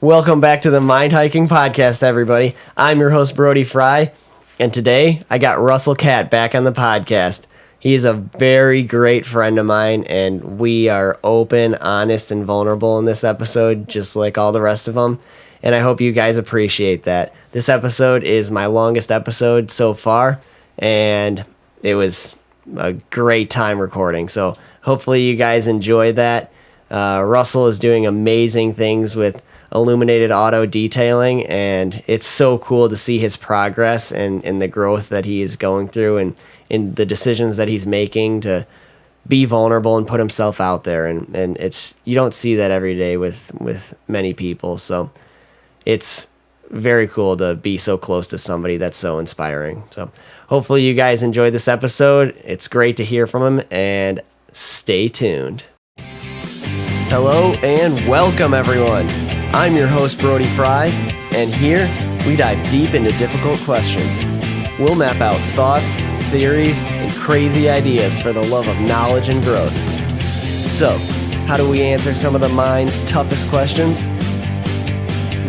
Welcome back to the Mind Hiking Podcast, everybody. I'm your host, Brody Frye, and today I got Russell Catt back on the podcast. He's a very great friend of mine, and we are open, honest, and vulnerable in this episode, just like all the rest of them, and I hope you guys appreciate that. This episode is my longest episode so far, and it was a great time recording, so hopefully you guys enjoy that. Russell is doing amazing things with Illuminated Auto Detailing, and it's so cool to see his progress and the growth that he is going through and in the decisions that he's making to be vulnerable and put himself out there, and it's you don't see that every day with many people, so it's very cool to be so close to somebody that's so inspiring. So hopefully you guys enjoyed this episode. It's great to hear from him, and stay tuned. Hello and welcome, everyone. I'm your host, Brody Frye, and here we dive deep into difficult questions. We'll map out thoughts, theories, and crazy ideas for the love of knowledge and growth. So, how do we answer some of the mind's toughest questions?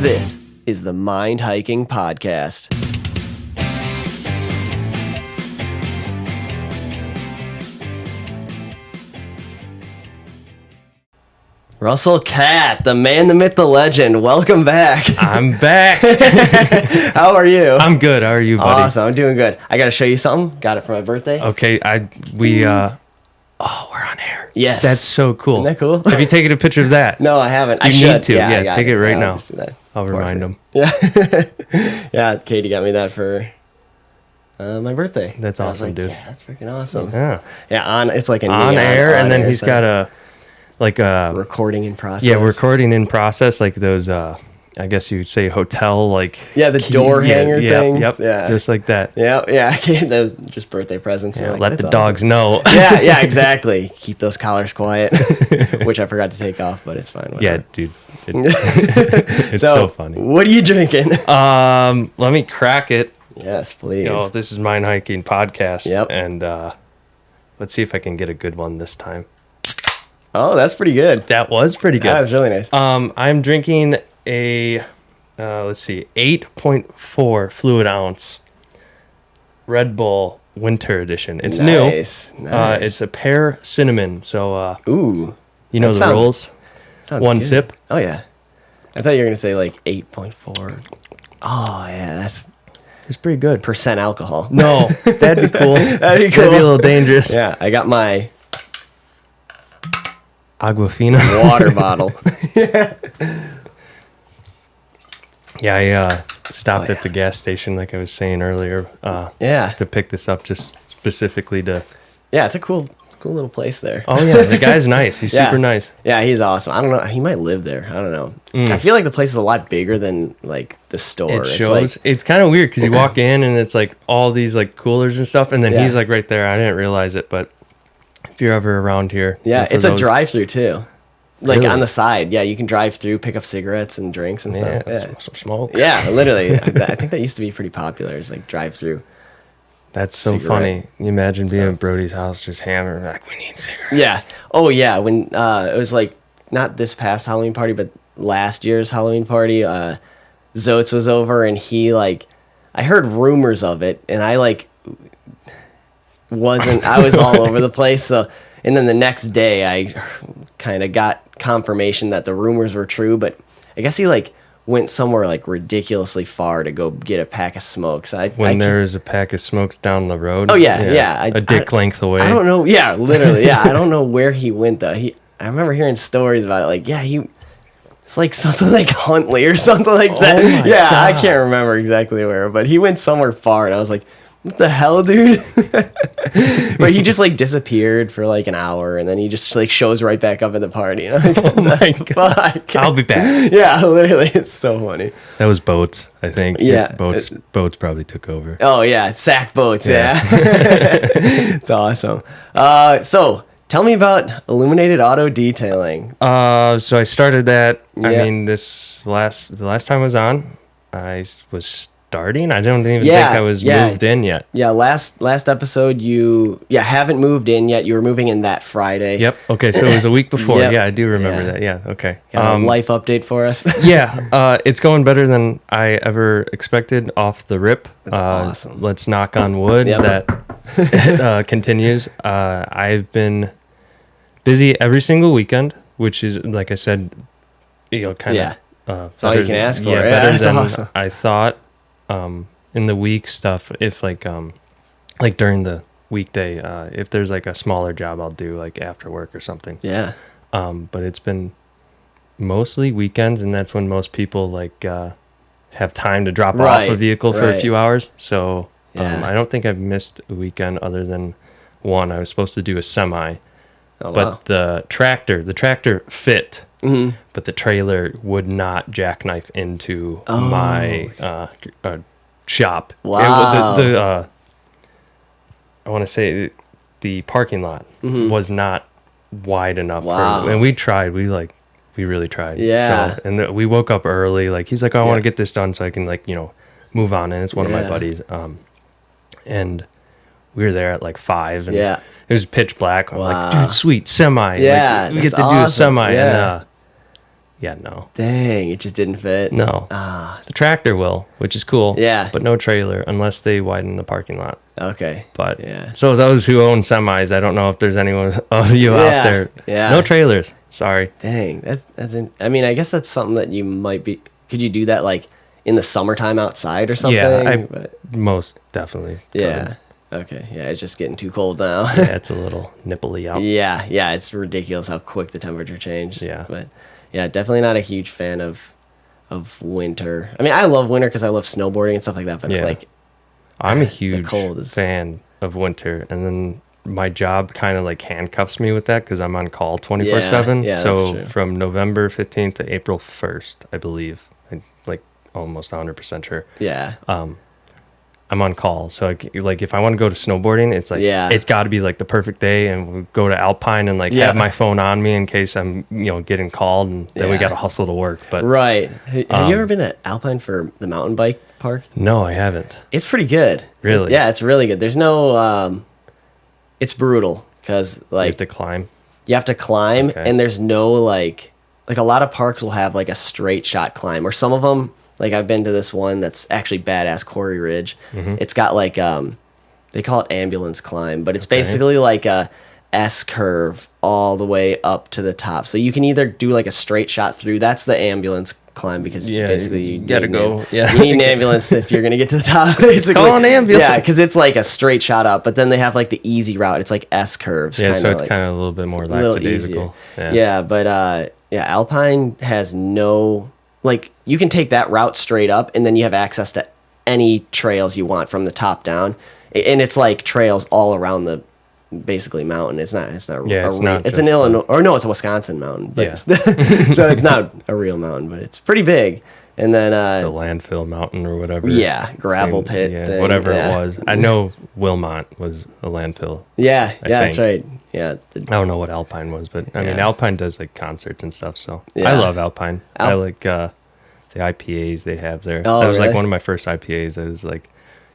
This is the Mind Hiking Podcast. Russell Catt, the man, the myth, the legend. Welcome back. I'm back. How are you? I'm good. How are you, buddy? Awesome. I'm doing good. I got to show you something. Got it for my birthday. Okay. We're on air. Yes. That's so cool. Isn't that cool? Have you taken a picture of that? No, I haven't. You I should. need to. Yeah, take it right now. I'll just do that. I'll remind them. Yeah. Yeah, Katie got me that for my birthday. That's awesome, dude. Yeah, that's freaking awesome. Yeah. Yeah, it's like a On neon air, and then he's sign. got a recording in process. Yeah, recording in process, like those. I guess you'd say hotel, like the door hanger thing. Yep. Yeah, just like that. Yeah. Those just birthday presents. Yeah, like, let the dogs know. Yeah, exactly. Keep those collars quiet, which I forgot to take off, but it's fine. Whatever. Yeah, dude. It's so funny. What are you drinking? Let me crack it. Yes, please. This is Mind Hiking Podcast. Yep. And let's see if I can get a good one this time. Oh, that's pretty good. That was pretty good. That was really nice. I'm drinking a 8.4 fluid ounce Red Bull Winter Edition. It's nice. new. It's a pear cinnamon. So ooh, you know the rules. One good. sip. Oh yeah. I thought you were gonna say like 8.4. Oh yeah, It's pretty good. percent alcohol. No, that'd be cool. That'd be cool. That'd be a little dangerous. Yeah, I got my Aquafina water bottle. Yeah, I stopped at the gas station, like I was saying earlier. To pick this up, just specifically to. Yeah, it's a cool little place there. Oh yeah, the guy's nice. He's super nice. Yeah, he's awesome. I don't know. He might live there. I don't know. I feel like the place is a lot bigger than like the store. It shows. It's kind of weird because you walk in and it's like all these like coolers and stuff, and then he's like right there. I didn't realize it, but if you're ever around here, it's a drive-through too. Like Really? on the side, you can drive through, pick up cigarettes and drinks and stuff. Yeah, some smoke. Yeah, literally. I think that used to be pretty popular. It's like drive-through. That's so funny. You imagine being at Brody's house, just hammering, like, we need cigarettes. Yeah. Oh, yeah. When it was like, not this past Halloween party, but last year's Halloween party, Zotes was over and he, like, I heard rumors of it and I, like, I was all over the place. So, and then the next day I kind of got confirmation that the rumors were true, but I guess he, like, went somewhere like ridiculously far to go get a pack of smokes. There's a pack of smokes down the road. Oh yeah. A dick length away. I don't know. Yeah, literally. Yeah, I don't know where he went though. I remember hearing stories about it. Like, it's like something like Huntley or something like that. Oh Yeah, God. I can't remember exactly where, but he went somewhere far, and I was like, what the hell, dude? But he just like disappeared for like an hour, and then he just like shows right back up at the party. And I'm like, Oh my God. fuck? I'll be back. Yeah, literally, it's so funny. That was Boats, I think. Yeah. Boats probably took over. Oh yeah, sack boats. Yeah, it's awesome. So tell me about Illuminated Auto Detailing. So I started that. I Yeah. mean, the last time I was on, I was starting. I don't even think I was moved in yet. Yeah, last episode you haven't moved in yet. You were moving in that Friday. Yep. Okay, so it was a week before. Yep. Yeah, I do remember that. Yeah. Okay. Got a life update for us. Yeah, it's going better than I ever expected off the rip. That's awesome. Let's knock on wood that it continues. I've been busy every single weekend, which is, like I said, kind of. That's all you can ask for. Yeah, Yeah, better that's than awesome. I thought. In the week stuff, if like during the weekday, if there's like a smaller job, I'll do like after work or something. Yeah. But it's been mostly weekends, and that's when most people like have time to drop off a vehicle for a few hours. So I don't think I've missed a weekend other than one. I was supposed to do a semi, but the tractor fit. Mm-hmm. But the trailer would not jackknife into my shop. Wow. I want to say the parking lot was not wide enough. Wow. And we tried. We really tried. Yeah. So, and we woke up early. Like he's like, I want to get this done so I can move on. And it's one of my buddies. And we were there at like 5. And it was pitch black. I'm like, dude, sweet semi. Yeah, we get to do a semi. Yeah. And no. Dang, it just didn't fit. No. The tractor will, which is cool. Yeah. But no trailer unless they widen the parking lot. Okay. But so those who own semis, I don't know if there's anyone of you out there. Yeah. No trailers. Sorry. Dang, I mean, I guess that's something that you might be. Could you do that like in the summertime outside or something? Yeah, most definitely. Yeah. Okay. Yeah, it's just getting too cold now. Yeah, it's a little nipply out. Yeah, it's ridiculous how quick the temperature changed. Yeah. But yeah, definitely not a huge fan of winter. I mean, I love winter because I love snowboarding and stuff like that. But like, I'm a huge fan of winter, and then my job kind of like handcuffs me with that because I'm on call 24/7. Yeah, so that's true. From November 15th to April 1st, I believe, I'm like almost 100% sure. Yeah. I'm on call, so like if I want to go to snowboarding, it's like it's got to be like the perfect day, and we'll go to Alpine and like have my phone on me in case I'm getting called, and then we got to hustle to work. But Have you ever been to Alpine for the mountain bike park? No, I haven't. It's pretty good. Really? Yeah, it's really good. There's no it's brutal because like You have to climb. You have to climb, and there's no like a lot of parks will have like a straight shot climb, or some of them. Like I've been to this one that's actually badass, Quarry Ridge. Mm-hmm. It's got like they call it ambulance climb, but it's basically like a S curve all the way up to the top. So you can either do like a straight shot through. That's the ambulance climb because basically you gotta go. You need an ambulance if you're gonna get to the top. Basically, call an ambulance. Yeah, because it's like a straight shot up, but then they have like the easy route. It's like S curves. Yeah, so it's kind of a little bit more lackadaisical. Yeah, but Alpine has no. Like, you can take that route straight up, and then you have access to any trails you want from the top down. And it's like trails all around the basically mountain. It's not it's an Illinois, or no, it's a Wisconsin mountain. But so it's not a real mountain, but it's pretty big. And then the landfill mountain or whatever. Yeah, gravel pit. Thing. Whatever it was. I know Wilmot was a landfill. Yeah, that's right. Yeah. I don't know what Alpine was, but I mean, Alpine does like concerts and stuff. So I love Alpine. I like the IPAs they have there. That was like one of my first IPAs. I was like,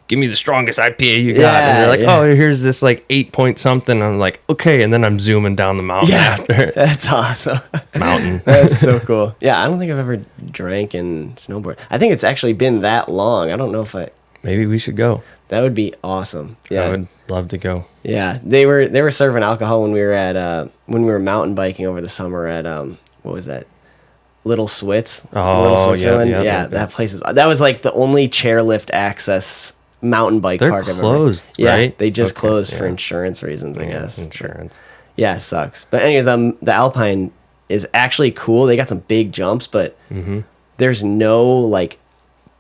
give me the strongest IPA you got. And they're like, oh, here's this like 8 something. I'm like, okay. And then I'm zooming down the mountain after. That's awesome. Mountain. That's so cool. Yeah, I don't think I've ever drank and snowboard. I think it's actually been that long. I don't know if Maybe we should go. That would be awesome. Yeah, I would love to go. Yeah, they were serving alcohol when we were mountain biking over the summer at what was that? Little Switz. Little Switzerland. Yeah, that place that was like the only chairlift access mountain bike park I've ever. They're closed, right? Yeah, they just closed for insurance reasons, I guess. Insurance. Yeah, it sucks. But anyways, the Alpine is actually cool. They got some big jumps, but there's no like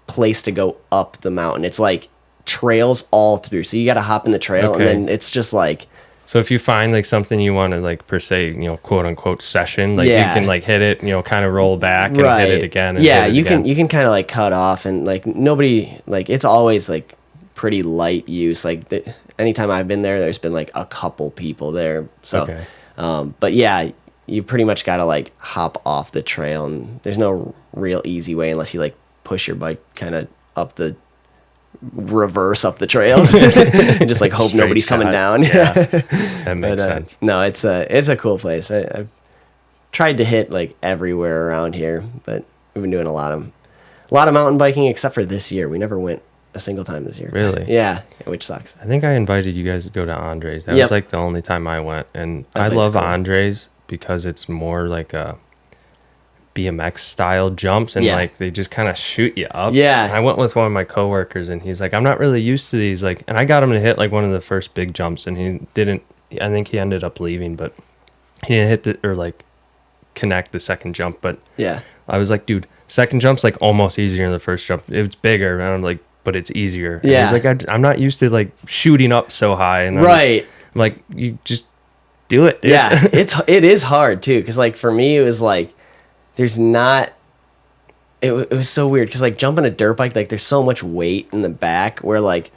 place to go up the mountain. It's like trails all through. So you got to hop in the trail, and then it's just like. So if you find like something you want to like per se, quote unquote session, like you can like hit it, kind of roll back and hit it again. And you can kind of like cut off, and like nobody, like it's always like pretty light use. Like anytime I've been there, there's been like a couple people there. So, but yeah, you pretty much got to like hop off the trail, and there's no real easy way unless you like push your bike kind of up the reverse up the trails and just like hope Straight nobody's coming shot. down. Yeah, that makes sense. No, it's a cool place. I've tried to hit like everywhere around here, but we've been doing a lot of mountain biking except for this year. We never went a single time this year. Really? Yeah, which sucks. I think I invited you guys to go to Andres. That was like the only time I went, and I love cool. Andres because it's more like a BMX style jumps, and like they just kind of shoot you up. Yeah. And I went with one of my coworkers, and he's like, I'm not really used to these. Like, and I got him to hit like one of the first big jumps, and he didn't. I think he ended up leaving, but he didn't hit connect the second jump. But yeah, I was like, dude, second jump's like almost easier than the first jump. It's bigger, and I'm like, but it's easier. And yeah, he's like, I'm not used to like shooting up so high, and I'm like, you just do it. Dude. Yeah, it is hard too, because like for me it was like there's not. It was so weird because like jumping a dirt bike, like there's so much weight in the back, where like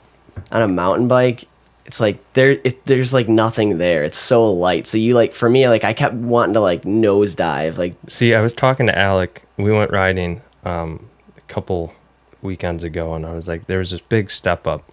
on a mountain bike it's like there's like nothing there. It's so light. So you like, for me, like I kept wanting to like nosedive. Like, see, I was talking to Alec. We went riding a couple weekends ago, and I was like, there was this big step up,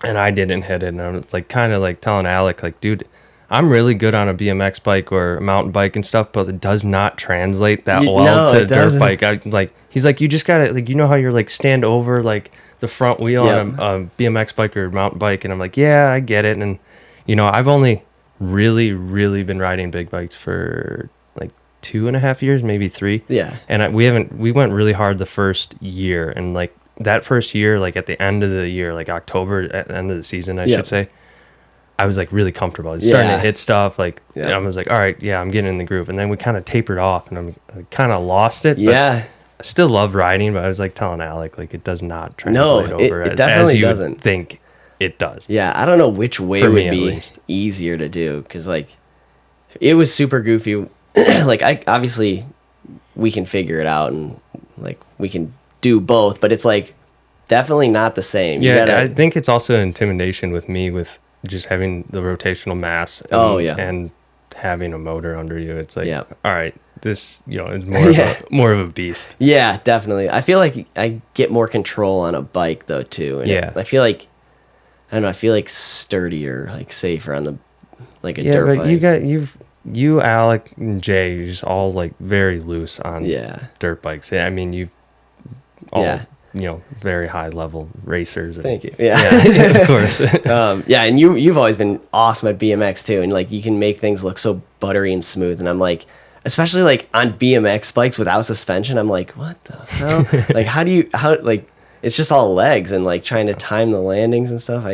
and I didn't hit it. And I was like, kind of like telling Alec, like, dude, I'm really good on a BMX bike or a mountain bike and stuff, but it does not translate that well to a dirt bike. He's like, you just gotta, like, you know how you're like stand over like the front wheel on a BMX bike or mountain bike, and I'm like, yeah, I get it. And you know, I've only really been riding big bikes for like 2.5 years, maybe 3. Yeah. And we went really hard the first year, and like that first year, like at the end of the year, like October, at the end of the season, I should say, I was like really comfortable. I was starting to hit stuff. Like I was like, all right, yeah, I'm getting in the groove. And then we kind of tapered off, and I kind of lost it. Yeah. I still love riding, but I was like telling Alec, like, it does not translate over it definitely as you doesn't think it does. Yeah, I don't know which way would be easier to do, because like it was super goofy. Like obviously we can figure it out, and like we can do both, but it's like definitely not the same. I think it's also intimidation with me with just having the rotational mass and having a motor under you. It's like, all right, this, you know, is more of a beast. Yeah, definitely. I feel like I get more control on a bike though too. And I feel like, I don't know, I feel like sturdier, like safer on the like a dirt bike. Yeah, but you, Alec, and Jay, you're just all like very loose on dirt bikes. I mean, you all you know, very high level racers. Thank you. Yeah, of course. And you've always been awesome at BMX too, and like you can make things look so buttery and smooth. And I'm like, especially like on BMX bikes without suspension, I'm like, what the hell? Like, how like it's just all legs and like trying to time the landings and stuff.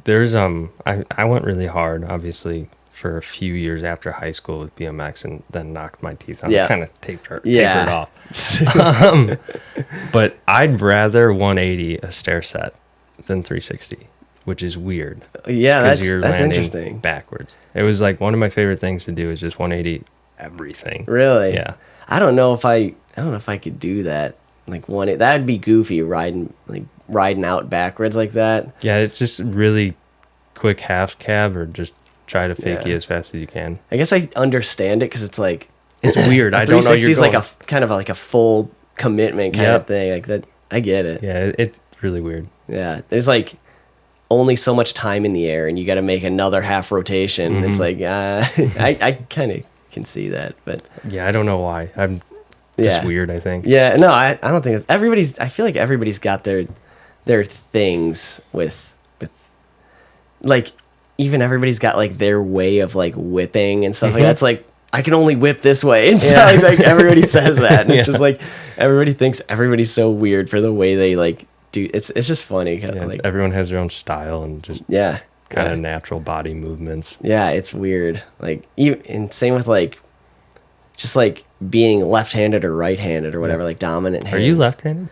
There's I went really hard, obviously, for a few years after high school with BMX, and then knocked my teeth on. Kind of tapered off. But I'd rather 180 a stair set than 360, which is weird. Yeah, because you're that's landing interesting. Backwards. It was like one of my favorite things to do is just 180 everything. Really? Yeah. I don't know if I could do that. Like that'd be goofy riding out backwards like that. Yeah, it's just really quick half cab, or just try to fake you as fast as you can. I guess I understand it because it's like it's weird. I don't know. 360 is like a kind of like a full commitment kind of thing. Like that, I get it. Yeah, it's really weird. Yeah, there's like only so much time in the air, and you got to make another half rotation. Mm-hmm. It's like I kind of can see that, but yeah, I don't know why. I'm just weird, I think. Yeah, no, I don't think I feel like everybody's got their things with like, even everybody's got like their way of like whipping and stuff like that. It's like, I can only whip this way. And so like everybody says that, and it's just like everybody thinks everybody's so weird for the way they like do. It's just funny. Like everyone has their own style and just kind of natural body movements. Yeah, it's weird. Like and same with like just like being left-handed or right-handed or whatever, like dominant hands. Are you left-handed?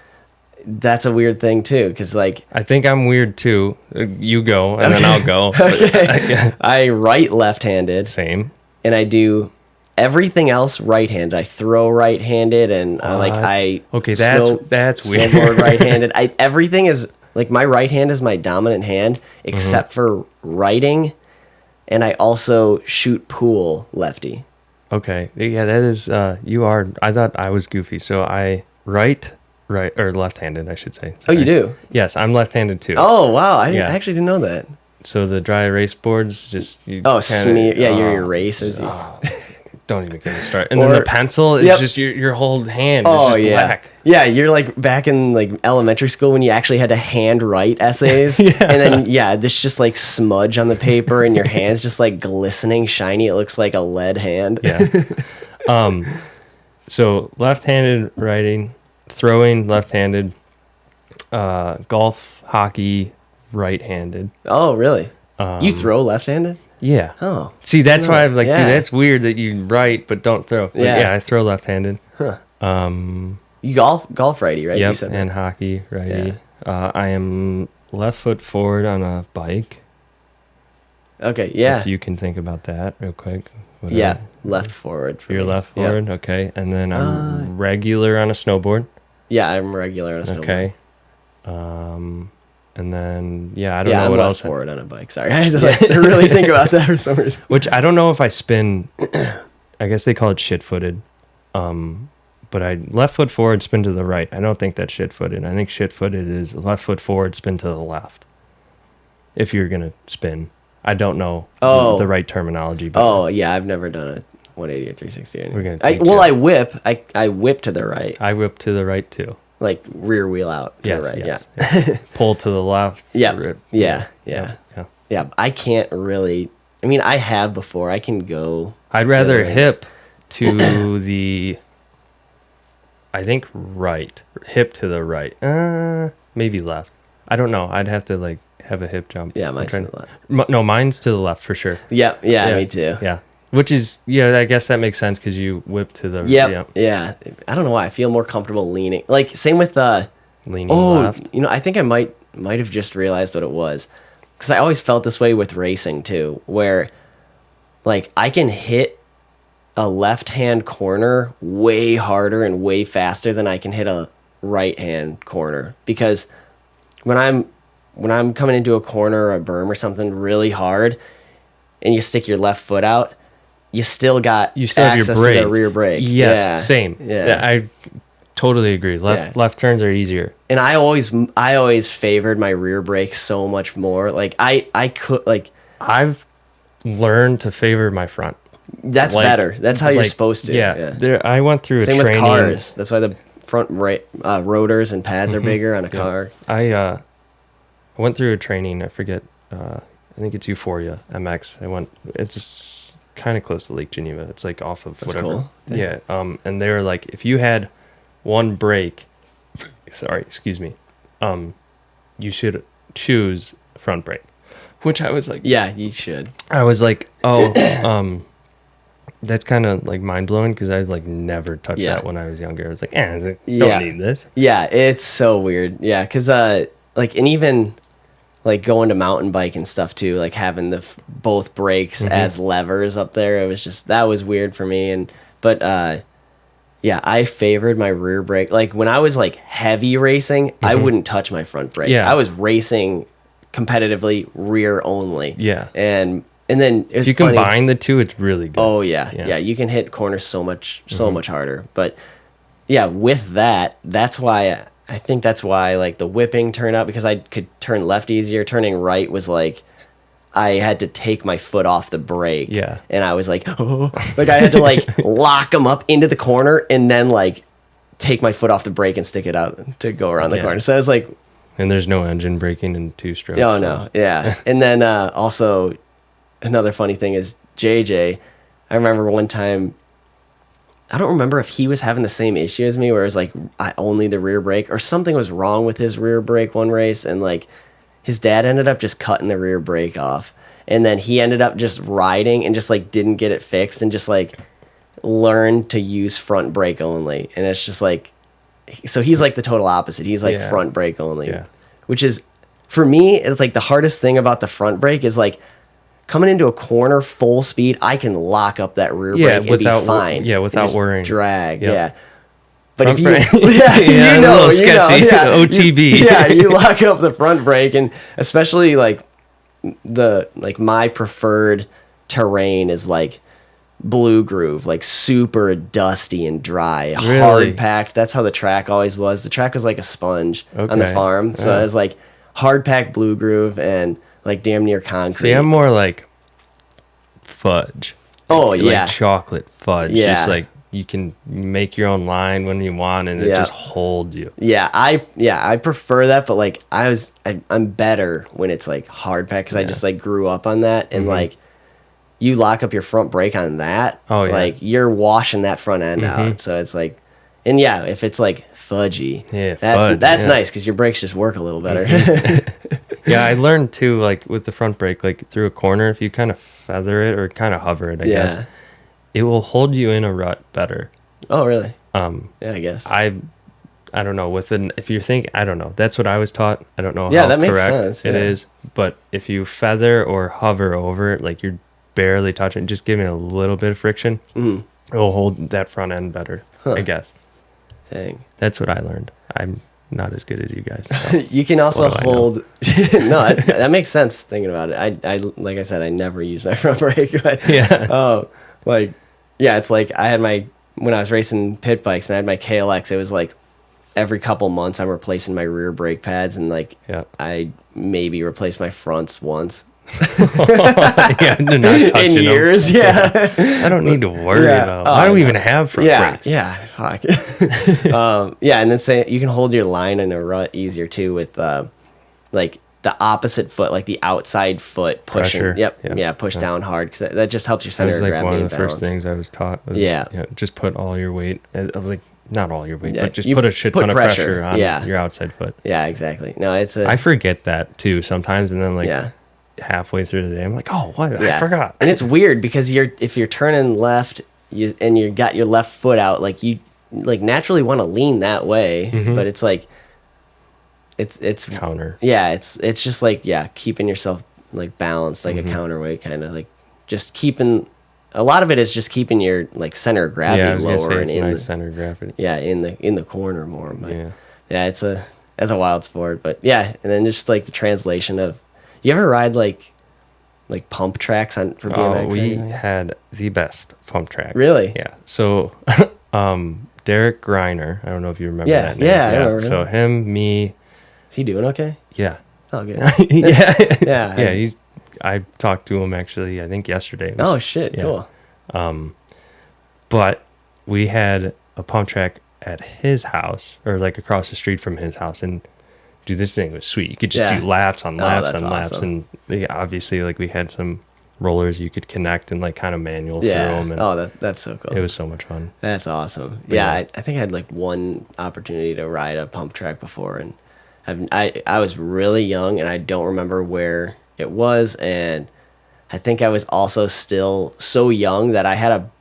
That's a weird thing too, because like I think I'm weird too. You go, and then I'll go. Okay. I write left-handed. Same. And I do everything else right-handed. I throw right-handed, and I that's weird. Snowboard right-handed. Everything is like, my right hand is my dominant hand, except for writing, and I also shoot pool lefty. Okay, yeah, that is you are. I thought I was goofy, so I write right or left-handed, I should say. Sorry. Oh, you do? Yes, I'm left-handed too. Oh, wow. I actually didn't know that. So the dry erase boards just smear. Yeah, your erases. Don't even get me started. And then the pencil is just your whole hand is just black. Yeah, you're like back in like elementary school when you actually had to hand write essays. And then this just like smudge on the paper and your hand's just like glistening, shiny. It looks like a lead hand. Yeah. So left-handed writing, throwing left-handed, golf, hockey, right-handed. Oh, really? You throw left-handed? Yeah. Oh. See, that's why I'm like, dude, that's weird that you write but don't throw. But I throw left-handed. Huh. You golf righty, right? Yep, you said that. And hockey righty. Yeah. I am left foot forward on a bike. Okay, yeah. If you can think about that real quick. Whatever. Yeah, left forward. You're left forward? Yep. Okay. And then I'm regular on a snowboard. Yeah, I'm regular on a snowboard. Okay. And then, I don't know what else. Yeah, I'm forward on a bike. Sorry, I had to really think about that for some reason. Which I don't know if I spin. I guess they call it shit-footed. But I left foot forward, spin to the right. I don't think that's shit-footed. I think shit-footed is left foot forward, spin to the left. If you're gonna spin, I don't know the right terminology. But I've never done a 180 or 360. We're gonna. I whip. I whip to the right. I whip to the right too. Like rear wheel out to the right. Yes. Pull to the left. Yeah. I can't really. I mean, I have before. I can go. I'd rather hip to the. I think right. Hip to the right. Maybe left. I don't know. I'd have to like have a hip jump. Yeah, mine's to the left. No, mine's to the left for sure. Yeah, me too. Yeah. Which is, I guess that makes sense because you whip to the... Yeah. I don't know why. I feel more comfortable leaning. Like, same with... leaning left. I think I might have just realized what it was. Because I always felt this way with racing, too. Where, like, I can hit a left-hand corner way harder and way faster than I can hit a right-hand corner. Because when I'm coming into a corner or a berm or something really hard, and you stick your left foot out... You still have access to the rear brake. Yes, same. Yeah, I totally agree. Left turns are easier. And I always favored my rear brake so much more. Like I could like I've learned to favor my front. That's better. That's how you're supposed to. Yeah. I went through a training. Same with cars. That's why the front rotors and pads are bigger on a car. I went through a training. I forget. I think it's Euphoria MX. It's just kind of close to Lake Geneva. It's like off of whatever. Cool. Yeah. And they were like, if you had one brake, you should choose front brake. Which I was like, yeah, you should. I was like, that's kind of like mind blowing because I like never touched that when I was younger. I was like, don't need this. Yeah, it's so weird. Yeah, because and even. Like going to mountain bike and stuff too, like having both brakes as levers up there. It was just, that was weird for me. But I favored my rear brake. Like when I was like heavy racing, I wouldn't touch my front brake. Yeah. I was racing competitively rear only. Yeah. And then if you combine the two, it's really good. Oh yeah. You can hit corners so much harder. But yeah, with that, I think that's why like the whipping turned out, because I could turn left easier. Turning right was like I had to take my foot off the brake. Yeah. And I was like, like I had to like lock them up into the corner and then like take my foot off the brake and stick it out to go around the corner. So I was like, and there's no engine braking in two strokes. Oh no. Yeah. And then also another funny thing is JJ, I remember one time, I don't remember if he was having the same issue as me where it was like only the rear brake or something was wrong with his rear brake one race, and like his dad ended up just cutting the rear brake off, and then he ended up just riding and just like didn't get it fixed and just like learned to use front brake only. And it's just like, so he's like the total opposite. He's like front brake only, which is for me, it's like the hardest thing about the front brake is like coming into a corner full speed, I can lock up that rear brake and be fine. Without worrying. Drag, Yep. But front if you, brake. OTB. You lock up the front brake, and especially like my preferred terrain is like blue groove, like super dusty and dry, Really? hard packed. That's how the track always was. The track was like a sponge on the farm, so it was like hard packed blue groove and like damn near concrete. See, I'm more like fudge. Oh like yeah, chocolate fudge. Yeah. Just like you can make your own line when you want, and it just holds you. Yeah, I prefer that, but like I'm better when it's like hard pack because I just like grew up on that, and like you lock up your front brake on that, like you're washing that front end out. So it's like, and if it's like fudgy, that's nice because your brakes just work a little better. Yeah, I learned too, like with the front brake, like through a corner, if you kind of feather it or kind of hover it, I guess, it will hold you in a rut better. Oh, really? Yeah, I guess. I don't know. If you think, I don't know. That's what I was taught. I don't know how that makes correct sense, it is. But if you feather or hover over it, like you're barely touching it, just giving it a little bit of friction, it will hold that front end better, I guess. Dang. That's what I learned. I'm not as good as you guys. So you can also hold. No, that makes sense thinking about it. I like I said, I never use my front brake. But, it's like I had when I was racing pit bikes and I had my KLX. It was like every couple months I'm replacing my rear brake pads, and like I maybe replaced my fronts once. Not touching in years them. I don't need to worry about why do we even have front brakes. And then say you can hold your line in a rut easier too with like the opposite foot, like the outside foot pushing push down hard because that just helps your center of gravity. One of the balance. First things I was taught was just put all your weight like not all your weight, but just put a shit ton of pressure on your outside foot. Yeah, exactly. No, I forget that too sometimes, and then halfway through the day I'm like, oh, what? I forgot. And it's weird because if you're turning left and you got your left foot out, like you like naturally want to lean that way, but it's like it's counter. Yeah, it's just like keeping yourself like balanced, like a counterweight kind of like just keeping. A lot of it is just keeping your like center of gravity lower and in the center of gravity. Yeah, in the corner more. But it's a wild sport. But and then just like the translation of. You ever ride like pump tracks for BMX? Oh, we had the best pump track. Really? Yeah. So, Derek Greiner, I don't know if you remember that name. Yeah, I remember. So him, me. Is he doing okay? Yeah. Oh, good. Yeah. I talked to him actually, I think yesterday. Oh shit! Yeah. Cool. But we had a pump track at his house, or like across the street from his house, and. Dude, this thing was sweet. You could just do laps on laps on laps, and obviously, like we had some rollers you could connect and like kind of manual through them. And that's so cool. It was so much fun. That's awesome. But I think I had like one opportunity to ride a pump track before, and I was really young, and I don't remember where it was, and I think I was also still so young that I had a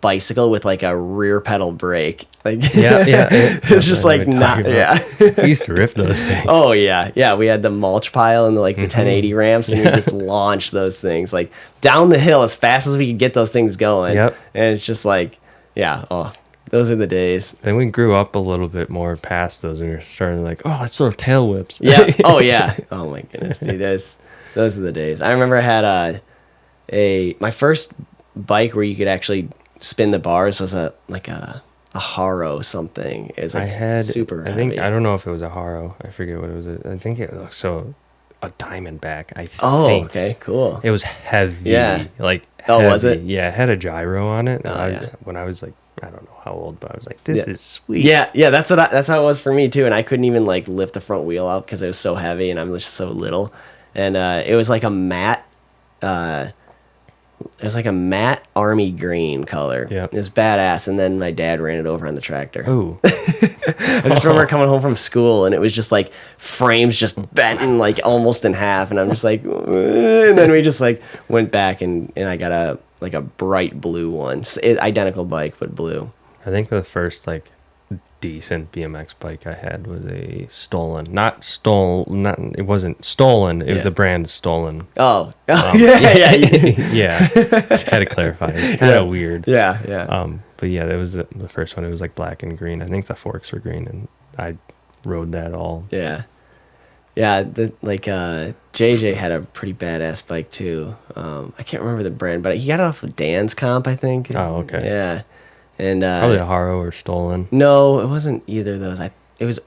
bicycle with like a rear pedal brake. Like it's just like not we used to rip those things. Oh yeah, we had the mulch pile and the 1080 ramps, and we just launched those things like down the hill as fast as we could get those things going. And it's just like those are the days. Then we grew up a little bit more past those, and we were starting like, oh, let's throw tail whips. Oh my goodness, dude, those are the days. I remember I had my first bike where you could actually spin the bars was a Haro something. It was super heavy. I don't know if it was a Haro. I forget what it was. I think it was a Diamondback. I think. Oh, okay, cool. It was heavy. Yeah. Like heavy. Was it? Yeah, it had a gyro on it. When I was like, I don't know how old, but I was like, this is sweet. Yeah, that's how it was for me too. And I couldn't even like lift the front wheel up because it was so heavy and I'm just so little. And it was like a matte. It was like a matte army green color. Yeah, it was badass. And then my dad ran it over on the tractor. Ooh. I just remember coming home from school and it was just like frames just bent in like almost in half, and I'm just like, and then we just like went back and I got a bright blue one, identical bike but blue. I think the first like decent BMX bike I had was a Stolen. It wasn't stolen. It was the brand Stolen. Yeah. Yeah. Just had to clarify. It's kind of weird. Yeah. But yeah, that was the first one. It was like black and green. I think the forks were green, and I rode that all. Yeah. Yeah, JJ had a pretty badass bike too. I can't remember the brand, but he got it off of Dan's comp, I think. Oh, okay. Yeah, and probably a Haro or stolen. No, it wasn't either of those. It was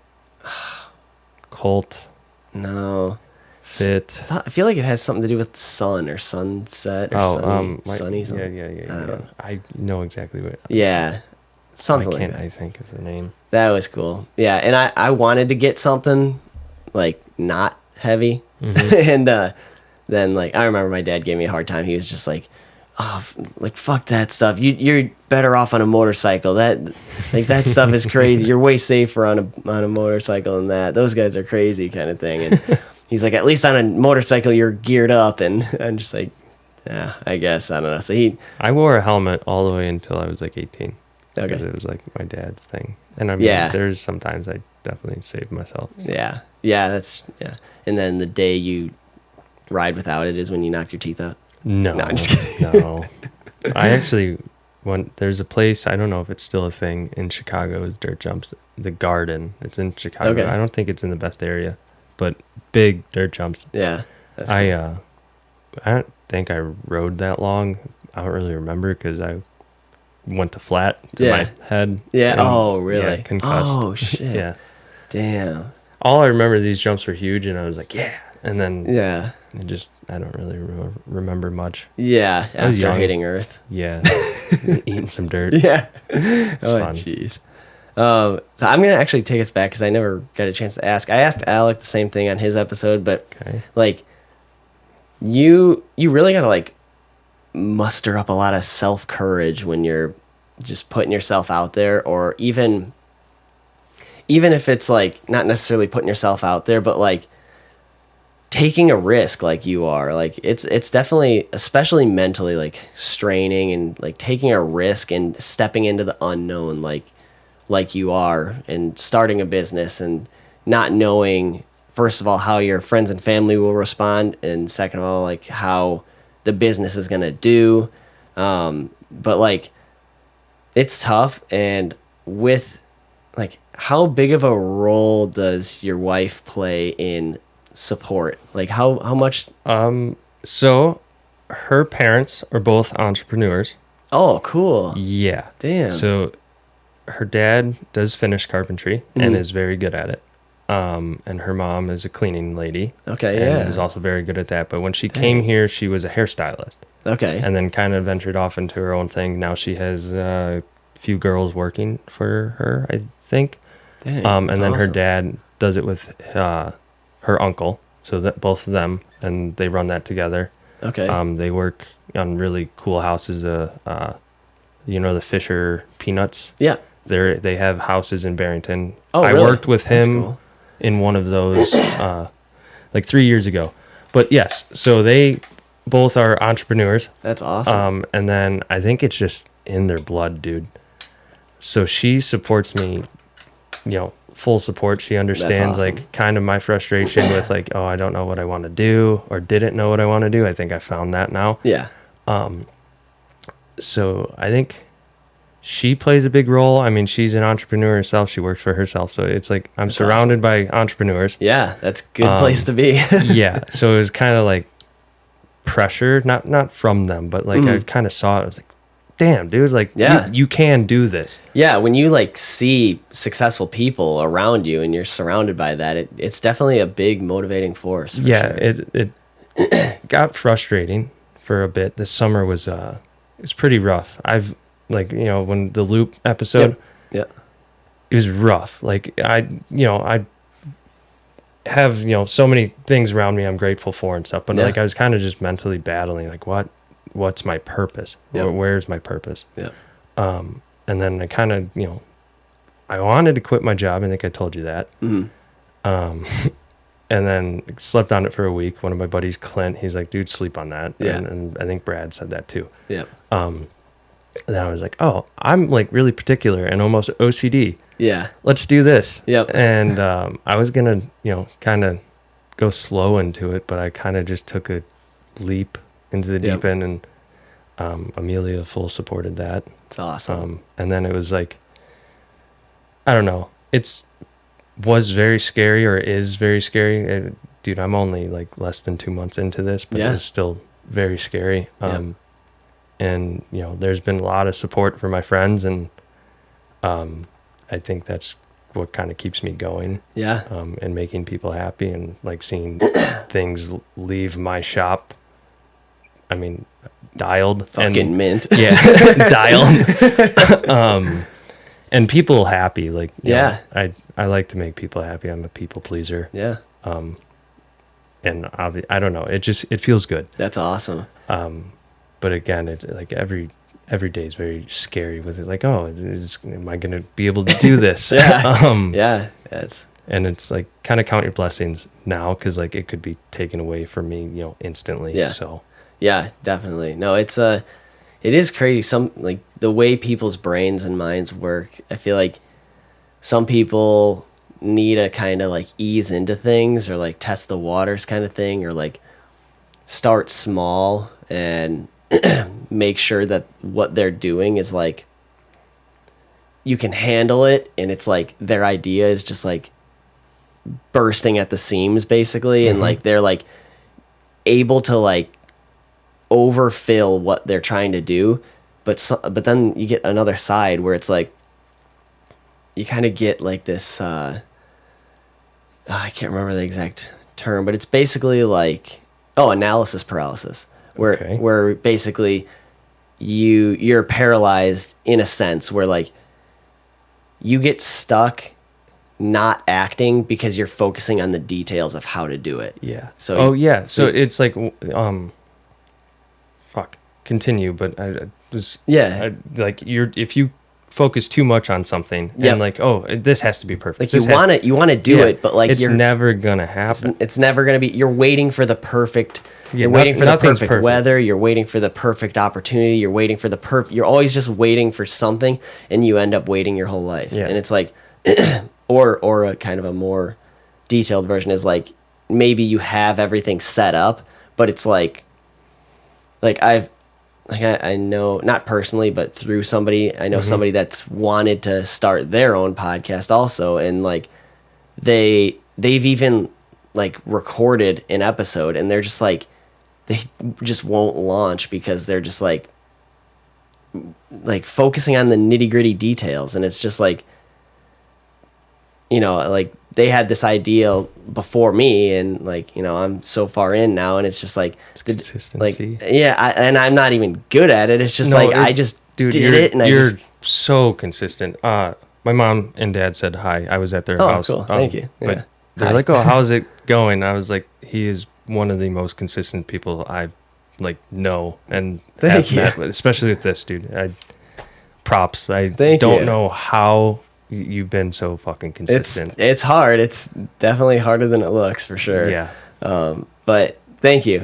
Colt. No. Fit. I feel like it has something to do with the sun or sunset or sunny something. Yeah. I know exactly what. Yeah, something like that. I think of the name. That was cool. Yeah, and I wanted to get something like not heavy, and then like I remember my dad gave me a hard time. He was just like, "Oh, like fuck that stuff. You're better off on a motorcycle. That stuff is crazy. You're way safer on a motorcycle than that. Those guys are crazy," kind of thing. And he's like, "At least on a motorcycle, you're geared up." And I'm just like, "Yeah, I guess I don't know." So I wore a helmet all the way until I was like 18. Okay. Because it was like my dad's thing, and I mean, there's sometimes I definitely saved myself. So. Yeah, that's. And then the day you ride without it is when you knocked your teeth out. No, I'm just kidding. No. I actually there's a place, I don't know if it's still a thing in Chicago, is dirt jumps. The Garden. It's in Chicago. Okay. I don't think it's in the best area, but big dirt jumps. Yeah. That's cool. I don't think I rode that long. I don't really remember because I went to flat to my head. Yeah. Oh, really? Yeah, concussed. Oh, shit. Yeah. Damn. All I remember, these jumps were huge, and I was like, yeah. And then I don't really remember much. Yeah, after hitting Earth. Yeah, eating some dirt. Yeah. Oh, jeez. So I'm gonna actually take us back because I never got a chance to ask. I asked Alec the same thing on his episode, but like, you really gotta like muster up a lot of self courage when you're just putting yourself out there, or even if it's like not necessarily putting yourself out there, but like taking a risk like you are. Like it's definitely, especially mentally, like straining and like taking a risk and stepping into the unknown like you are, and starting a business and not knowing, first of all, how your friends and family will respond, and second of all, like how the business is gonna do. But like it's tough. And with like, how big of a role does your wife play in support? Like how much? So her parents are both entrepreneurs. Oh, cool. Yeah. Damn. So her dad does finish carpentry and is very good at it. And her mom is a cleaning lady. Okay. And is also very good at that. But when she came here, she was a hairstylist. Okay. And then kind of ventured off into her own thing. Now she has a few girls working for her, I think. Dang, and then her dad does it with her uncle, so that both of them, and they run that together. Okay. They work on really cool houses. The Fisher Peanuts. Yeah. They have houses in Barrington. Oh, I really? worked with him in one of those like 3 years ago. But yes, so they both are entrepreneurs. That's awesome. And then I think it's just in their blood, dude. So she supports me, full support. She understands like kind of my frustration with like, oh, I don't know what I want to do, or didn't know what I want to do. I think I found that now. Yeah. So I think she plays a big role. I mean, she's an entrepreneur herself. She works for herself. So it's like I'm surrounded by entrepreneurs. Yeah, that's a good place to be. Yeah. So it was kind of like pressure, not from them, but like I kind of saw it. I was like, damn, dude, like you can do this. Yeah, when you like see successful people around you and you're surrounded by that, it's definitely a big motivating force. Yeah, sure. It got frustrating for a bit. This summer was pretty rough. I've like, when the Loop episode, it was rough. Like I have, so many things around me I'm grateful for and stuff, but like I was kind of just mentally battling like what's my purpose? Where's my purpose? Yeah. And then I kind of, I wanted to quit my job. I think I told you that. Mm-hmm. And then slept on it for a week. One of my buddies, Clint, he's like, dude, sleep on that. Yeah. And I think Brad said that too. Yeah. And then I was like, oh, I'm like really particular and almost OCD. Yeah. Let's do this. Yep. And I was going to, kind of go slow into it, but I kind of just took a leap into the deep end, and Amelia full supported that. It's awesome. And then it was like, I don't know, it's was very scary, or is very scary. Dude, I'm only like less than 2 months into this, but it's still very scary. And you know, there's been a lot of support for my friends, and I think that's what kind of keeps me going. And making people happy, and like seeing things leave my shop. I mean, dialed. Fucking mint. Yeah, dialed. And people happy. Like, you know, I like to make people happy. I'm a people pleaser. And I don't know. It feels good. That's awesome. But again, it's like every day is very scary with it. Like, oh, am I going to be able to do this? And it's like, kind of count your blessings now, because like it could be taken away from me, you know, instantly. So yeah, definitely. No, it is crazy. Some, like, the way people's brains and minds work. I feel like some people need to kind of like ease into things, or like test the waters kind of thing, or like start small and make sure that what they're doing is like you can handle it, and it's like their idea is just like bursting at the seams basically, and like they're like able to like overfill what they're trying to do, but then you get another side where it's like you kind of get like this I can't remember the exact term, but it's basically like analysis paralysis, where basically you're paralyzed in a sense, where like you get stuck not acting because you're focusing on the details of how to do it. So it's like continue, but like if you focus too much on something and like, oh, this has to be perfect, like you want to do it, but like it's never gonna happen. It's never gonna be. You're waiting for the perfect. You're waiting for the perfect weather. You're waiting for the perfect opportunity. You're waiting for the You're always just waiting for something, and you end up waiting your whole life. And it's like, or a kind of a more detailed version is like, maybe you have everything set up, but it's like I know, not personally, but through somebody, I know somebody that's wanted to start their own podcast also, and like they've even like recorded an episode, and they're just like, they just won't launch because they're just like focusing on the nitty-gritty details, and it's just like, you know, like they had this idea before me, and like, you know, I'm so far in now, and it's just like it's consistency. Like, and I'm not even good at it. It's just I just did it, and you're so consistent. My mom and dad said hi. I was at their house. Cool. Thank you. But they're like, oh, how's it going? I was like, he is one of the most consistent people I like know, and thank you. Met, especially with this dude. Props. I don't know how you've been so fucking consistent. It's hard. It's definitely harder than it looks, for sure. But thank you.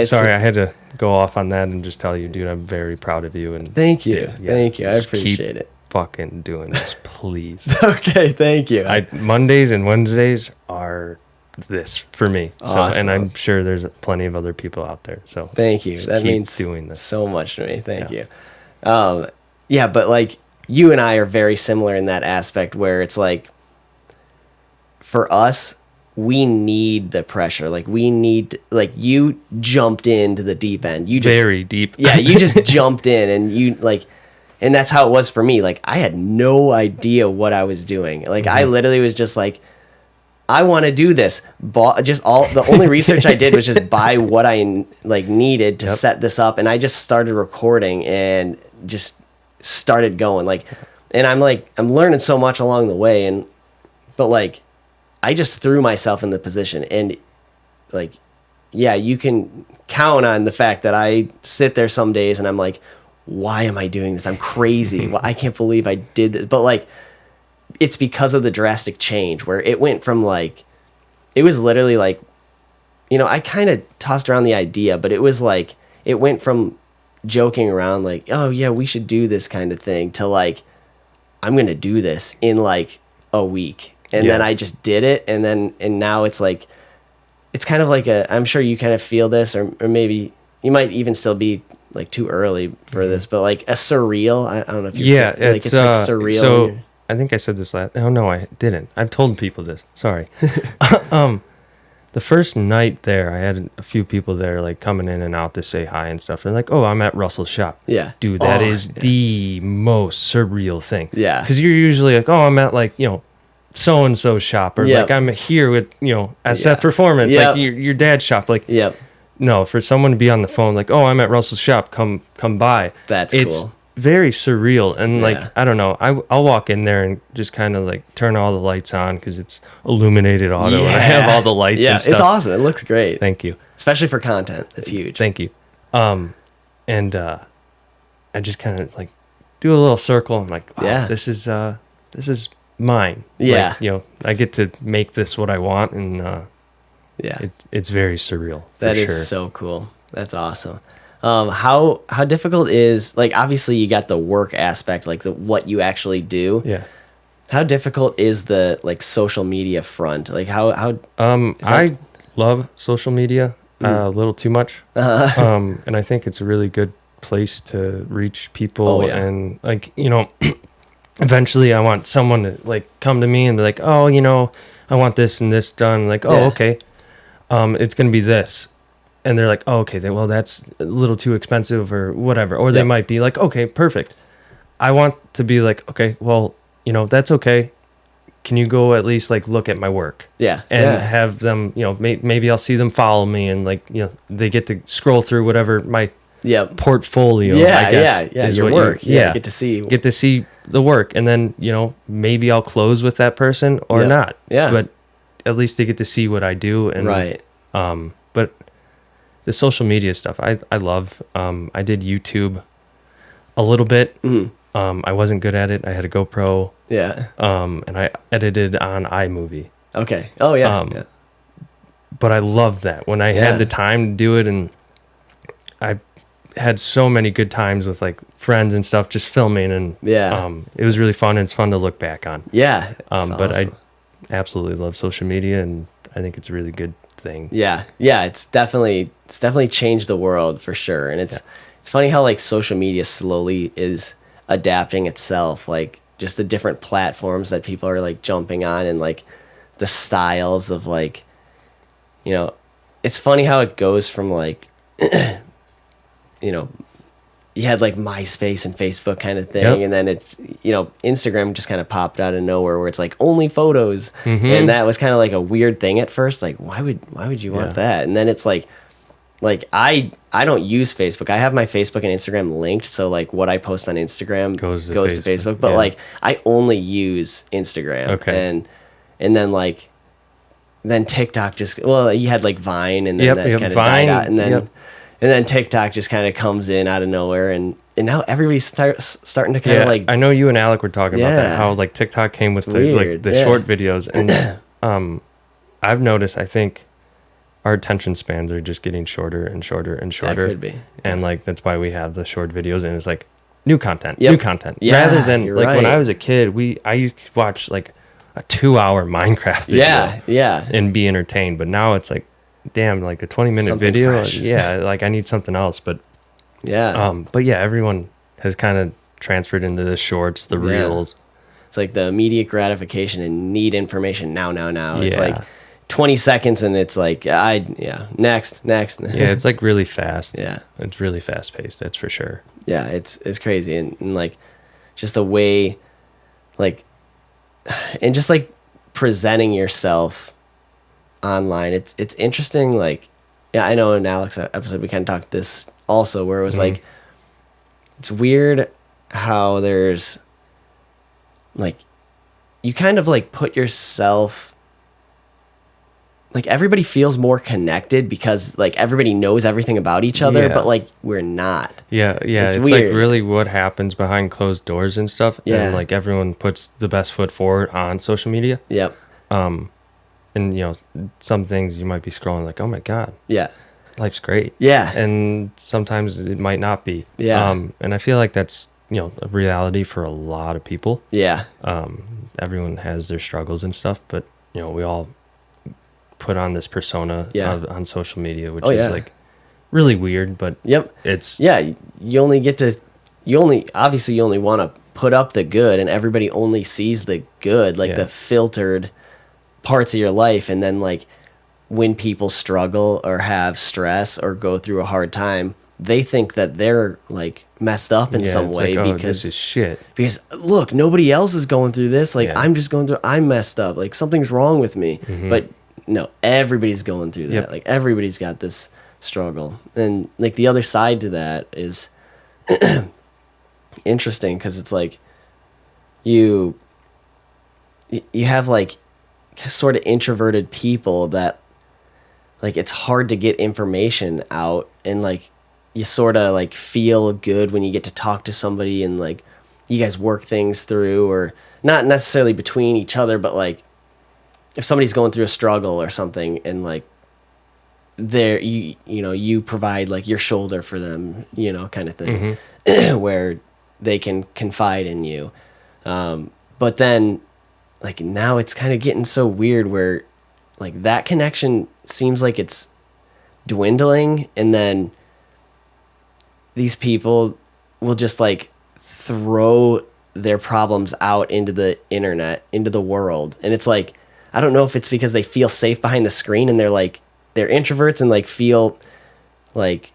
Sorry, I had to go off on that and just tell you, dude, I'm very proud of you. And thank you. Thank you. I appreciate it. Fucking doing this, please. Okay, thank you. Mondays and Wednesdays are this for me. Awesome. So, and I'm sure there's plenty of other people out there. So thank you. That means doing this so much to me. Thank you. But like, you and I are very similar in that aspect, where it's like, for us, we need the pressure. Like, we need, like, you jumped into the deep end. You just, very deep. You just jumped in, and you like, and that's how it was for me. Like, I had no idea what I was doing. Like, I literally was just like, I want to do this. The only research I did was just buy what I like needed to set this up, and I just started recording and just started going, like, and I'm learning so much along the way, but like, I just threw myself in the position, and like, you can count on the fact that I sit there some days and I'm like, why am I doing this? I'm crazy. I can't believe I did this. But like, it's because of the drastic change, where it went from like, it was literally like, you know, I kind of tossed around the idea, but it was like, it went from joking around like, oh yeah, we should do this kind of thing, to like, I'm going to do this in like a week. And then I just did it. And now it's like, it's kind of like I'm sure you kind of feel this, or maybe you might even still be like too early for this, but like a surreal, I don't know if you feel, like it's like surreal. So I think I said this last. Oh no, I didn't. I've told people this. Sorry. The first night there, I had a few people there like coming in and out to say hi and stuff. They're like, "Oh, I'm at Russell's shop." Yeah, dude, that is the most surreal thing. Yeah, because you're usually like, "Oh, I'm at like so and so's shop," or like I'm here with SF Performance, like your dad's shop. Like, no, for someone to be on the phone like, "Oh, I'm at Russell's shop. Come by." It's cool. Very surreal, and like I don't know, I'll walk in there and just kind of like turn all the lights on because it's Illuminated Auto and I have all the lights and stuff. It's awesome. It looks great. Thank you. Especially for content. It's huge. Thank you. And I just kind of like do a little circle and like, wow, this is mine. Yeah. Like, I get to make this what I want, and it's very surreal. That is so cool. That's awesome. How difficult is, like, obviously you got the work aspect, like what you actually do. Yeah. How difficult is the like social media front? Like how I love social media a little too much. And I think it's a really good place to reach people and like, eventually I want someone to like come to me and be like, "Oh, I want this and this done." Like, "Oh, okay. It's going to be this." And they're like, "Oh, okay, well, that's a little too expensive," or whatever. Or they might be like, "Okay, perfect." I want to be like, "Okay, well, that's okay. Can you go at least like look at my work?" And have them, maybe I'll see them follow me, and like, they get to scroll through whatever my portfolio, I guess, is your work. Get to see the work, and then maybe I'll close with that person or not. But at least they get to see what I do, and but the social media stuff I love. I did YouTube a little bit. I wasn't good at it. I had a GoPro. And I edited on iMovie. Okay. But I loved that when I had the time to do it, and I had so many good times with like friends and stuff just filming, and it was really fun, and it's fun to look back on. But awesome. I absolutely love social media, and I think it's a really good thing. It's definitely changed the world for sure. And it's funny how like social media slowly is adapting itself, like just the different platforms that people are like jumping on, and like the styles of like, it's funny how it goes from like you had like MySpace and Facebook kind of thing, and then it's Instagram just kind of popped out of nowhere where it's like only photos, and that was kind of like a weird thing at first. Like why would you want that? And then it's like I don't use Facebook. I have my Facebook and Instagram linked, so like what I post on Instagram goes to Facebook. But like I only use Instagram, and then TikTok just you had like Vine, and then that kind of died out, and then TikTok just kind of comes in out of nowhere, and now everybody's starting to kind of like. I know you and Alec were talking about that, how like TikTok came with the short videos, and I've noticed, I think our attention spans are just getting shorter and shorter and shorter. That could be. And like that's why we have the short videos, and it's like new content. Rather than like when I was a kid, I used to watch like a 2-hour Minecraft video and be entertained, but now it's like, damn, like a 20-minute video fresh. Like I need something else. But everyone has kind of transferred into the shorts, the reels. It's like the immediate gratification and need information now. It's like 20 seconds and it's like next. It's like really fast. It's really fast paced, that's for sure. It's crazy, and like just the way like, and just like presenting yourself online, it's interesting. Like I know in Alex's episode we kind of talked this also, where it was like it's weird how there's like you kind of like put yourself, like everybody feels more connected because like everybody knows everything about each other, but like we're not. It's like really what happens behind closed doors and stuff. And like everyone puts the best foot forward on social media. And some things you might be scrolling like, oh my god, life's great, and sometimes it might not be. And I feel like that's a reality for a lot of people. Everyone has their struggles and stuff, but we all put on this persona on social media, which is like really weird, but it's you only want to put up the good, and everybody only sees the good, like the filtered parts of your life. And then like when people struggle or have stress or go through a hard time, they think that they're like messed up in some way, like, because this is shit. Because look, nobody else is going through this. Like I'm just going through. I'm messed up. Like something's wrong with me. But no, everybody's going through that. Yep. Like everybody's got this struggle. And like the other side to that is interesting, because it's like you have like sort of introverted people that like it's hard to get information out, and like you sort of like feel good when you get to talk to somebody and like you guys work things through, or not necessarily between each other, but like if somebody's going through a struggle or something, and like there you provide like your shoulder for them, kind of thing, where they can confide in you. But then like now it's kind of getting so weird where like that connection seems like it's dwindling, and then these people will just like throw their problems out into the internet, into the world. And it's like, I don't know if it's because they feel safe behind the screen and they're introverts and like feel like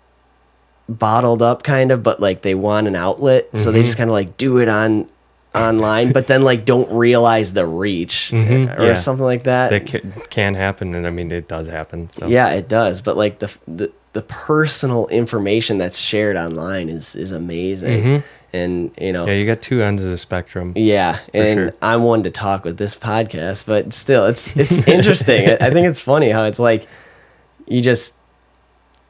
bottled up kind of, but like they want an outlet. So they just kind of like do it online, but then like don't realize the reach or something like that. That can happen. And I mean, it does happen. So. Yeah, it does. But like the personal information that's shared online is amazing. And you got two ends of the spectrum. Yeah, and sure. I'm one to talk with this podcast, but still it's interesting. I think it's funny how it's like it's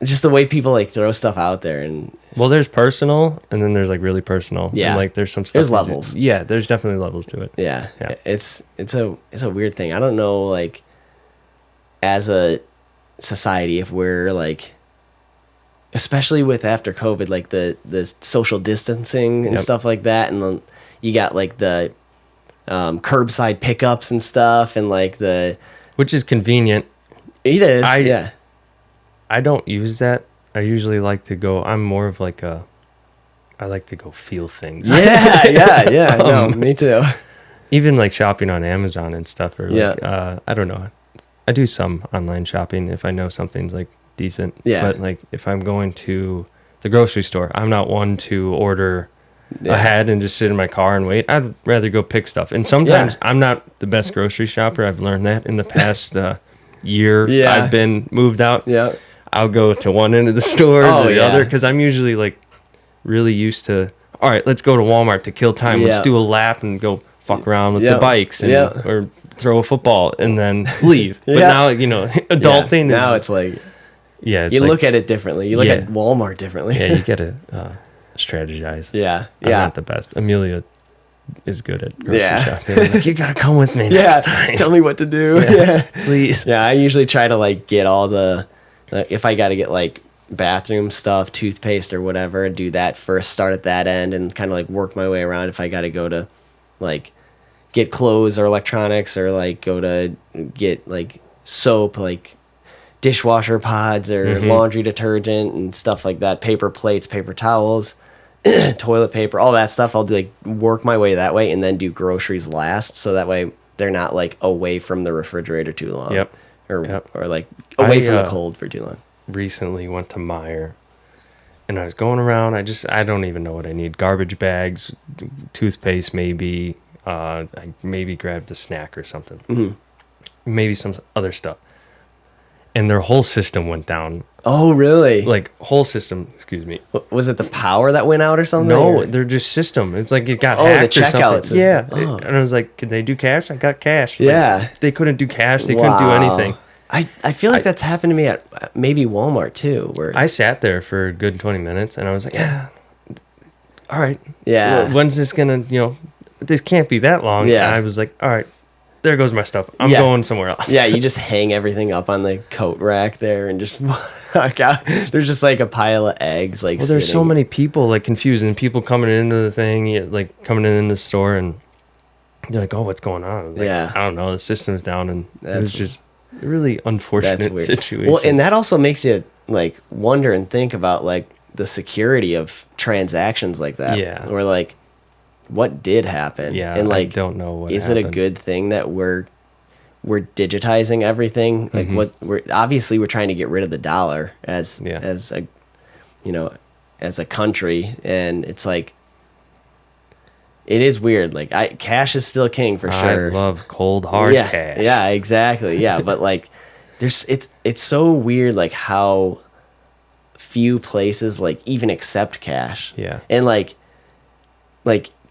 just the way people like throw stuff out there. And well, there's personal, and then there's like really personal. Yeah, and like there's some stuff. There's levels. Yeah, there's definitely levels to it. Yeah. It's a weird thing. I don't know, like as a society, if we're like, especially with after COVID, like the social distancing and stuff like that, and then you got like the curbside pickups and stuff, and like which is convenient. It is. I don't use that. I usually like to go. I'm more of like I like to go feel things. Yeah. No, me too. Even like shopping on Amazon and stuff, or like I don't know. I do some online shopping if I know something's like decent. Yeah. But like if I'm going to the grocery store, I'm not one to order ahead and just sit in my car and wait. I'd rather go pick stuff. And sometimes I'm not the best grocery shopper. I've learned that in the past year. I've been moved out. Yeah. I'll go to one end of the store to the other, because I'm usually like really used to, all right, let's go to Walmart to kill time. Let's do a lap and go fuck around with the bikes and or throw a football and then leave. But now, adulting is... Now it's like... Yeah, you look at it differently. You look at Walmart differently. Yeah, you got to strategize. Yeah. I'm not the best. Amelia is good at grocery shopping. I was like, you got to come with me next time. Tell me what to do. Yeah, please. Yeah, I usually try to like get all the... if I got to get like bathroom stuff, toothpaste or whatever, do that first, start at that end and kind of like work my way around. If I got to go to like get clothes or electronics, or like go to get like soap, like dishwasher pods or laundry detergent and stuff like that, paper plates, paper towels, toilet paper, all that stuff, I'll do like work my way that way and then do groceries last, so that way they're not like away from the refrigerator too long. Or like away from the cold for too long. Recently went to Meijer, and I was going around. I don't even know what I need. Garbage bags, toothpaste, maybe. I maybe grabbed a snack or something. Maybe some other stuff. And their whole system went down. Oh, really? Like whole system. Excuse me. Was it the power that went out or something? No, they're just system. It's like it got hacked or something. System. Yeah. And I was like, "Can they do cash?" I got cash. Like, they couldn't do cash. They couldn't do anything. I feel like that's happened to me at maybe Walmart too. Where I sat there for a good 20 minutes and I was like, all right. Yeah. Well, when's this gonna? This can't be that long. Yeah. And I was like, all right. There goes my stuff. I'm going somewhere else. Yeah, you just hang everything up on the coat rack there and just walk out. There's just like a pile of eggs. Like, there's so many people like confused, and people coming into the thing, like coming in the store, and they're like, "Oh, what's going on?" Like, I don't know. The system's down, and it was just a really unfortunate situation. Well, and that also makes you like wonder and think about like the security of transactions like that. Yeah. Where like what did happen. Yeah, and like I don't know what is happened. it a good thing that we're digitizing everything? Like what we're trying to get rid of the dollar as a, you know, as a country, and it's like it is weird. Like cash is still king for sure. I love cold hard cash. Yeah, exactly. Yeah, but like it's so weird like how few places like even accept cash. Yeah. And like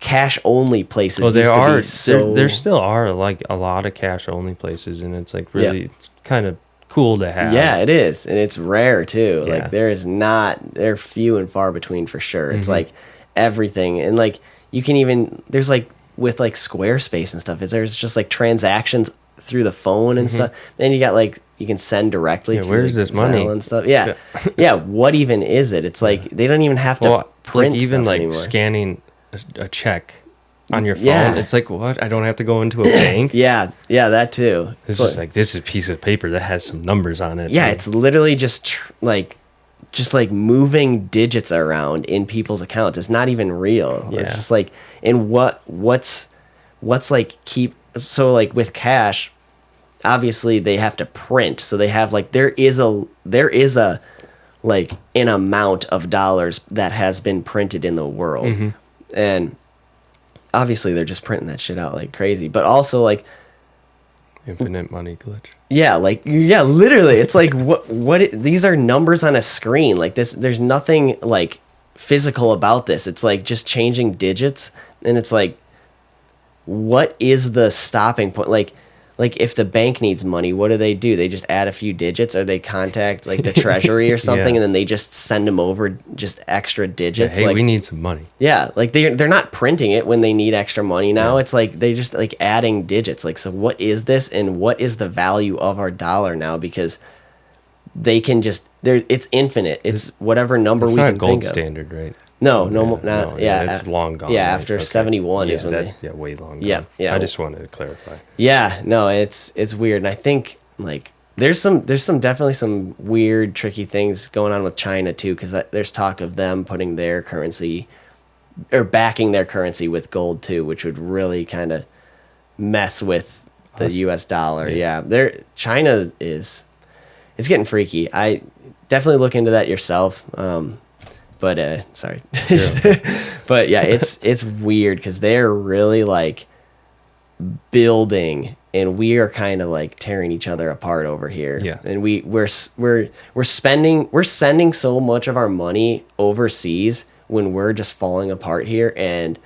cash only places Well, used to be so there still are like a lot of cash only places, and it's like really it's kind of cool to have. Yeah, it is. And it's rare too. Yeah. Like they're few and far between for sure. It's like everything. And like you can even there's like with like Squarespace and stuff, there's just like transactions through the phone and stuff. Then you got like you can send directly through where's like, this money and stuff. Yeah. Yeah, what even is it? It's like they don't even have to print like even stuff like anymore. scanning a check on your phone. Yeah. It's like, what? I don't have to go into a bank. Yeah, that too. This is like this is a piece of paper that has some numbers on it. Yeah, it's literally just like moving digits around in people's accounts. It's not even real. Yeah. It's just like and what's like so like with cash, obviously they have to print. So they have like there is a like an amount of dollars that has been printed in the world. And obviously they're just printing that shit out like crazy. But also like infinite money glitch. yeah, like yeah, literally it's like these are numbers on a screen. Like this there's nothing like physical about this. It's like just changing digits, and it's like what is the stopping point? Like if the bank needs money, what do? They just add a few digits, or they contact like the treasury or something, and then they just send them over just extra digits. Yeah, hey, like we need some money. yeah, like they're not printing it when they need extra money now. It's like they just like adding digits. Like, so what is this, and what is the value of our dollar now? Because they can just it's infinite. It's whatever number we can think of. It's not gold standard, right? No, it's long gone. Yeah, right? after 71 is when way long gone. Yeah. I just wanted to clarify. Yeah, no, it's weird, and I think like there's definitely some weird, tricky things going on with China too, because there's talk of them putting their currency or backing their currency with gold too, which would really kind of mess with the U.S. dollar. Yeah, China it's getting freaky. I definitely look into that yourself. But sorry, but yeah, it's weird because they're really like building, and we are kind of like tearing each other apart over here. Yeah, and we're sending so much of our money overseas when we're just falling apart here, and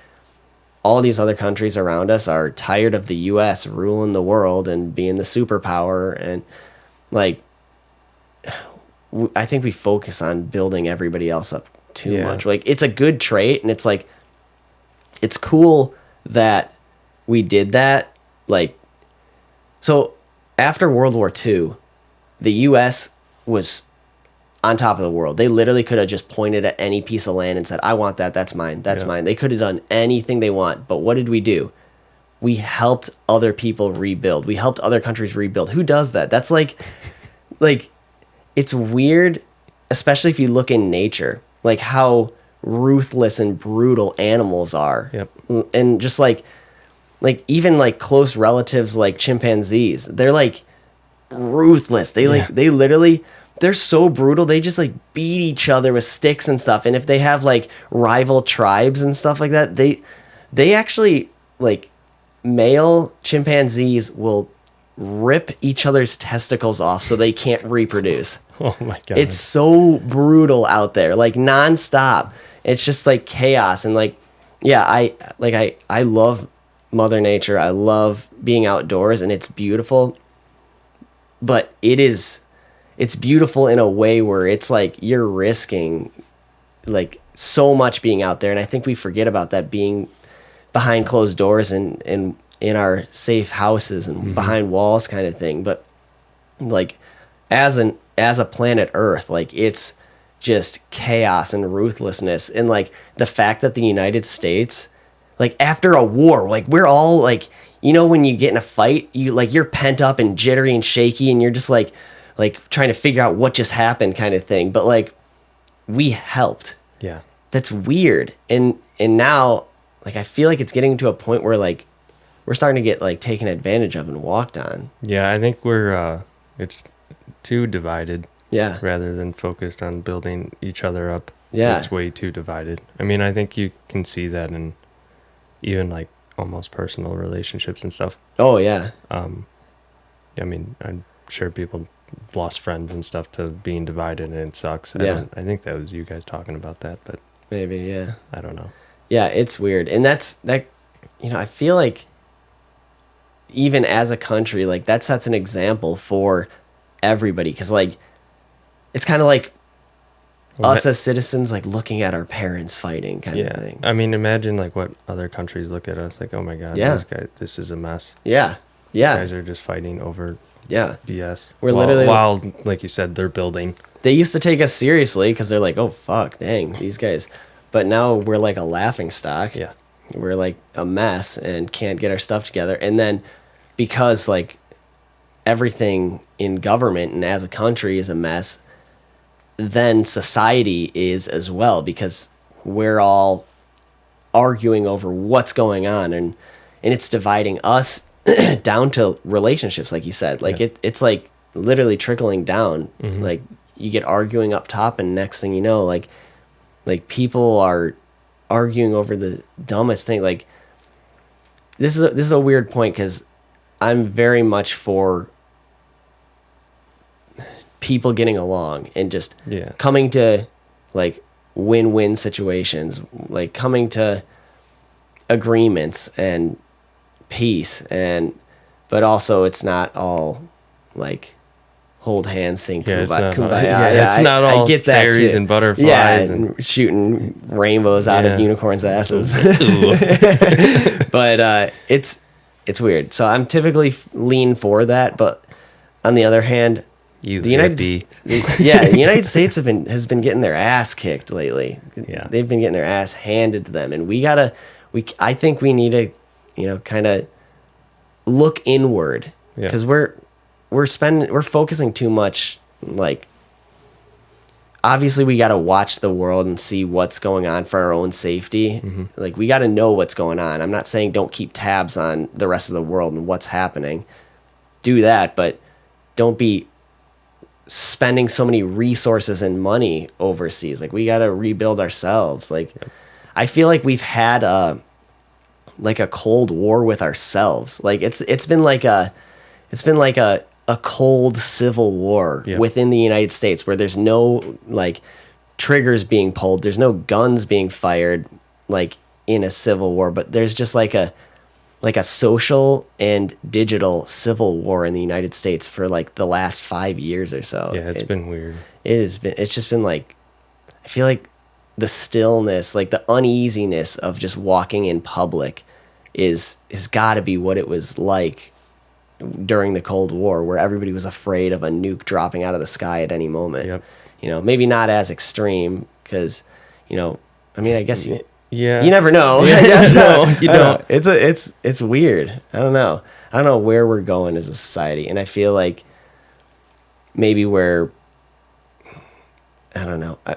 all these other countries around us are tired of the U.S. ruling the world and being the superpower, and like I think we focus on building everybody else up too much. Like it's a good trait, and it's like it's cool that we did that. Like, so after World War II, the US was on top of the world. They literally could have just pointed at any piece of land and said, I want that, that's mine, that's mine. They could have done anything they want, but what did we do? We helped other people rebuild. We helped other countries rebuild. Who does that? That's like it's weird, especially if you look in nature, like how ruthless and brutal animals are. Yep. And just like even like close relatives like chimpanzees, they're like ruthless. They they literally, they're so brutal. They just like beat each other with sticks and stuff. And if they have like rival tribes and stuff like that, they actually like male chimpanzees will rip each other's testicles off so they can't reproduce. Oh my god. It's so brutal out there, like nonstop. It's just like chaos. And like, yeah, I love Mother Nature. I love being outdoors, and it's beautiful. But it's beautiful in a way where it's like you're risking like so much being out there. And I think we forget about that, being behind closed doors and in our safe houses and behind walls kind of thing. But like as a planet Earth, like it's just chaos and ruthlessness. And like the fact that the United States, like after a war, like we're all like, you know, when you get in a fight, you're pent up and jittery and shaky, and you're just like trying to figure out what just happened kind of thing. But like we helped. Yeah. That's weird. And now like I feel like it's getting to a point where like we're starting to get like taken advantage of and walked on. Yeah, I think we're it's too divided. Yeah. Rather than focused on building each other up. Yeah. It's way too divided. I mean, I think you can see that in even like almost personal relationships and stuff. Oh yeah. I mean, I'm sure people lost friends and stuff to being divided, and it sucks. Yeah. I think that was you guys talking about that, but maybe, yeah. I don't know. Yeah, it's weird. And that, you know, I feel like even as a country, like that sets an example for everybody. Cause like, it's kind of like us as citizens, like looking at our parents fighting kind of thing. I mean, imagine like what other countries look at us like, oh my God, this is a mess. Yeah. Yeah. These guys are just fighting over BS. We're literally, while, like you said, they're building. They used to take us seriously because they're like, oh, fuck, dang, these guys. But now we're like a laughing stock. Yeah. We're like a mess and can't get our stuff together. And then because like everything in government and as a country is a mess, then society is as well, because we're all arguing over what's going on, and it's dividing us down to relationships, like you said. Like it's like literally trickling down. Mm-hmm. Like you get arguing up top, and next thing you know, like people are arguing over the dumbest thing. Like this is a weird point, because I'm very much for people getting along and just coming to like win-win situations, like coming to agreements and peace, but also it's not all like hold hands, sing kumbaya. It's not all fairies and butterflies and shooting rainbows out of unicorns' asses. But it's weird. So I'm typically lean for that, but on the other hand, the United States has been getting their ass kicked lately. Yeah. They've been getting their ass handed to them, and I think we need to, you know, kind of look inward, because we're focusing too much. Like, obviously we got to watch the world and see what's going on for our own safety. Mm-hmm. Like, we got to know what's going on. I'm not saying don't keep tabs on the rest of the world and what's happening. Do that, but don't be spending so many resources and money overseas. Like, we got to rebuild ourselves. Like, I feel like we've had a cold war with ourselves. Like, it's been like a cold civil war within the United States, where there's no like triggers being pulled, there's no guns being fired like in a civil war, but there's just like a social and digital civil war in the United States for like the last 5 years or so. Yeah, it's been weird. It's just been like, I feel like the stillness, like the uneasiness of just walking in public is got to be what it was like during the Cold War, where everybody was afraid of a nuke dropping out of the sky at any moment. Yep. You know, maybe not as extreme, because, you know, I mean, I guess you never know. You don't. It's weird. I don't know where we're going as a society, and I feel like maybe we're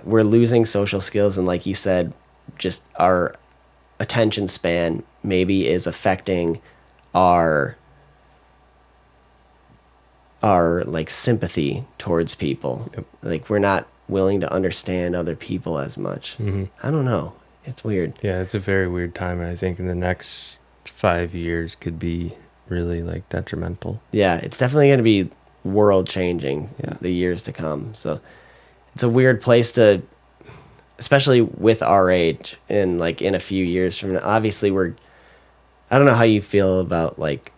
losing social skills, and like you said, just our attention span maybe is affecting our like sympathy towards people. Yep. Like, we're not willing to understand other people as much. Mm-hmm. I don't know. It's weird. Yeah, it's a very weird time, and I think in the next 5 years could be really like detrimental. Yeah, it's definitely going to be world changing the years to come. So it's a weird place to, especially with our age, and like in a few years from now. Obviously, I don't know how you feel about like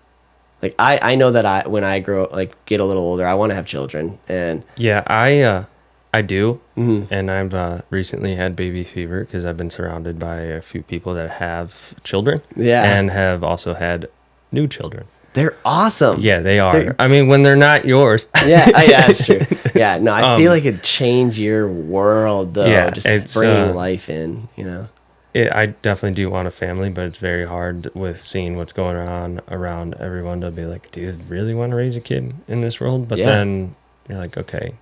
I know that when I grow, like, get a little older, I want to have children. And yeah, I do. Mm-hmm. And I've recently had baby fever because I've been surrounded by a few people that have children. Yeah. And have also had new children. They're awesome. Yeah, they are. I mean, when they're not yours. Yeah, that's true. Yeah, no, I feel like it'd change your world, though. Yeah, just bringing life in, you know. I definitely do want a family, but it's very hard with seeing what's going on around everyone to be like, do you really want to raise a kid in this world? But then you're like, okay,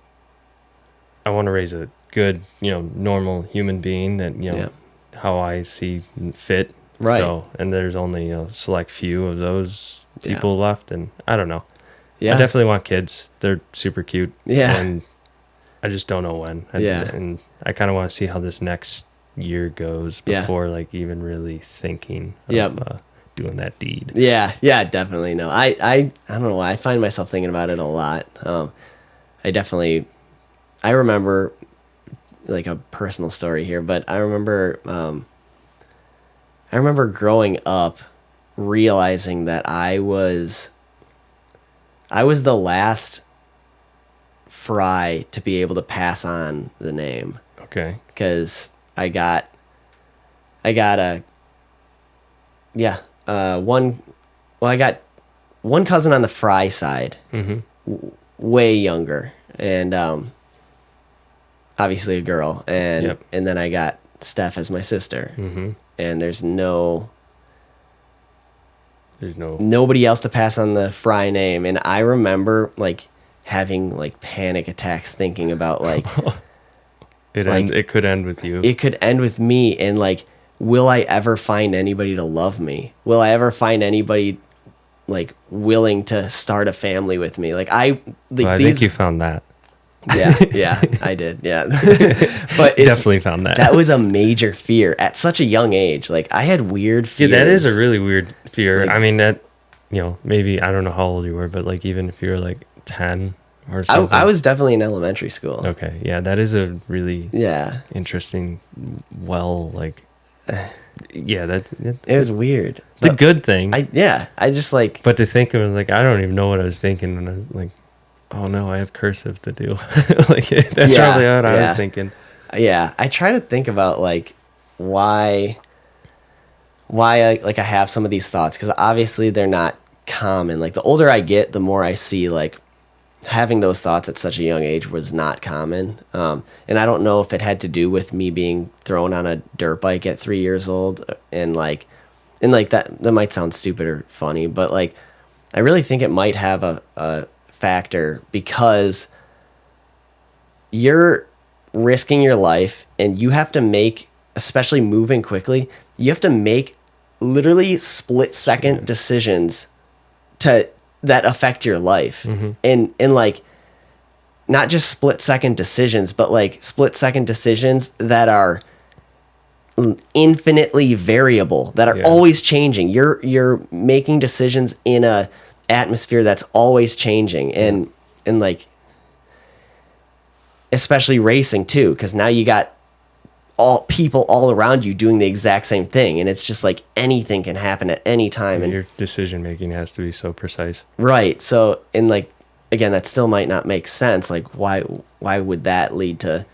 I want to raise a good, you know, normal human being that, you know, how I see fit. Right. So, and there's only a select few of those people left, and I don't know. Yeah. I definitely want kids. They're super cute. Yeah. And I just don't know when. And I kind of want to see how this next year goes before like even really thinking of doing that deed. Yeah. Yeah, definitely. No, I don't know why. I find myself thinking about it a lot. I remember like a personal story here, but I remember growing up realizing that I was the last Frye to be got the name. Okay. Because I got one cousin on the Frye side, way younger, and obviously a girl, and then I got Steph as my sister, and there's nobody else to pass on the Frye name, and I remember like having like panic attacks thinking about like it could end with you. It could end with me, and like, will I ever find anybody to love me? Will I ever find anybody like willing to start a family with me? Like I think you found that. Yeah, I did. Yeah. But definitely found that. That was a major fear at such a young age. Like I had weird fears. Yeah, that is a really weird fear. Like, I mean, that, maybe, I don't know how old you were, but like even if you were like 10 or something. I was definitely in elementary school. Okay. Yeah, that is a really interesting, it was weird. It's a good thing. I just like. But to think of it, like, I don't even know what I was thinking when I was like, oh no, I have cursive to do. Like that's probably what I was thinking. Yeah, I try to think about like why I have some of these thoughts, because obviously they're not common. Like the older I get, the more I see like having those thoughts at such a young age was not common. And I don't know if it had to do with me being thrown on a dirt bike at 3 years old, and that might sound stupid or funny, but like I really think it might have a factor, because you're risking your life and you have to make, especially moving quickly, you have to make literally split second decisions that affect your life. And like not just split second decisions, but like split second decisions that are infinitely variable, that are always changing. You're making decisions in a atmosphere that's always changing, and like especially racing too, because now you got all people all around you doing the exact same thing, and it's just like anything can happen at any time, and your decision making has to be so precise, right? So, and like again, that still might not make sense. Like why would that lead to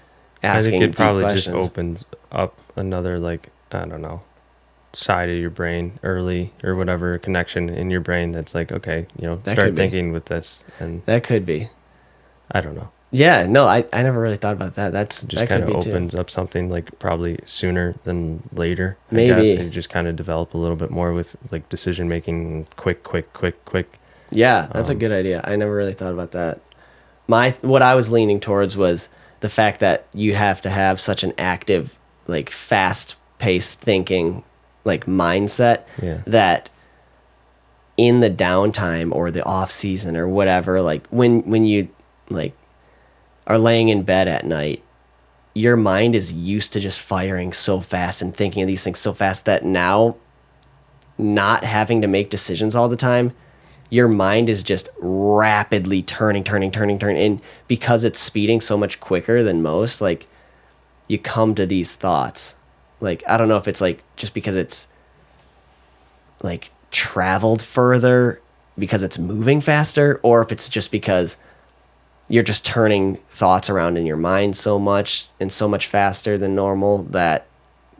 asking? I think it probably questions? just opens up another, like, I don't know, side of your brain early, or whatever, connection in your brain that's like, okay, start thinking with this, and that could be. I don't know. Yeah, no, I never really thought about that. Just kind of opens up something like probably sooner than later. Maybe. I guess. You just kind of develop a little bit more with like decision making, quick. Yeah, that's a good idea. I never really thought about that. What I was leaning towards was the fact that you have to have such an active, like fast-paced thinking, like mindset, that in the downtime or the off season or whatever, like when you like are laying in bed at night, your mind is used to just firing so fast and thinking of these things so fast that now, not having to make decisions all the time, your mind is just rapidly turning, and because it's speeding so much quicker than most, like you come to these thoughts. Like I don't know if it's like just because it's like traveled further because it's moving faster, or if it's just because you're just turning thoughts around in your mind so much and so much faster than normal that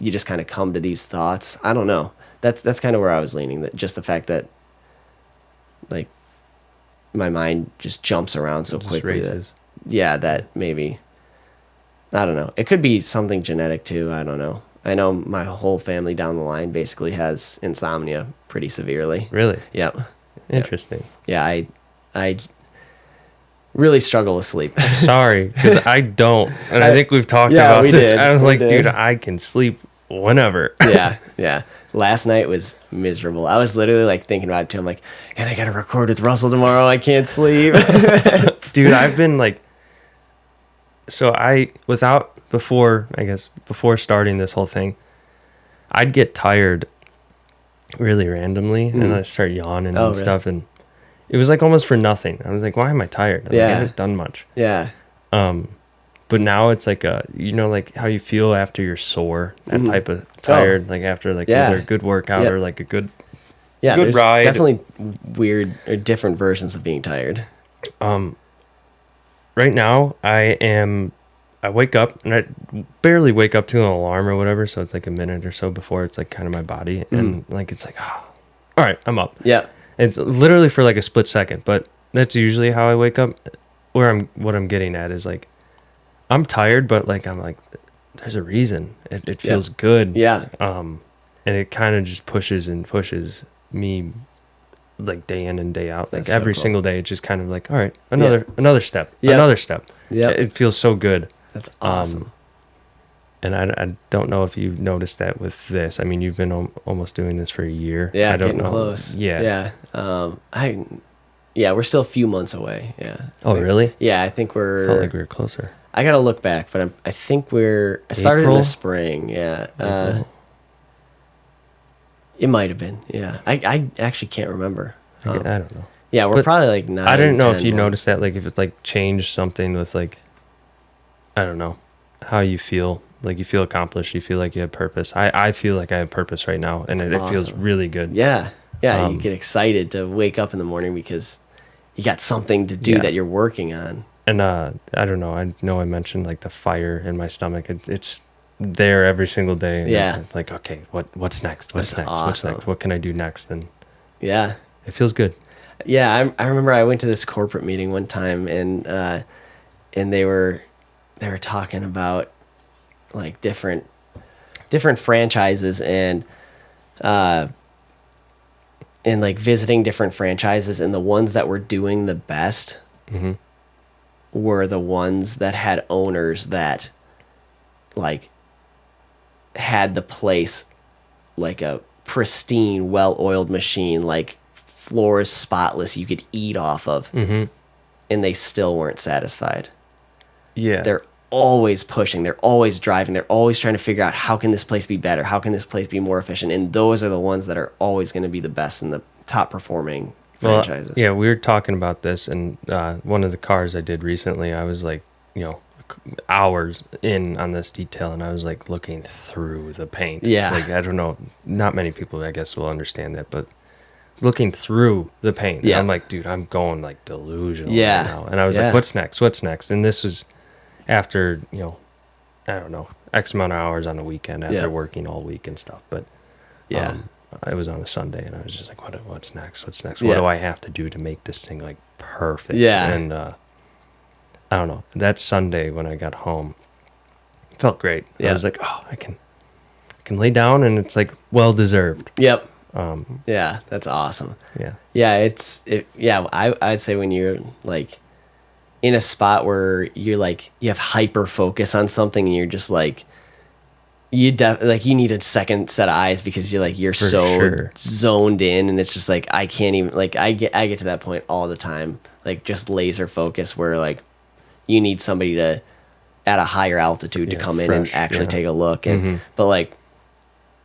you just kind of come to these thoughts. I don't know. That's kind of where I was leaning. That just the fact that like my mind just jumps around so quickly that maybe, I don't know. It could be something genetic too. I don't know. I know my whole family down the line basically has insomnia pretty severely. Really? Yep. Interesting. Yeah, I really struggle with sleep. Sorry, because I don't. And I think we've talked about this. I was like, dude, I can sleep whenever. Yeah. Last night was miserable. I was literally like thinking about it too. I'm like, and I got to record with Russell tomorrow. I can't sleep. Dude, I've been like, so before starting this whole thing, I'd get tired really randomly and I'd start yawning and stuff. And it was like almost for nothing. I was like, why am I tired? I haven't done much. Yeah. But now it's like like how you feel after you're sore, that type of tired, like after like either a good workout or like a good ride. Definitely weird or different versions of being tired. Right now I wake up and I barely wake up to an alarm or whatever, so it's like a minute or so before it's like kind of my body and like it's like, all right, I'm up. Yeah. It's literally for like a split second, but that's usually how I wake up. What I'm getting at is like I'm tired, but like I'm like there's a reason. It feels good. Yeah. And it kind of just pushes me like day in and day out. Like every single day, it's just kind of like, all right, another step, another step. Yeah. It feels so good. That's awesome. And I don't know if you've noticed that with this. I mean, you've been almost doing this for a year. Yeah, I don't getting know. close. Yeah. Yeah. We're still a few months away. Yeah. Oh, really? Yeah, I think we're. Felt like we were closer. I gotta look back, but I think I started in the spring. Yeah. It might have been. Yeah. I actually can't remember. I don't know. Yeah, we're probably like 9. I didn't know if you months. noticed that, like if it like changed something with like, I don't know, how you feel. Like you feel accomplished. You feel like you have purpose. I feel like I have purpose right now, and it feels really good. Yeah. Yeah. You get excited to wake up in the morning because you got something to do that you're working on. And I don't know. I know I mentioned like the fire in my stomach. It's there every single day. And it's like, okay, what's next? What's next? Awesome. What's next? What can I do next? And yeah, it feels good. Yeah, I remember I went to this corporate meeting one time, and they were talking about like different franchises and like visiting different franchises, and the ones that were doing the best were the ones that had owners that like had the place like a pristine, well-oiled machine, like floors spotless, you could eat off of, and they still weren't satisfied. Yeah, they're always pushing, they're always driving, they're always trying to figure out how can this place be better, how can this place be more efficient, and those are the ones that are always going to be the best and the top performing franchises. Yeah, we were talking about this, and one of the cars I did recently, I was like, hours in on this detail, and I was like looking through the paint. Yeah, like I don't know, not many people I guess will understand that, but I was looking through the paint. Yeah, I'm like, dude, I'm going like delusional right now. And I was like, what's next? And this was after I don't know, X amount of hours on a weekend after working all week and stuff. But it was on a Sunday, and I was just like, what's next? What do I have to do to make this thing like perfect? Yeah. And I don't know. That Sunday when I got home, it felt great. I was like, I can lay down, and it's like well deserved. Yep. Yeah, that's awesome. Yeah, I'd say when you're like in a spot where you're like you have hyper focus on something, and you're just like you need a second set of eyes because you're so zoned in, and it's just like I can't even like I get to that point all the time, like just laser focus where like you need somebody to at a higher altitude to come in and actually take a look, and but like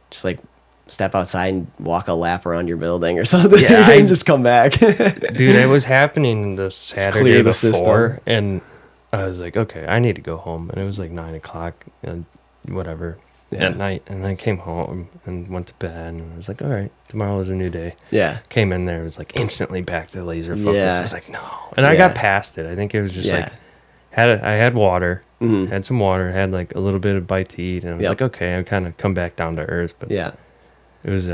just like step outside and walk a lap around your building or something, and just come back. Dude, it was happening the Saturday before, and I was like, okay, I need to go home, and it was like 9:00 and whatever at night, and I came home and went to bed, and I was like, all right, tomorrow is a new day. Came in there, it was like instantly back to laser focus. I was like, no, and I got past it. I think it was just like I had water, had some water, had like a little bit of bite to eat, and I was like, okay, I kind of come back down to earth. But it was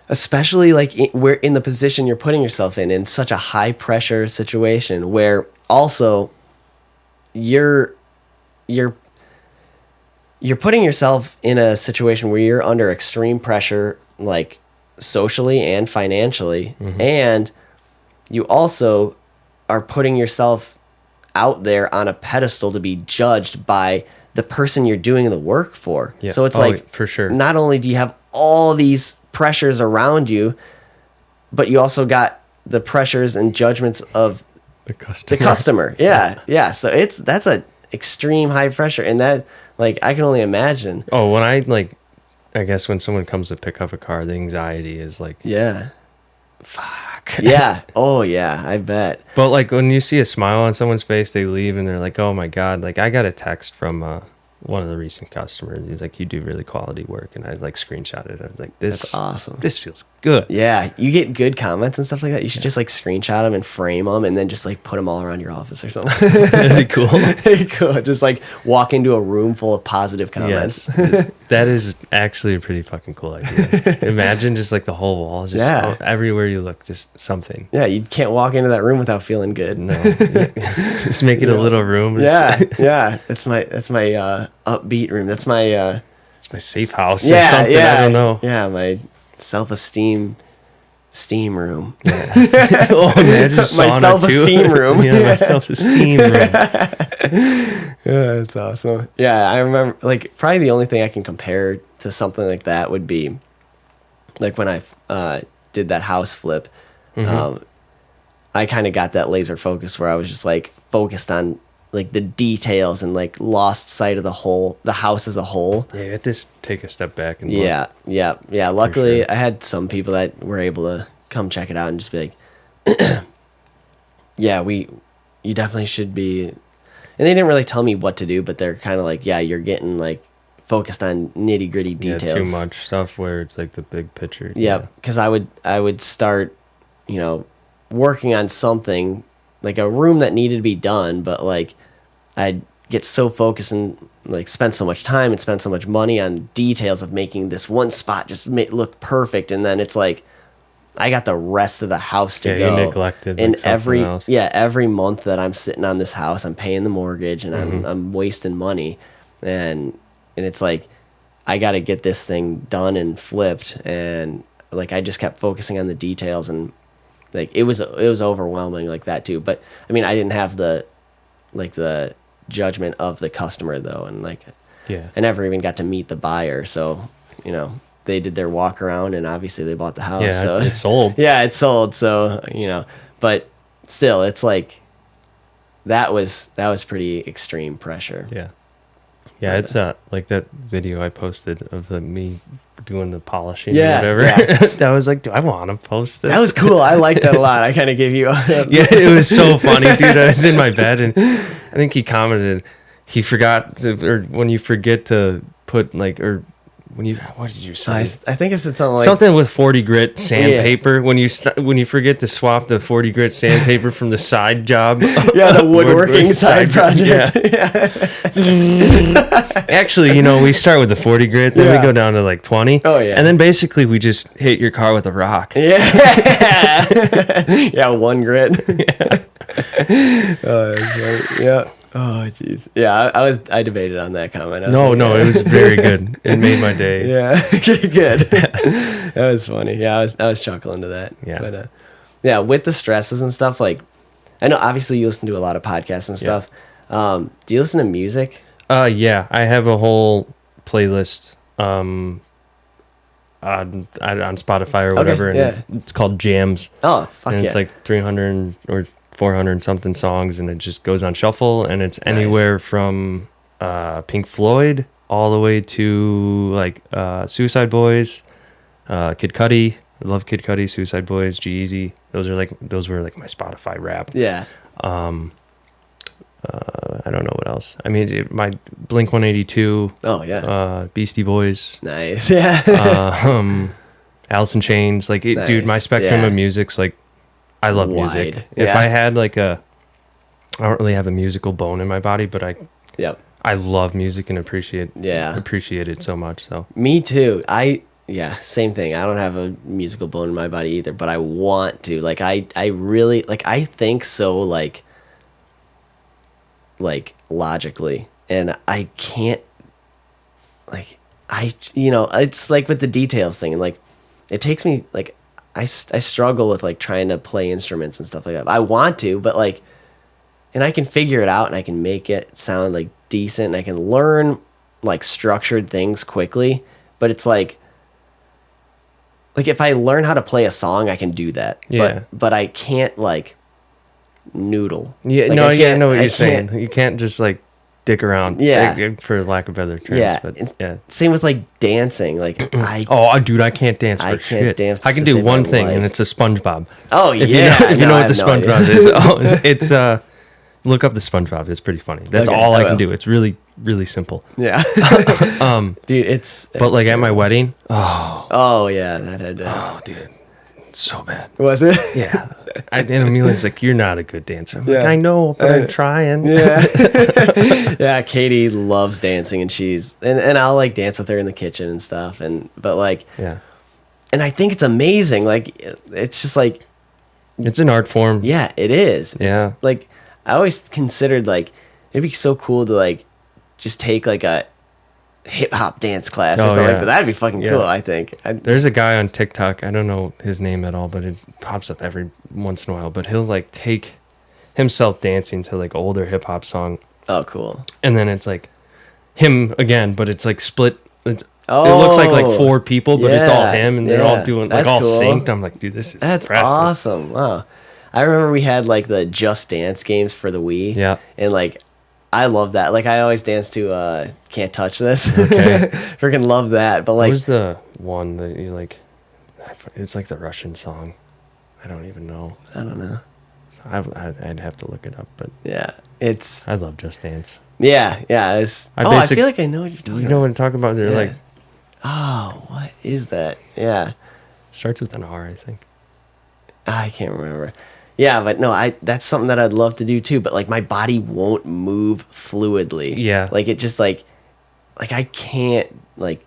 especially like where in the position you're putting yourself in such a high pressure situation where also you're putting yourself in a situation where you're under extreme pressure, like socially and financially, and you also are putting yourself out there on a pedestal to be judged by the person you're doing the work for. Yeah. So it's like, for sure. not only do you have all these pressures around you, but you also got the pressures and judgments of the customer. Yeah. So that's a extreme high pressure, and that, like, I can only imagine. Oh, when I guess when someone comes to pick up a car, the anxiety is like, Yeah. fuck. Yeah. Oh yeah, I bet. But like when you see a smile on someone's face, they leave and they're like, oh my God. Like I got a text from one of the recent customers. He's like, you do really quality work. And I like screenshotted it. I was like, That's awesome. This feels good. Yeah. You get good comments and stuff like that. You should just like screenshot them and frame them and then just like put them all around your office or something. That'd be cool. Very cool. Just like walk into a room full of positive comments. Yes. That is actually a pretty fucking cool idea. Imagine just like the whole wall, just everywhere you look, just something. Yeah. You can't walk into that room without feeling good. No. Just make it a little room. Yeah. Yeah. That's my upbeat room. That's my it's my safe house or something. I don't know. Yeah, my self-esteem steam room. Yeah. Oh, imagine my self-esteem room. Yeah, my self-esteem room. Yeah, that's awesome. Yeah, I remember, like, probably the only thing I can compare to something like that would be like when I did that house flip. I kind of got that laser focus where I was just like focused on like the details and like lost sight of the house as a whole. Yeah, you have to take a step back and look. Yeah. Luckily, I had some people that were able to come check it out and just be like, yeah, you definitely should be. And they didn't really tell me what to do, but they're kind of like, yeah, you're getting like focused on nitty gritty details. Yeah, too much stuff where it's like the big picture. Yeah, because I would start, working on something like a room that needed to be done, but like I'd get so focused and like spend so much time and spend so much money on details of making this one spot just look perfect, and then it's like I got the rest of the house to go. You neglected and like every month that I'm sitting on this house, I'm paying the mortgage and I'm wasting money, and it's like I got to get this thing done and flipped, and like I just kept focusing on the details, and like it was overwhelming like that too. But I mean, I didn't have the judgment of the customer though, and like I never even got to meet the buyer, so they did their walk around and obviously they bought the house. Yeah, so it sold. Yeah, it sold. So but still, it's like that was pretty extreme pressure. Yeah, it's like that video I posted of me doing the polishing or whatever. Yeah. That was like, do I want to post this? That was cool. I liked that a lot. I kind of gave you yeah, it was so funny, dude. I was in my bed and I think he commented he forgot to, or when you forget to put like, or when you, what did you say? I think it said something like something with 40 grit sandpaper. When you forget to swap the 40 grit sandpaper from the side job. Yeah, the woodworking side project. Yeah. Actually, we start with the 40 grit, then we go down to like 20. Oh yeah. And then basically we just hit your car with a rock. Yeah. Yeah, 1 grit. Yeah. Oh, that's right. Yeah. Oh jeez. Yeah, I debated on that comment. No, it was very good. It made my day. Yeah. Good. That was funny. Yeah, I was chuckling to that. Yeah. But yeah, with the stresses and stuff, like I know obviously you listen to a lot of podcasts and stuff. Do you listen to music? Yeah, I have a whole playlist on Spotify or whatever, and it's called Jams. Oh, fuck. And it's like 300 or 400 something songs, and it just goes on shuffle, and it's anywhere from Pink Floyd all the way to like Suicide Boys, Kid Cudi. I love Kid Cudi, Suicide Boys, G-Eazy. Those were like my Spotify rap. Yeah. I don't know what else. I mean, my Blink 182. Oh yeah. Beastie Boys. Nice. Yeah. Alice in Chains. Like, nice. Dude, my spectrum of music's like, I love music. If I had like I don't really have a musical bone in my body, but I love music and appreciate it so much. So me too. Same thing. I don't have a musical bone in my body either, but I want to. Like I really like. I think so. Like logically, and I can't. Like it's like with the details thing, and like it takes me like. I struggle with like trying to play instruments and stuff like that. I want to, but like, and I can figure it out and I can make it sound like decent and I can learn like structured things quickly, but it's like if I learn how to play a song, I can do that. Yeah. But I can't like noodle. Yeah, like, no, I know what you're saying. You can't just like dick around. For lack of better terms. Yeah. But yeah. Same with like dancing. Like dude, I can't dance for shit. Dance I can do one thing, and it's a SpongeBob. Oh if yeah. You know what the SpongeBob is. It's look up the SpongeBob. It's pretty funny. That's all I can do. It's really, really simple. Yeah. Dude, it's but like at my wedding. Oh yeah, that had. Oh, dude, so bad. Was it? Yeah. And Amelia's like, "You're not a good dancer." I'm like, I know, but I'm trying. Yeah. Yeah. Katie loves dancing, and and I'll like dance with her in the kitchen and stuff, but like yeah. And I think it's amazing. Like it's just like it's an art form. Yeah, it is. Yeah. It's, like I always considered like it'd be so cool to like just take like a hip hop dance class or something like that. That'd be fucking cool, I think. There's a guy on TikTok, I don't know his name at all, but it pops up every once in a while, but he'll like take himself dancing to like older hip hop song. Oh, cool. And then it's like him again, but it's like split. It looks like 4 people, but it's all him, and they're all doing like all cool. Synced. I'm like, dude, this is impressive. Awesome. Wow. I remember we had like the Just Dance games for the Wii. Yeah. And like I love that. Like I always dance to Can't Touch This. Okay. Freaking love that. But like, what was the one that you like? It's like the Russian song. I don't even know. I don't know. So I'd have to look it up. But yeah, I love Just Dance. Yeah. I feel like I know what you're talking about. You know what I'm talking about? They're like, oh, what is that? Yeah. Starts with an R, I think. I can't remember. Yeah, but no, that's something that I'd love to do too, but like my body won't move fluidly. Yeah. Like it just like I can't like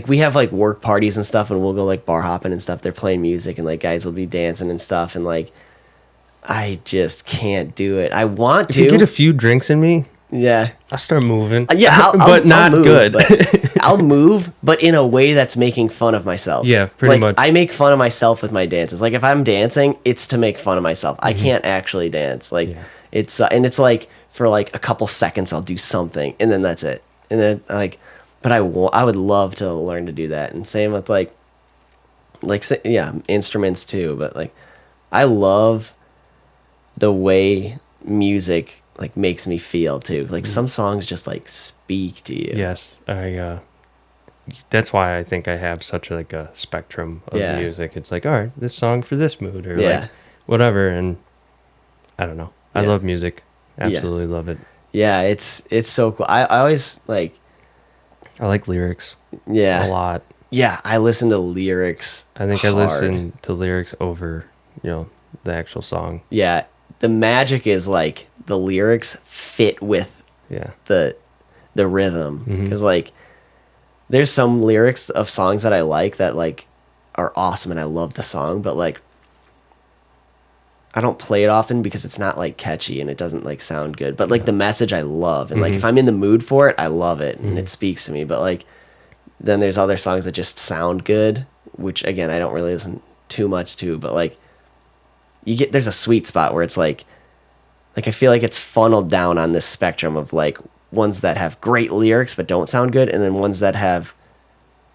we have like work parties and stuff and we'll go like bar hopping and stuff. They're playing music and like guys will be dancing and stuff and like I just can't do it. I want to. If you get a few drinks in me, yeah, I'll start moving. Yeah, but not move, good. But I'll move, but in a way that's making fun of myself. Yeah, pretty much. I make fun of myself with my dances. Like if I'm dancing, it's to make fun of myself. I can't actually dance. Like it's and it's like for like a couple seconds I'll do something and then that's it. And then like, but I would love to learn to do that. And same with like instruments too. But like, I love the way music like makes me feel too. Like some songs just like speak to you. Yes, that's why I think I have such like a spectrum of music. It's like, all right, this song for this mood or like whatever. And I don't know. I love music. Absolutely love it. Yeah, it's so cool. I always like. I like lyrics. Yeah, a lot. Yeah, I listen to lyrics. I think hard. I listen to lyrics over the actual song. Yeah. The magic is like the lyrics fit with the rhythm because like there's some lyrics of songs that I like that like are awesome and I love the song, but like I don't play it often because it's not like catchy and it doesn't like sound good, but like the message I love and like if I'm in the mood for it, I love it and it speaks to me. But like then there's other songs that just sound good, which again I don't really listen too much to, but like there's a sweet spot where it's like I feel like it's funneled down on this spectrum of like ones that have great lyrics but don't sound good, and then ones that have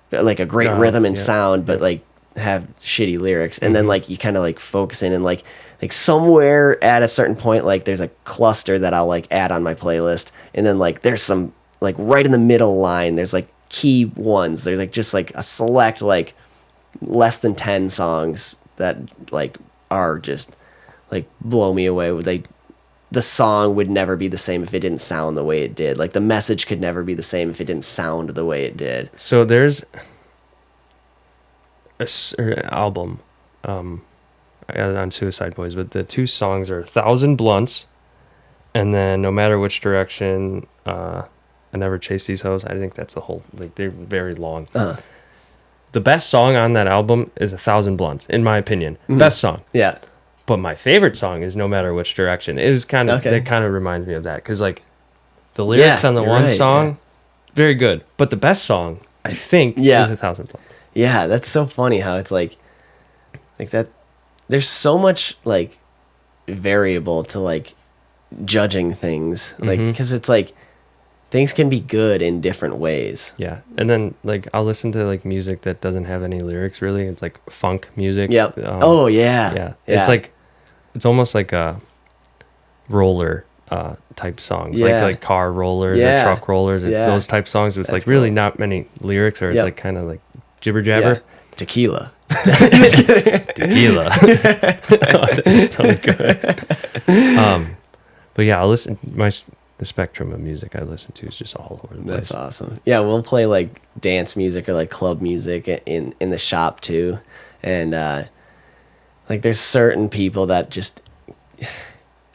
like a great rhythm and sound but like have shitty lyrics, and then like you kind of like focus in and like somewhere at a certain point like there's a cluster that I'll like add on my playlist, and then like there's some like right in the middle line there's like key ones, there's like just like a select like less than 10 songs that like are just like blow me away. The song would never be the same if it didn't sound the way it did. Like the message could never be the same if it didn't sound the way it did. So there's an album on Suicide Boys, but the 2 songs are 1,000 Blunts and then No Matter Which Direction, I Never Chase These Hoes. I think that's the whole, like they're very long. The best song on that album is 1,000 Blunts, in my opinion. Best song. Yeah. But my favorite song is No Matter Which Direction. It was kind of it kind of reminds me of that because like the lyrics on the one song, very good. But the best song, I think, is 1,000 Blunts. Yeah, that's so funny how it's like that. There's so much like variable to like judging things, like, because it's like things can be good in different ways. Yeah. And then like I'll listen to like music that doesn't have any lyrics really. It's like funk music. Yep. Oh yeah. It's like it's almost like a roller type songs, like car rollers or truck rollers. It's those type songs with like really not many lyrics, or it's like kind of like jibber jabber. Tequila. Tequila. Oh, that's so good. But yeah, I'll listen. The spectrum of music I listen to is just all over the place. That's awesome. Yeah, we'll play like dance music or like club music in the shop too, and like there's certain people that just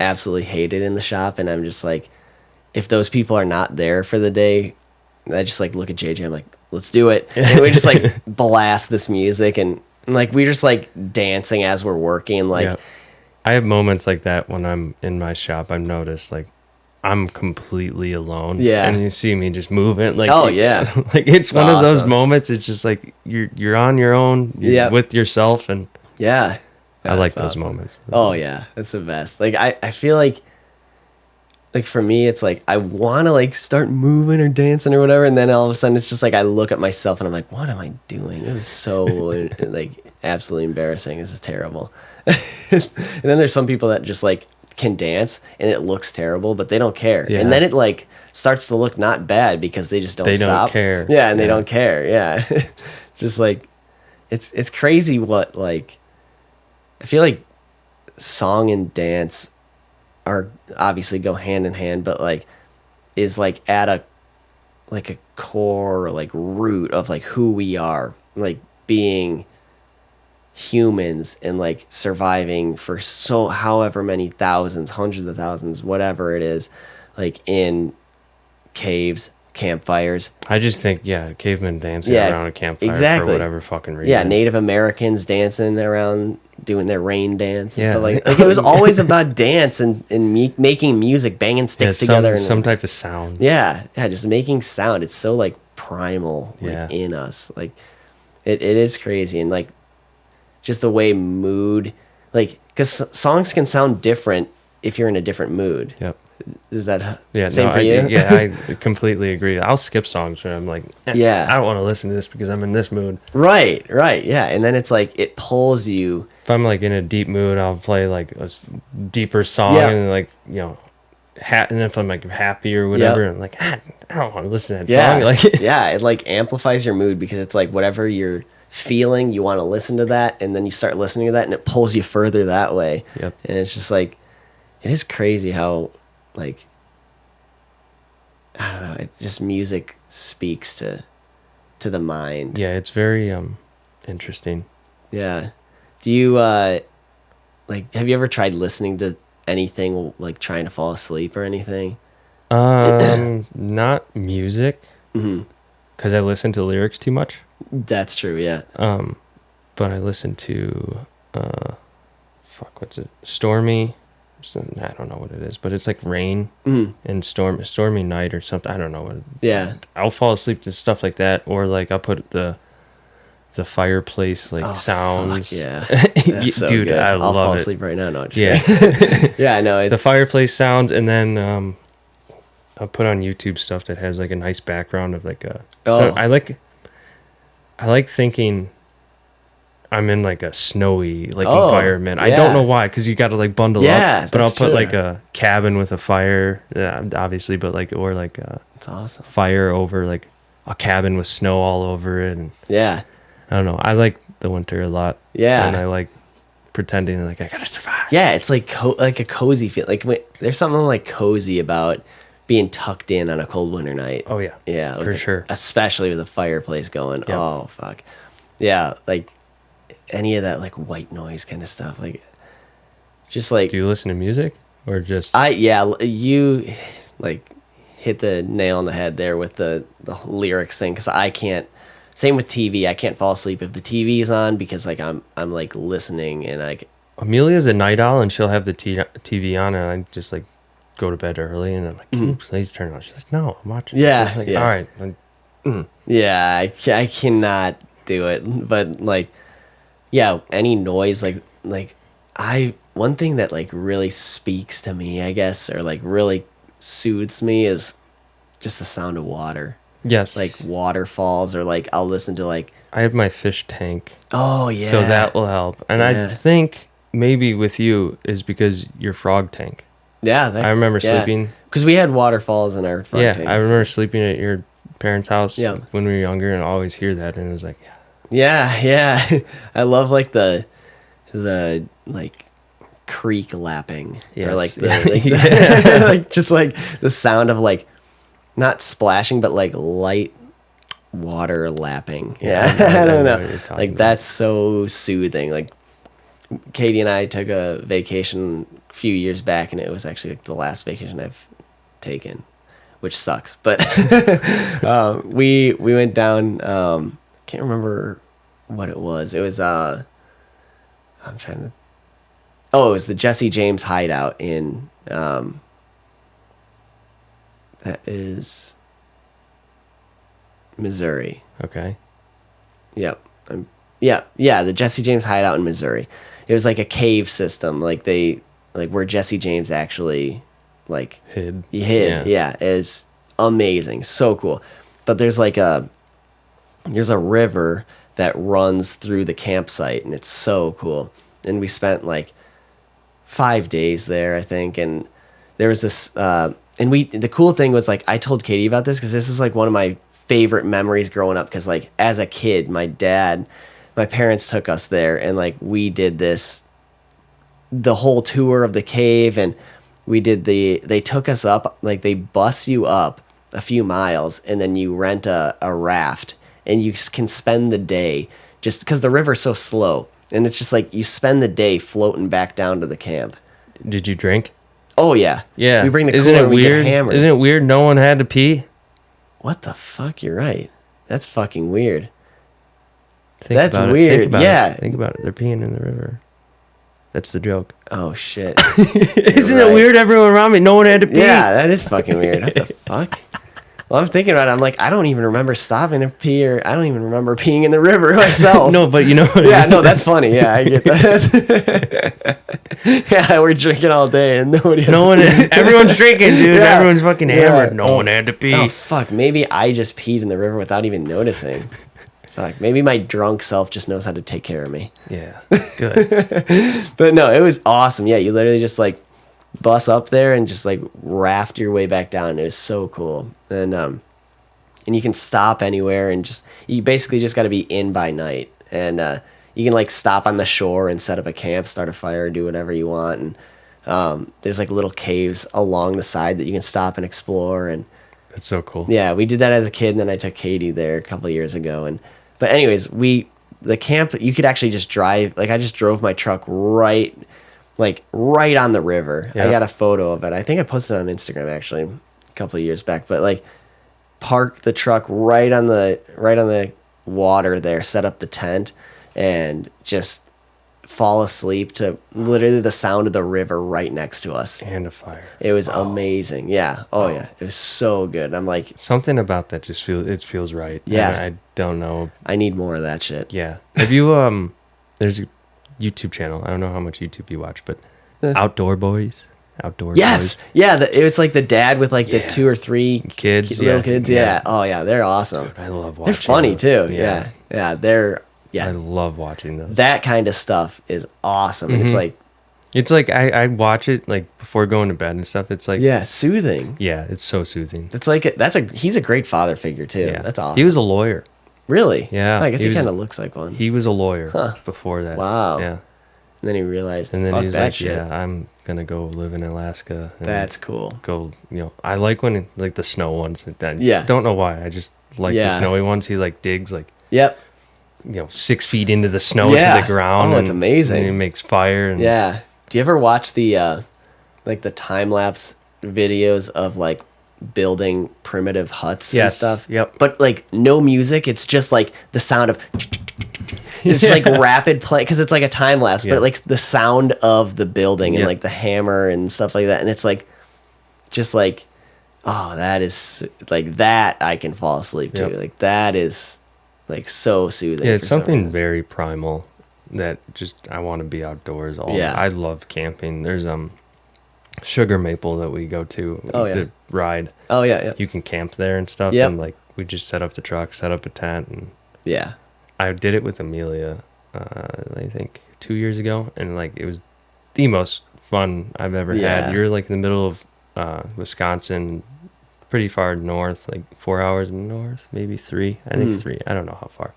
absolutely hate it in the shop, and I'm just like, if those people are not there for the day, I just like look at JJ. I'm like, let's do it, and we just like blast this music, and like we just like dancing as we're working. Like, I have moments like that when I'm in my shop. I've noticed like I'm completely alone. Yeah. And you see me just moving. Like, oh yeah. Like it's one of those moments. It's just like you're on your own with yourself, and yeah. I like those moments. Oh yeah. That's the best. Like I feel like for me it's like I wanna like start moving or dancing or whatever, and then all of a sudden it's just like I look at myself and I'm like, what am I doing? It was so like absolutely embarrassing. This is terrible. And then there's some people that just like can dance and it looks terrible, but they don't care. Yeah. And then it like starts to look not bad because they just don't stop. Don't care. Yeah, and they don't care. Yeah. Just like it's crazy what like I feel like song and dance are obviously go hand in hand, but like is like at a core like root of like who we are, like being humans and like surviving for so however many thousands, hundreds of thousands, whatever it is, like in caves, campfires. I just think cavemen dancing around a campfire for whatever fucking reason. Yeah, Native Americans dancing around doing their rain dance and stuff like it was always about dance and making music, banging sticks together, and some type of sound. Just making sound. It's so like primal, like in us. Like it is crazy. And like just the way mood, like, because songs can sound different if you're in a different mood. Yep. Is that same for you? I completely agree. I'll skip songs when I'm like, I don't want to listen to this because I'm in this mood. Right, yeah. And then it's like, it pulls you. If I'm like in a deep mood, I'll play like a deeper song and like, and if I'm like happy or whatever, I'm like, I don't want to listen to that song. Like, it like amplifies your mood because it's like whatever you're feeling, you want to listen to that, and then you start listening to that and it pulls you further that way. Yep. And it's just like, it is crazy how like, I don't know, it just music speaks to the mind. Yeah, it's very interesting. Yeah. Do you like, have you ever tried listening to anything, like trying to fall asleep or anything? Not music, because I listen to lyrics too much. That's true, yeah. But I listen to what's it? Stormy. I don't know what it is, but it's like rain and stormy night or something. I don't know what. I'll fall asleep to stuff like that, or like I'll put the fireplace sounds. Fuck yeah, that's so dude, good. I love it. I'll fall asleep right now. No, just yeah, I know the fireplace sounds, and then I'll put on YouTube stuff that has like a nice background of like a. So I like thinking I'm in like a snowy environment. I don't know why, because you got to like bundle up. But I'll put like a cabin with a fire, obviously, but like that's awesome. Fire over like a cabin with snow all over it. And I don't know. I like the winter a lot. Yeah, and I like pretending like I gotta survive. Yeah, it's like like a cozy feel. Like there's something like cozy about being tucked in on a cold winter night. Oh yeah, yeah, for sure. Especially with a fireplace going. Yep. Oh fuck, yeah, like any of that like white noise kind of stuff. Like just like. Do you listen to music or just? You like hit the nail on the head there with the lyrics thing, because I can't. Same with TV. I can't fall asleep if the TV is on, because like I'm like listening, and like Amelia's a night owl and she'll have the TV on, and I just like go to bed early, and I'm like, can you please turn it on? She's like, no, I'm watching. Yeah, like, all right. Like, Yeah, I cannot do it. But like, yeah, any noise like one thing that like really speaks to me, I guess, or like really soothes me is just the sound of water. Yes. Like waterfalls, or like I'll listen to like. I have my fish tank. Oh yeah. So that will help. And I think maybe with you is because your frog tank. Yeah. I remember sleeping. Because we had waterfalls in our frog tanks. I remember sleeping at your parents' house Yeah. when we were younger and always hear that. And it was like, Yeah. I love like the like creek lapping. Yes. Or like the like just like the sound of like not splashing but like light water lapping. I don't know. Like that's so soothing. Like Katie and I took a vacation a few years back, and it was actually like the last vacation I've taken, which sucks. But we went down. Can't remember what it was. It was I'm trying to. Oh, it was the Jesse James hideout in. That is Missouri. okay. Yep. Yeah, the Jesse James hideout in Missouri. It was like a cave system, like where Jesse James actually like hid. Yeah, is amazing. So cool. But there's a river that runs through the campsite, and it's so cool. And we spent like 5 days there, I think, and there was this the cool thing was like I told Katie about this because this is like one of my favorite memories growing up, because like as a kid my parents took us there, and like we did the whole tour of the cave, and they took us up, like they bus you up a few miles, and then you rent a raft, and you can spend the day, just because the river's so slow, and it's just like you spend the day floating back down to the camp. Did you drink? Oh yeah. Yeah. We bring the Isn't cooler it and we weird? get hammered. Isn't it weird no one had to pee? What the fuck? You're right. That's fucking weird. That's weird. Yeah. Think about it. They're peeing in the river. That's the joke. Oh shit. Isn't it weird? Everyone around me, no one had to pee. Yeah, that is fucking weird. What the fuck? Well, I'm thinking about it. I'm like, I don't even remember stopping to pee, or I don't even remember peeing in the river myself. No, but you know what I mean? No, that's funny. Yeah, I get that. Yeah, we're drinking all day and everyone's drinking, dude. Yeah. Everyone's fucking hammered. No one had to pee. Oh, fuck. Maybe I just peed in the river without even noticing. Fuck. Maybe my drunk self just knows how to take care of me. Yeah, good. But no, it was awesome. Yeah, you literally just like bus up there and just like raft your way back down. It was so cool. And you can stop anywhere, and you basically just got to be in by night. And you can like stop on the shore and set up a camp, start a fire, do whatever you want. And there's like little caves along the side that you can stop and explore. And that's so cool. Yeah, we did that as a kid, and then I took Katie there a couple of years ago. But anyways, the camp, you could actually just drive. Like I just drove my truck right on the river. Yep. I got a photo of it. I think I posted it on Instagram actually a couple of years back. But like, park the truck right on the water there, set up the tent, and just fall asleep to literally the sound of the river right next to us. And a fire. It was amazing. Yeah. Oh yeah. It was so good. I'm like, something about that just feels right. Yeah. I don't know. I need more of that shit. Yeah. Have you there's a YouTube channel. I don't know how much YouTube you watch, but Outdoor Boys. Yes. Yeah. It's like the dad with like the 2 or 3 kids, little kids. Yeah. Oh yeah. They're awesome. Dude, I love watching. They're funny those. too. Yeah. Yeah. I love watching those. That kind of stuff is awesome. Mm-hmm. It's like I watch it like before going to bed and stuff. It's like soothing. Yeah, it's so soothing. It's like he's a great father figure too. Yeah. That's awesome. He was a lawyer. Really? Yeah. I guess he kind of looks like one. He was a lawyer before that. Wow. Yeah. And then he realized, and then fuck he's that like, shit. yeah, I'm gonna go live in Alaska. And that's cool. Go, I like when like the snow ones. Yeah. Don't know why. I just like the snowy ones. He like digs like. Yep. 6 feet into the snow to the ground. Oh, it's amazing. And he makes fire. And yeah. Do you ever watch the like the time lapse videos of like building primitive huts and stuff? Yep. But like no music. It's just like the sound of. It's like rapid play because it's like a time lapse, but like the sound of the building and like the hammer and stuff like that, and it's like, just like, oh, that is like that I can fall asleep to. Like that is like so soothing. Yeah, it's something very primal that just I want to be outdoors all. Yeah. I love camping. There's Sugar Maple that we go to to ride. Oh yeah. You can camp there and stuff. Yep. And like we just set up the truck, set up a tent, and yeah. I did it with Amelia. I think 2 years ago, and like it was the most fun I've ever had. You're like in the middle of Wisconsin, pretty far north, like 4 hours north, maybe 3. I think 3. I don't know how far,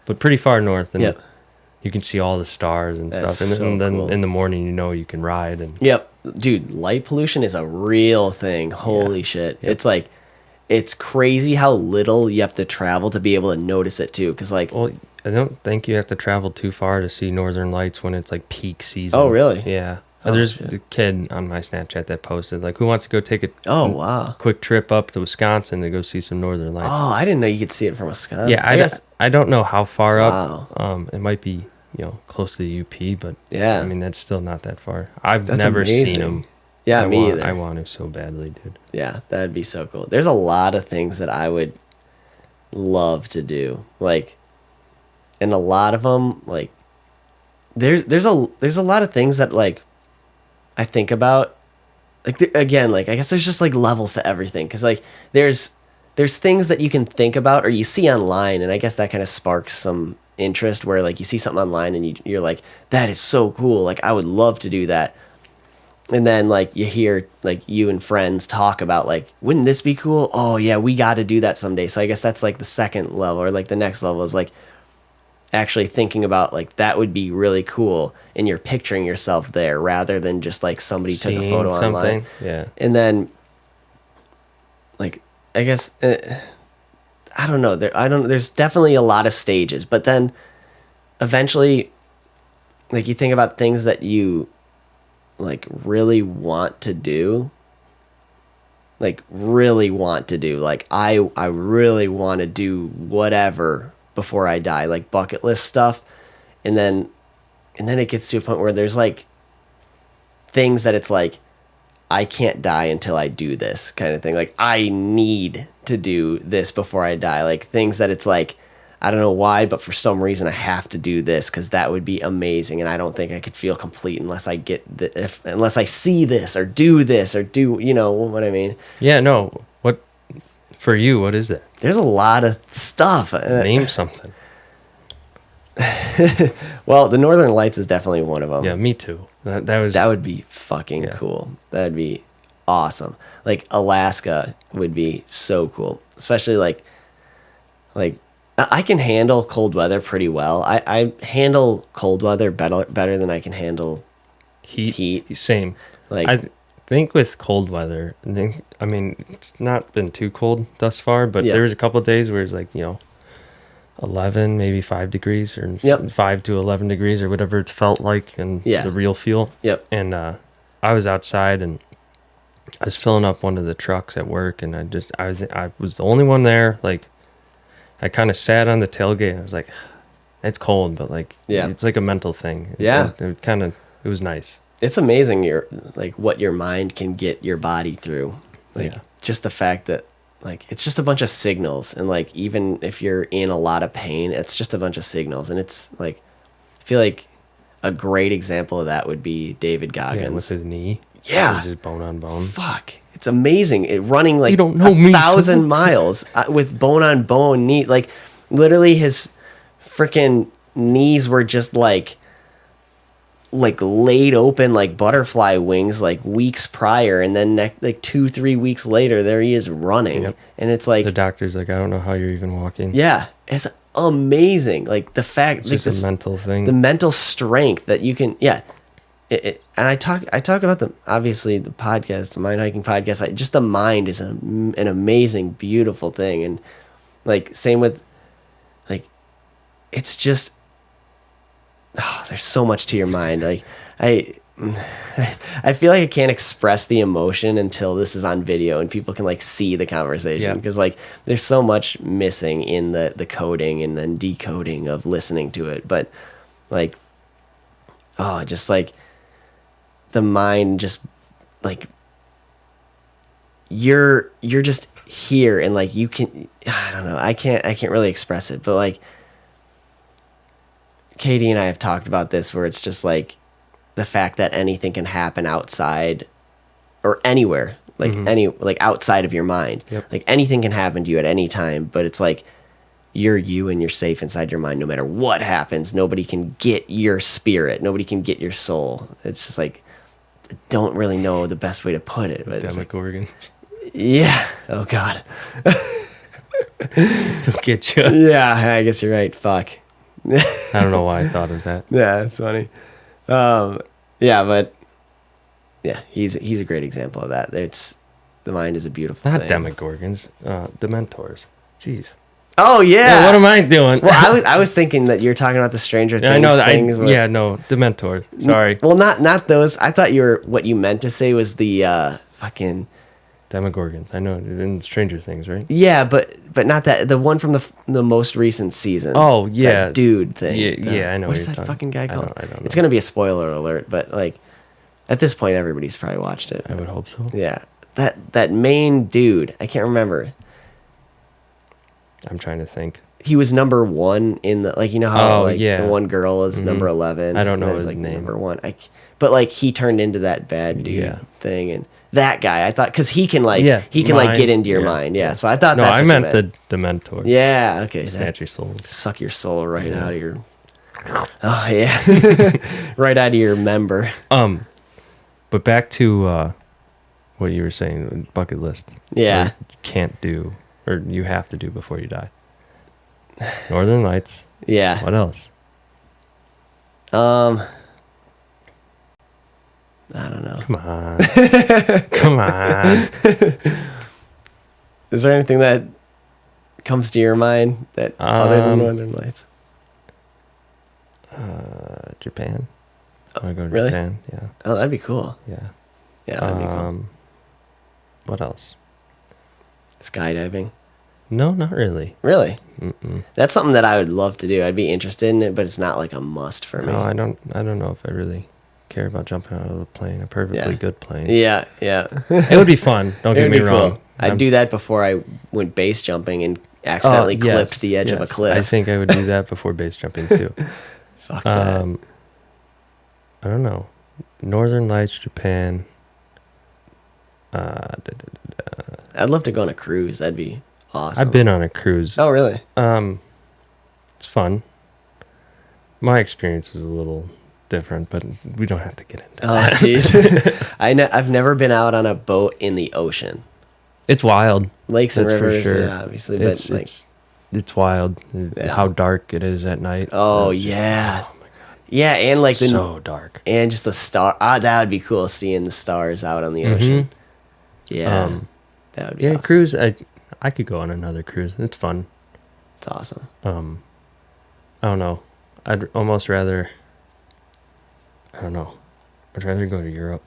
but pretty far north, and you can see all the stars and stuff. And then cool. In the morning, you can ride. And dude, light pollution is a real thing. Holy shit! It's like, it's crazy how little you have to travel to be able to notice it too. Because like, well, I don't think you have to travel too far to see northern lights when it's like peak season. Oh really? Yeah. There's a kid on my Snapchat that posted like, who wants to go take a quick trip up to Wisconsin to go see some northern lights. Oh, I didn't know you could see it from Wisconsin. Yeah, I don't know how far up. It might be close to the UP, but I mean that's still not that far. That's never seen them. Yeah, me either. I want to so badly, dude. Yeah, that'd be so cool. There's a lot of things that I would love to do, like, and a lot of them like there's a lot of things that like I think about, like, again, like, I guess there's just like levels to everything, because like there's things that you can think about or you see online, and I guess that kind of sparks some interest, where like you see something online and you're like, that is so cool, like I would love to do that. And then like you hear like you and friends talk about like, wouldn't this be cool? Oh yeah, we got to do that someday. So I guess that's like the second level, or like the next level is like actually thinking about like that would be really cool, and you're picturing yourself there rather than just like somebody took a photo online. And then like I guess I don't know, there's definitely a lot of stages, but then eventually like you think about things that you like really want to do, like I really want to do whatever before I die, like bucket list stuff. And then it gets to a point where there's like things that it's like, I can't die until I do this kind of thing. Like I need to do this before I die. Like things that it's like, I don't know why, but for some reason I have to do this because that would be amazing. And I don't think I could feel complete unless I get unless I see this or do this or do, you know what I mean? Yeah, no. What for you, what is it? There's a lot of stuff. Name something. Well, the Northern Lights is definitely one of them. Yeah, me too. That would be fucking cool. That'd be awesome. Like Alaska would be so cool, especially like I can handle cold weather pretty well. I handle cold weather better than I can handle heat. Same. Like I think with cold weather, I mean it's not been too cold thus far, but there was a couple of days where it's like 11, maybe 5 degrees, or 5 to 11 degrees, or whatever it felt like, and the real feel. And I was outside and I was filling up one of the trucks at work, and I was the only one there. Like I kind of sat on the tailgate and I was like, it's cold, but like it's like a mental thing. It was nice. It's amazing what your mind can get your body through. Like just the fact that like it's just a bunch of signals, and like even if you're in a lot of pain, it's just a bunch of signals. And it's like I feel like a great example of that would be David Goggins with his knee. Yeah, just bone on bone. Fuck, it's amazing. Running like you don't know 1,000 miles with bone on bone knee. Like literally, his freaking knees were just like laid open like butterfly wings like weeks prior, and then like 2-3 weeks later there he is running. And it's like the doctor's like, I don't know how you're even walking. It's amazing. Like the fact it's just a mental thing, the mental strength that you can and I talk about obviously the podcast, the Mind Hiking podcast, just the mind is an amazing, beautiful thing. And like same with like it's just there's so much to your mind. Like I feel like I can't express the emotion until this is on video and people can like see the conversation, because like there's so much missing in the coding and then decoding of listening to it. But like just like the mind, just like you're just here, and like you can, I don't know, I can't really express it, but like Katie and I have talked about this, where it's just like the fact that anything can happen outside or anywhere, like like outside of your mind. Yep. Like anything can happen to you at any time, but it's like you're you and you're safe inside your mind no matter what happens. Nobody can get your spirit. Nobody can get your soul. It's just like, I don't really know the best way to put it. But Demogorgons. Yeah. Oh, God. They'll get you. Yeah, I guess you're right. Fuck. I don't know why I thought of that. Yeah, it's funny. Yeah, but yeah, he's a great example of that. The mind is a beautiful Not thing. Demogorgons, Dementors. Jeez. Oh yeah. What am I doing? Well, I was thinking that you're talking about the Stranger Things I know that. things. No, Dementors. Sorry. Well, not those. I thought what you meant to say was the fucking Demogorgons. I know in Stranger Things, right? Yeah, but not that, the one from the most recent season. Oh yeah, that dude thing. Yeah, I know. What is that fucking guy called? I don't know. It's gonna be a spoiler alert, but like at this point, everybody's probably watched it. I would hope so. Yeah, that main dude. I can't remember. I'm trying to think. He was number one in the, like, you know how the one girl is number 11. I don't know his name. Number one. But like he turned into that bad dude thing, and that guy, I thought, because he can get into your mind. Yeah, so I thought that's I what meant the Dementor. Yeah, okay. Snatch your souls. Suck your soul right out of your. Oh yeah, right out of your member. But back to what you were saying, bucket list. Yeah. You can't do, or you have to do before you die. Northern Lights. Yeah. What else? I don't know. Come on. Come on. Is there anything that comes to your mind that other than Northern Lights? Japan. I want to go to really? Japan. Yeah. Oh, that'd be cool. Yeah. Yeah, that'd be cool. What else? Skydiving. No, not really. Really? Mm-mm. That's something that I would love to do. I'd be interested in it, but it's not like a must for me. No, I don't know if I really care about jumping out of a plane, a perfectly good plane. Yeah, yeah. It would be fun. Don't get me wrong. Cool. I'd do that before I went base jumping and accidentally clipped the edge of a cliff. I think I would do that before base jumping too. Fuck that. I don't know. Northern Lights, Japan. I'd love to go on a cruise. That'd be awesome. I've been on a cruise. Oh, really? It's fun. My experience was a little different, but we don't have to get into that. Oh, jeez. I've never been out on a boat in the ocean. It's wild. Lakes and That's rivers, for sure. yeah, obviously. But it's wild. How dark it is at night. Oh, yeah. Oh, my God. Yeah, and like so dark. And just the star. That would be cool, seeing the stars out on the ocean. Yeah. That would be awesome. Cruise. I could go on another cruise. It's fun. It's awesome. I don't know. I'd almost rather. I don't know. I'd rather go to Europe.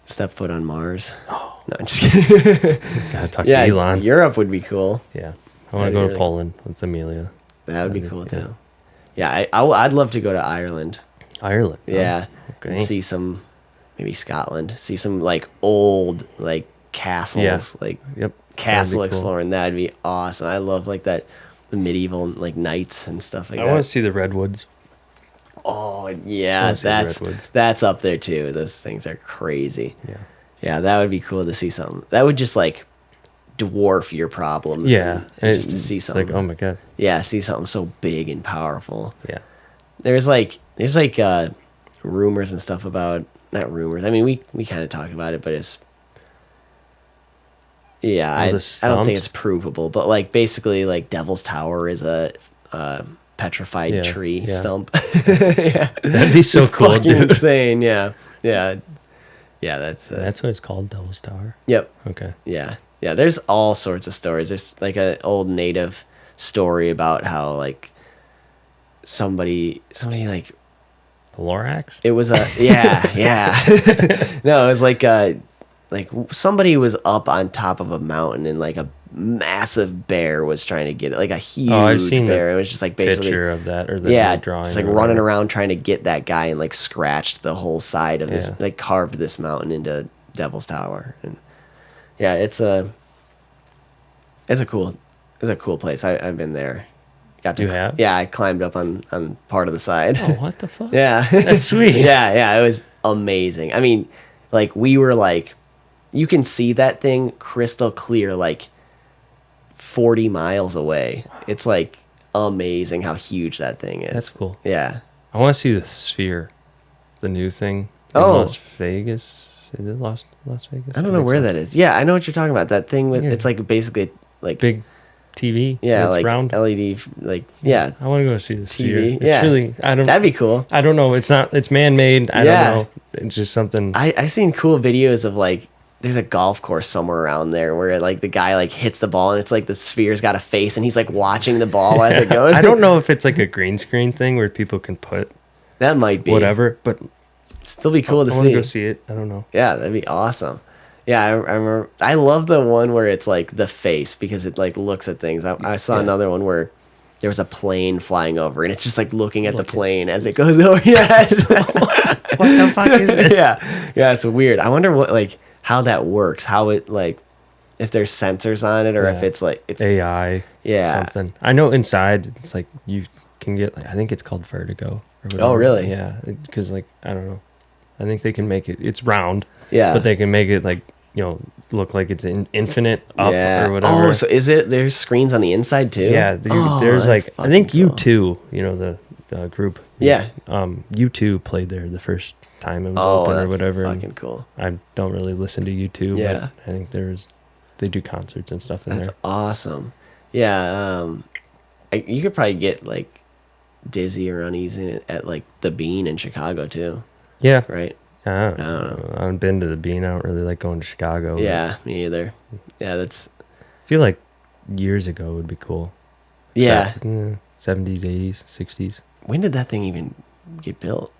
Step foot on Mars. Oh. No, I'm just kidding. Gotta talk to Elon. Europe would be cool. Yeah. I want to go to Poland with Amelia. That would be cool too. Yeah, I'd love to go to Ireland. Ireland? Yeah. Okay. And see some, maybe Scotland. See some like old like castles. Like castle exploring. That'd be awesome. I love like that, the medieval like knights and stuff like that. I want to see the redwoods. Oh yeah, that's up there too. Those things are crazy. Yeah, that would be cool to see something. That would just like dwarf your problems. Yeah, and just to see something. Like, oh my God. Yeah, see something so big and powerful. Yeah. There's rumors and stuff about, not rumors. I mean, we kind of talked about it, but it's. Yeah, I don't think it's provable, but like basically, like Devil's Tower is a petrified tree stump. Yeah, that'd be so cool, fucking dude. Insane. Yeah. That's what it's called, Devil's Tower. Yep. Okay. Yeah. There's all sorts of stories. There's like an old native story about how like somebody like the Lorax. It was a yeah. No, it was like somebody was up on top of a mountain and like a massive bear was trying to get it, like a huge bear. It was just like basically picture of that, or the drawing. It's like running around trying to get that guy and like scratched the whole side of this, like carved this mountain into Devil's Tower. And yeah, it's a cool place. I've been there. got to. You have? Yeah, I climbed up on part of the side. Oh, what the fuck? Yeah, That's sweet. yeah, it was amazing. I mean, like we were like, you can see that thing crystal clear, like 40 miles away. It's like amazing how huge that thing is. That's cool. Yeah. I want to see the Sphere, the new thing in Oh. Las Vegas. Is it Las Vegas? I don't know where that is. Yeah, I know what you're talking about. That thing with, Yeah. it's like basically like Big TV. yeah, It's like round. LED, like yeah, I want to go see the Sphere. TV. It's Yeah, really. that'd be cool. I don't know. It's not. It's man-made. I Yeah. don't know. It's just something. I seen cool videos of like there's a golf course somewhere around there where like the guy like hits the ball and it's like the sphere's got a face and he's like watching the ball as it goes. I don't know if it's like a green screen thing where people can put That might be whatever, but still be cool to I want to see. go see it. I don't know. Yeah, that'd be awesome. Yeah, I remember. I love the one where it's like the face because it like looks at things. I saw another one where there was a plane flying over and it's just like looking at the plane as it goes over. Yeah, What the fuck is it? yeah, it's weird. I wonder what like how that works. How it like if there's sensors on it or if it's like it's AI. Yeah. Something. I know inside it's like you can get like I think it's called vertigo. Or whatever. Oh, really? Yeah, because like I don't know. I think they can make it. It's round. Yeah. But they can make it like look like it's infinite up or whatever. Oh, so is it? There's screens on the inside too. Yeah, there's that's like I think fucking U2, the group. Yeah. U2 played there the first time it was Oh, open that's or whatever. and fucking cool. I don't really listen to U2, Yeah. but I think they do concerts and stuff in That's there. awesome. Yeah, you could probably get like dizzy or uneasy at like the Bean in Chicago too, Yeah. right? I don't know. I haven't been to the Bean. I don't really like going to Chicago. Yeah, me either. Yeah, that's I feel like years ago would be cool. yeah. 70s, 80s, 60s. When did that thing even get built?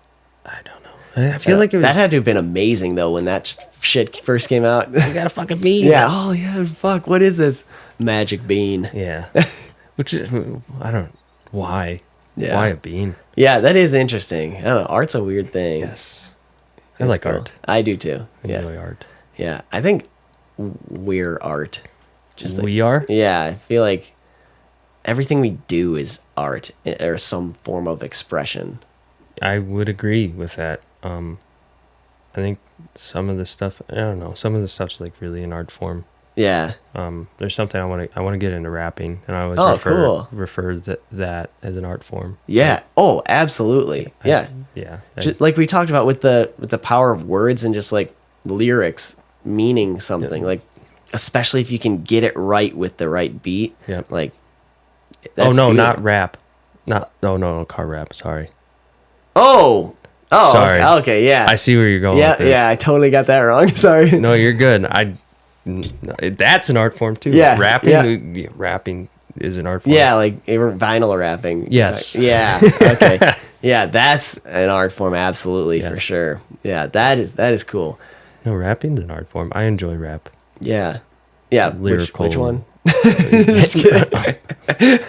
I don't know. I feel like it was. That had to have been amazing though when that shit first came out. You got a fucking bean. Yeah. Oh yeah. Fuck. What is this magic bean? Yeah. Which is I don't. Why? Yeah. Why a bean? Yeah, that is interesting. I don't know. Art's a weird thing. Yes. I It's like cool. art. I do too. I Yeah. enjoy art. Yeah. I think we're art. Just like, We are. Yeah, I feel like everything we do is art or some form of expression. I would agree with that. I think some of the stuff. I don't know. Some of the stuff's like really an art form. Yeah. There's something I want to get into rapping, and I always cool. refer that as an art form. Yeah. Oh, absolutely. Yeah. Yeah. Just, like we talked about with the power of words and just like lyrics meaning something. Like especially if you can get it right with the right beat. Yep. Like Oh no, beautiful. not rap. No, car rap. Sorry. Oh. Sorry. Okay, yeah. I see where you're going. Yeah, with this. yeah, I totally got that wrong. Sorry. No, you're good. That's an art form too. Yeah, Rapping is an art form. Yeah, like vinyl rapping. Yes. Yeah. Okay. Yeah, that's an art form, absolutely, Yes. for sure. Yeah, that is cool. No, rapping's an art form. I enjoy rap. Yeah. Yeah. Lyrical. Which one? Just kidding.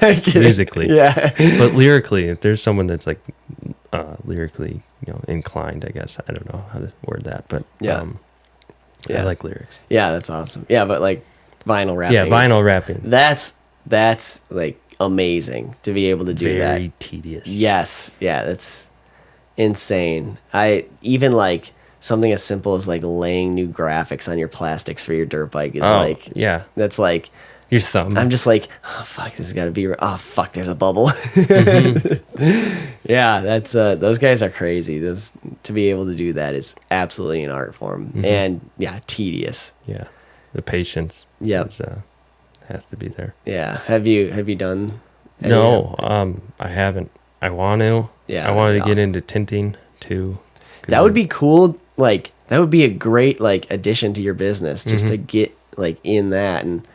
I'm kidding. Musically. Yeah. But lyrically, if there's someone that's like lyrically, inclined, I guess. I don't know how to word that, but Yeah. I like lyrics. Yeah, that's awesome. Yeah, but like vinyl rapping. Yeah, vinyl rapping. That's like amazing to be able to do that. Very tedious. Yes. Yeah, that's insane. I even like something as simple as like laying new graphics on your plastics for your dirt bike is like yeah. that's like Your thumb. I'm just like, oh fuck, this has got to be. Oh fuck, there's a bubble. Yeah, that's those guys are crazy. Those to be able to do that is absolutely an art form, and yeah, tedious. Yeah, the patience. Yep. Has to be there. Yeah, have you done? any No, of- I haven't. I want to. Yeah, I wanted to that'd get be into tinting too. that would be cool. Like that would be a great like addition to your business, just to get like in that, and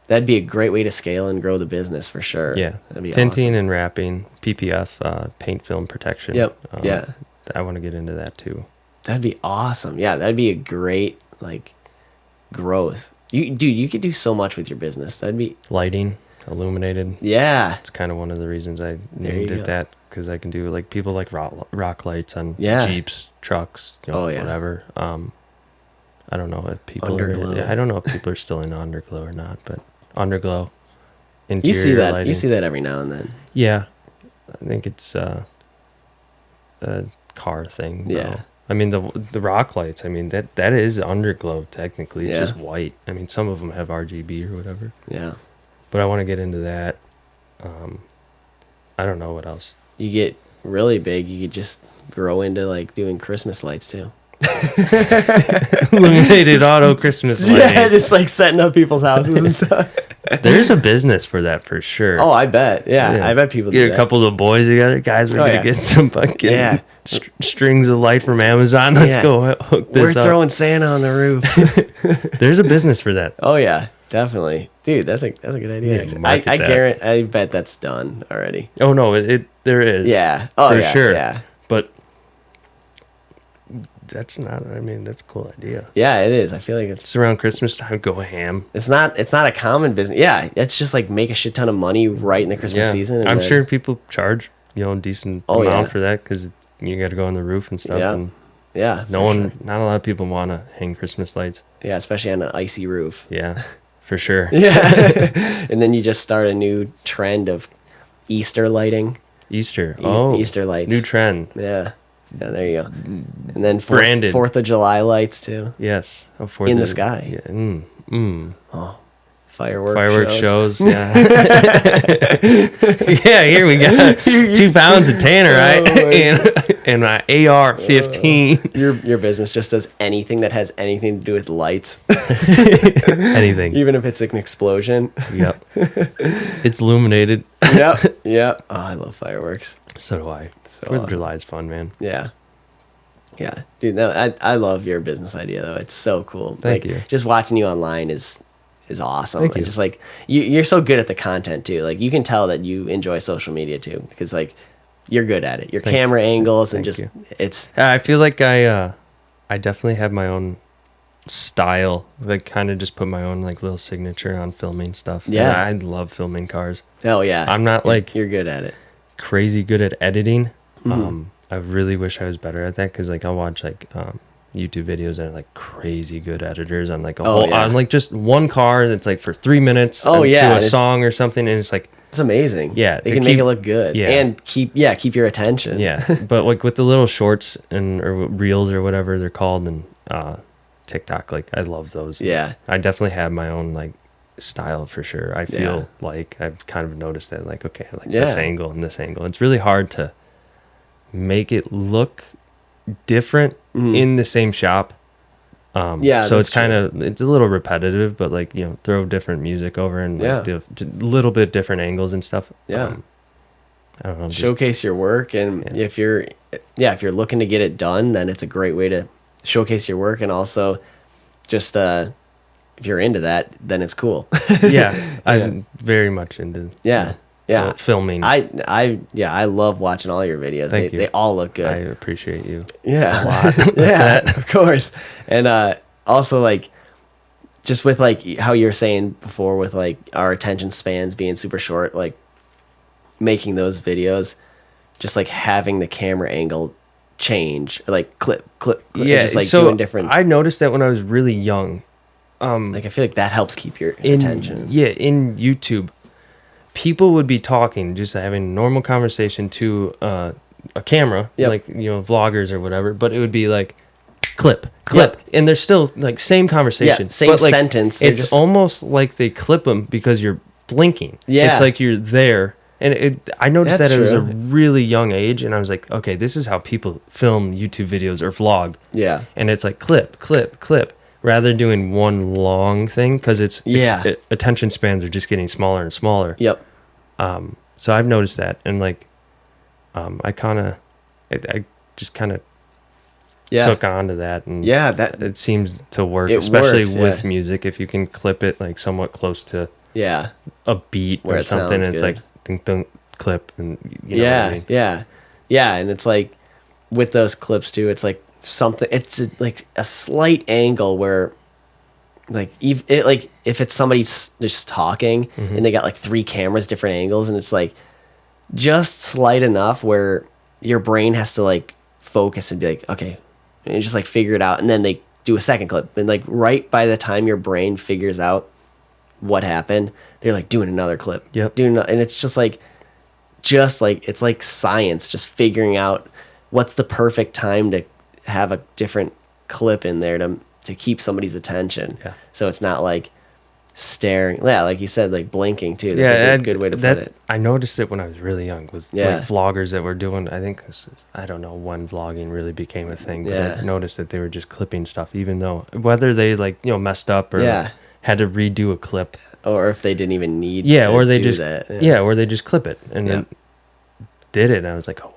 that'd be a great way to scale and grow the business for sure. Yeah, that'd be tinting awesome. and wrapping, PPF, paint film protection. Yep. Yeah, I want to get into that too. that'd be awesome. Yeah, that'd be a great like growth. You could do so much with your business. That'd be Lighting, illuminated. yeah. It's kind of one of the reasons I There named you it go. that, because I can do like people like rock lights on Yeah. Jeeps, trucks, Oh, yeah. whatever. I don't know if people Underglow. I don't know if people are still in underglow or not, but underglow. interior You see that. lighting. You see that every now and then. Yeah, I think it's a car thing. Though. Yeah. I mean the rock lights. I mean that is underglow technically. It's Yeah. just white. I mean some of them have RGB or whatever. Yeah. But I want to get into that. I don't know what else. You get really big, you could just grow into like doing Christmas lights too. Illuminated Auto Christmas lighting. Yeah, just like setting up people's houses and stuff. There's a business for that for sure. Oh, I bet. Yeah. I bet people do get that. a couple of boys together. Guys, we're gonna get some fucking strings of light from Amazon. Let's go hook this up. We're throwing Santa on the roof. There's a business for that. Oh yeah, definitely, dude. That's a good idea. Yeah, I guarantee. I bet that's done already. Oh no, there is. Yeah. Oh for yeah, sure. Yeah. But that's not. I mean, that's a cool idea. Yeah, it is. I feel like it's around Christmas time. Go ham. It's not a common business. Yeah, it's just like make a shit ton of money right in the Christmas season. And I'm sure people charge a decent amount for that because you got to go on the roof and stuff. Yeah. And yeah. Not a lot of people want to hang Christmas lights. Yeah, especially on an icy roof. Yeah, for sure. Yeah. And then you just start a new trend of Easter lighting. Easter lights. New trend. Yeah. Yeah, there you go. And then branded 4th of July lights too. Yes. In the sky. Yeah. Oh, fireworks shows. Yeah. Yeah, here we got 2 pounds of tannerite and my AR-15. Your business just does anything that has anything to do with lights. Anything. Even if it's an explosion. Yep. It's illuminated. Yep. Oh, I love fireworks. So do I. So 4th of July is fun, man. Yeah. Yeah. Dude, no, I love your business idea though. It's so cool. Thank you. Just watching you online is awesome. Thank you. Just like you're so good at the content too. Like you can tell that you enjoy social media too because like you're good at it. Your camera angles and just it's. I feel like I definitely have my own style. Like kind of just put my own like little signature on filming stuff. Yeah. And I love filming cars. Oh yeah. I'm not like you're good at it. Crazy good at editing. Mm-hmm. I really wish I was better at that because like I'll watch like YouTube videos that are like crazy good editors on like on like just one car that's like for 3 minutes to a song or something, and it's like it's amazing. Yeah, they can make it look good. Yeah. And keep your attention. Yeah, but like with the little shorts or reels or whatever they're called and TikTok, like I love those. Yeah, I definitely have my own like style for sure. I feel like I've kind of noticed that like okay, I like this angle and this angle. It's really hard to make it look different in the same shop. So it's kind of it's a little repetitive, but like throw different music over and like a little bit different angles and stuff. Yeah, I don't know. Showcase your work, and if you're looking to get it done, then it's a great way to showcase your work, and also just if you're into that, then it's cool. I'm very much into filming. I love watching all your videos. They all look good. I appreciate you a lot. Yeah, of course. And also like just with like how you were saying before with like our attention spans being super short, like making those videos, just like having the camera angle change, like clip, just like doing different. I noticed that when I was really young. Like I feel like that helps keep your attention. Yeah, in YouTube, people would be talking, just having a normal conversation to a camera, like vloggers or whatever. But it would be like clip, and they're still like same conversation, same but, like, sentence. It's almost like they clip them because you're blinking. Yeah, it's like you're there. And I noticed that it was a really young age, and I was like, okay, this is how people film YouTube videos or vlog. Yeah, and it's like clip, rather than doing one long thing because attention spans are just getting smaller and smaller. Yep. So I've noticed that, and like, I just kind of took on to that, and that it seems to work, especially works, with music. If you can clip it like somewhat close to a beat where or something, it's like dunk clip, and you know what I mean? Yeah, and it's like with those clips too, it's like something. It's like a slight angle where. Like if it's somebody just talking and they got like 3 cameras, different angles, and it's like just slight enough where your brain has to like focus and be like, okay, and just like figure it out, and then they do a second clip, and like right by the time your brain figures out what happened, they're like doing another clip. Yep. And it's just like it's like science, just figuring out what's the perfect time to have a different clip in there to keep somebody's attention. Yeah. So it's not like staring. Yeah, like you said, like blinking too. That's a good way to put it. I noticed it when I was really young. Was Yeah. like vloggers that were doing. I think I don't know when vlogging really became a thing, but I noticed that they were just clipping stuff, even though whether they like messed up or had to redo a clip, or if they didn't even need. Or they do just that. or they just clip it and then did it. And I was like, oh,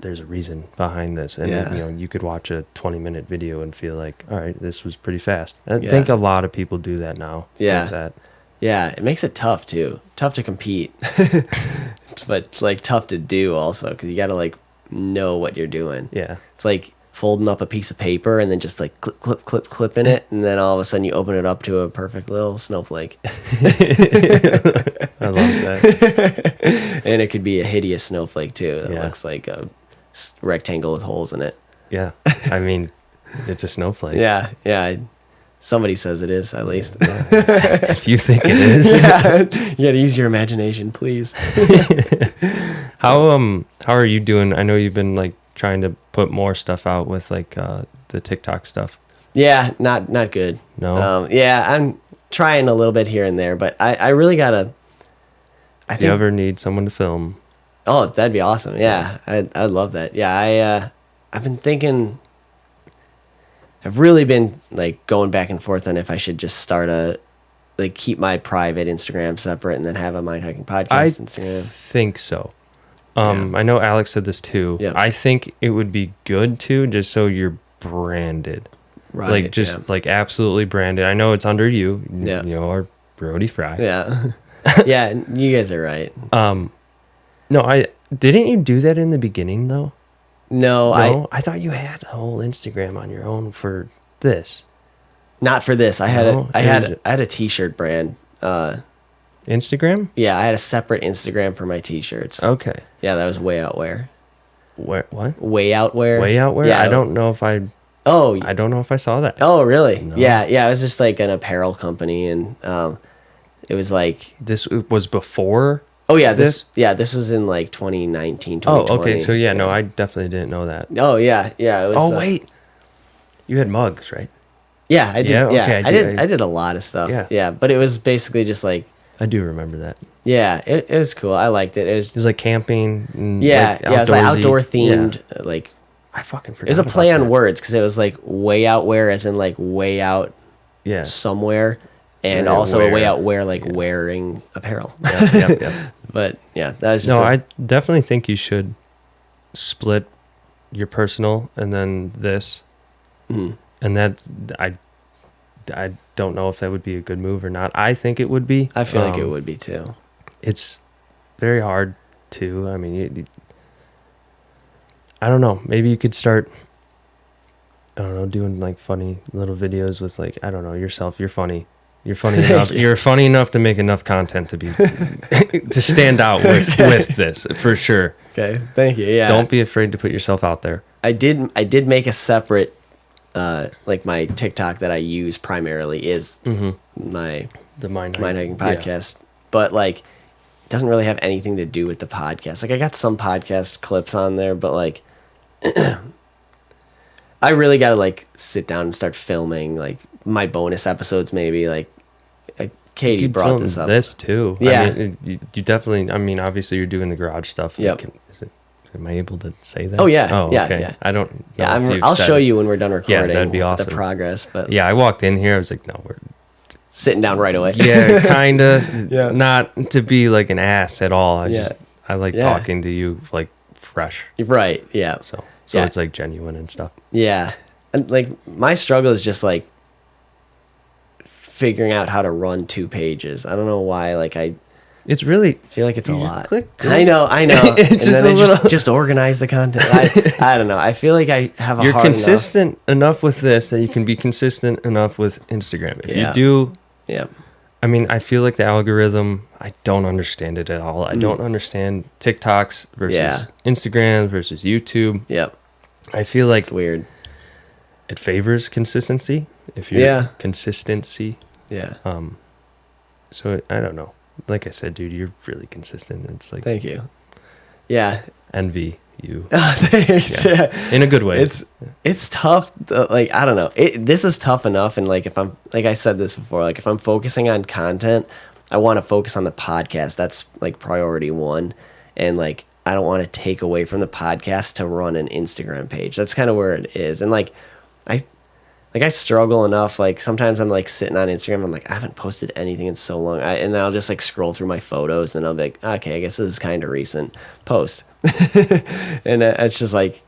there's a reason behind this, and you could watch a 20-minute video and feel like, all right, this was pretty fast. I think a lot of people do that now. Yeah. Yeah, it makes it tough too. Tough to compete, but like tough to do also because you got to like know what you're doing. Yeah, it's like folding up a piece of paper and then just like clip in it, and then all of a sudden you open it up to a perfect little snowflake. I love that. And it could be a hideous snowflake too. That looks like a rectangle with holes in it. Yeah, I mean, it's a snowflake. Yeah. Somebody says it is, at least. If you think it is. You gotta use your imagination, please. How are you doing? I know you've been like trying to put more stuff out with like the TikTok stuff. Yeah, not good. No. I'm trying a little bit here and there, but I really gotta. I think. You ever need someone to film? Oh, that'd be awesome. Yeah, I'd love that. Yeah, I've been thinking. I've really been like going back and forth on if I should just start keep my private Instagram separate and then have a Mind Hiking Podcast Instagram. I think so. I know Alex said this too. Yeah. I think it would be good to just so you're branded. Right. Like just like absolutely branded. I know it's under you. Yeah. Or Brody Frye. Yeah. Yeah, you guys are right. No, didn't you do that in the beginning though? No, I thought you had a whole Instagram on your own for this. Not for this. I had a t-shirt brand. Instagram? Yeah, I had a separate Instagram for my t-shirts. Okay. Yeah, that was Way Out Wear. What? Way Out Wear. Way Out Wear? Yeah, I don't know if I don't know if I saw that. Oh, really? No. Yeah, it was just like an apparel company, and it was like this was before. Oh yeah, this was in like 2019, 2020. Oh, okay. So no, I definitely didn't know that. Oh yeah. It was, wait, you had mugs, right? Yeah, I did. Yeah, okay, I did a lot of stuff. Yeah, but it was basically just like. I do remember that. Yeah, it was cool. I liked it. It was like camping. And it was like outdoor themed. Yeah. Like I fucking forgot. It was a play on words because it was like way out where, as in like way out. Yeah. Somewhere. And also a way out where, like wearing apparel. Yep. But yeah, that was just. No, I definitely think you should split your personal and then this. Mm. And that I don't know if that would be a good move or not. I think it would be. I feel like it would be too. It's very hard to. I mean, I don't know. Maybe you could start. I don't know, doing like funny little videos with like yourself. You're funny. You're funny enough. You're funny enough to make enough content to be to stand out with this for sure. Okay, thank you. Yeah, don't be afraid to put yourself out there. I did make a separate like my TikTok that I use primarily is the Mind Hiking Podcast, but like it doesn't really have anything to do with the podcast. Like I got some podcast clips on there, but like I really got to like sit down and start filming like my bonus episodes maybe like Katie brought this up. This too. Yeah. I mean, you definitely, I mean, obviously you're doing the garage stuff. Yep. Am I able to say that? Oh, yeah. Oh, yeah, okay. Yeah. I don't know I'll show you when we're done recording. Yeah, that'd be awesome. The progress. But yeah, I walked in here. I was like, no, we're sitting down right away. Yeah, kind of. Not to be like an ass at all. I like talking to you like fresh. Right. Yeah. So it's like genuine and stuff. Yeah. And like my struggle is just like figuring out how to run 2 pages. I don't know why. Like it's really feel like it's a lot. I know. It's and then just organize the content. I don't know. I feel like I have a You're hard consistent enough with this that you can be consistent enough with Instagram. If you do, I mean, I feel like the algorithm, I don't understand it at all. I don't understand TikToks versus Instagram versus YouTube. Yep. I feel like it's weird. It favors consistency. If you're consistency. Yeah. So I don't know. Like I said, dude, you're really consistent. It's like, thank you. Yeah. Envy you. Thanks. Yeah. In a good way. It's tough. Like, I don't know. This is tough enough. And like, if I'm, like I said this before, like if I'm focusing on content, I want to focus on the podcast. That's like priority one. And like, I don't want to take away from the podcast to run an Instagram page. That's kind of where it is. And like, I struggle enough. Like sometimes I'm like sitting on Instagram. I'm like, I haven't posted anything in so long. And then I'll just like scroll through my photos and I'll be like, okay, I guess this is kind of recent post. And it's just like,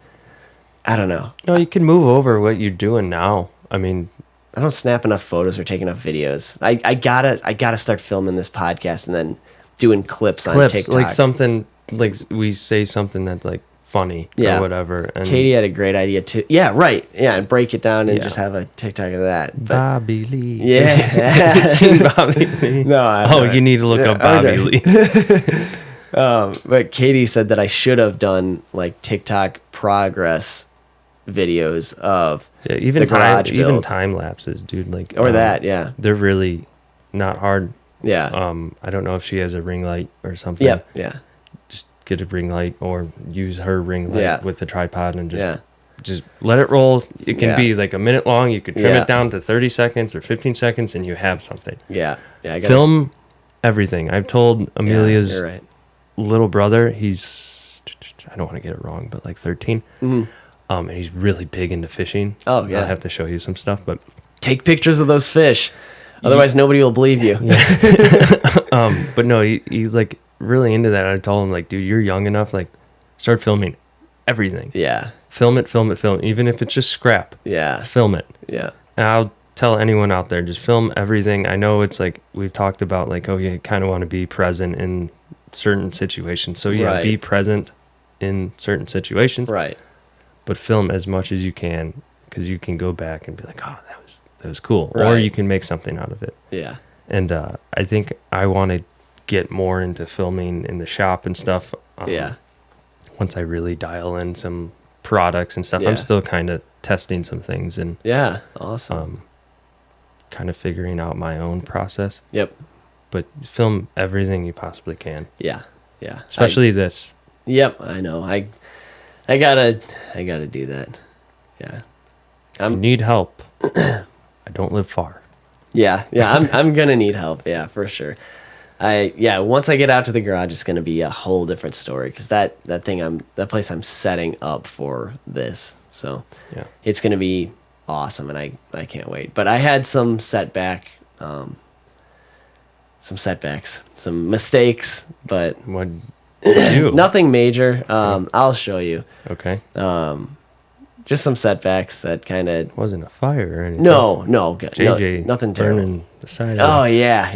I don't know. No, you can move over what you're doing now. I mean, I don't snap enough photos or take enough videos. I gotta start filming this podcast and then doing clips on TikTok. Like something, like we say something that's like funny or whatever. And Katie had a great idea too. Yeah, right. Yeah, and break it down and just have a TikTok of that. But, Bobby Lee. Yeah. Have you seen Bobby Lee? No. You need to look up Bobby Lee. But Katie said that I should have done like TikTok progress videos of even the garage build. Even time lapses, dude. Like that. They're really not hard. Yeah. I don't know if she has a ring light or something. Yeah. Just get a ring light or use her ring light with the tripod and just let it roll. It can be like a minute long. You could trim it down to 30 seconds or 15 seconds and you have something. Yeah. I Film everything. I've told Amelia's you're right. little brother, he's, I don't want to get it wrong, but like 13. Mm-hmm. And he's really big into fishing. Oh, yeah. I'll have to show you some stuff, but take pictures of those fish. Otherwise, nobody will believe you. But no, he's like really into that. I told him like, dude, you're young enough. Like, start filming everything. Yeah. Film it. Even if it's just scrap. Yeah. Film it. Yeah. And I'll tell anyone out there, just film everything. I know it's like we've talked about, like, oh, you kind of want to be present in certain situations. So yeah, be present in certain situations. Right. But film as much as you can, because you can go back and be like, oh, that was cool. Right. Or you can make something out of it. Yeah. And I think I want to get more into filming in the shop and stuff. Once I really dial in some products and stuff. I'm still kind of testing some things and awesome. Kind of figuring out my own process. Yep. But film everything you possibly can. Yeah. Especially this. Yep, I know. I gotta do that. Yeah. I need help. I don't live far. Yeah. I'm gonna need help. Yeah, for sure. Once I get out to the garage, it's gonna be a whole different story because that place I'm setting up for this. So it's gonna be awesome, and I can't wait. But I had some setbacks, some mistakes, but what did you do? Nothing major. I'll show you. Okay. Just some setbacks that kind of wasn't a fire or anything. No, JJ nothing terrible. Burning the side. Oh yeah,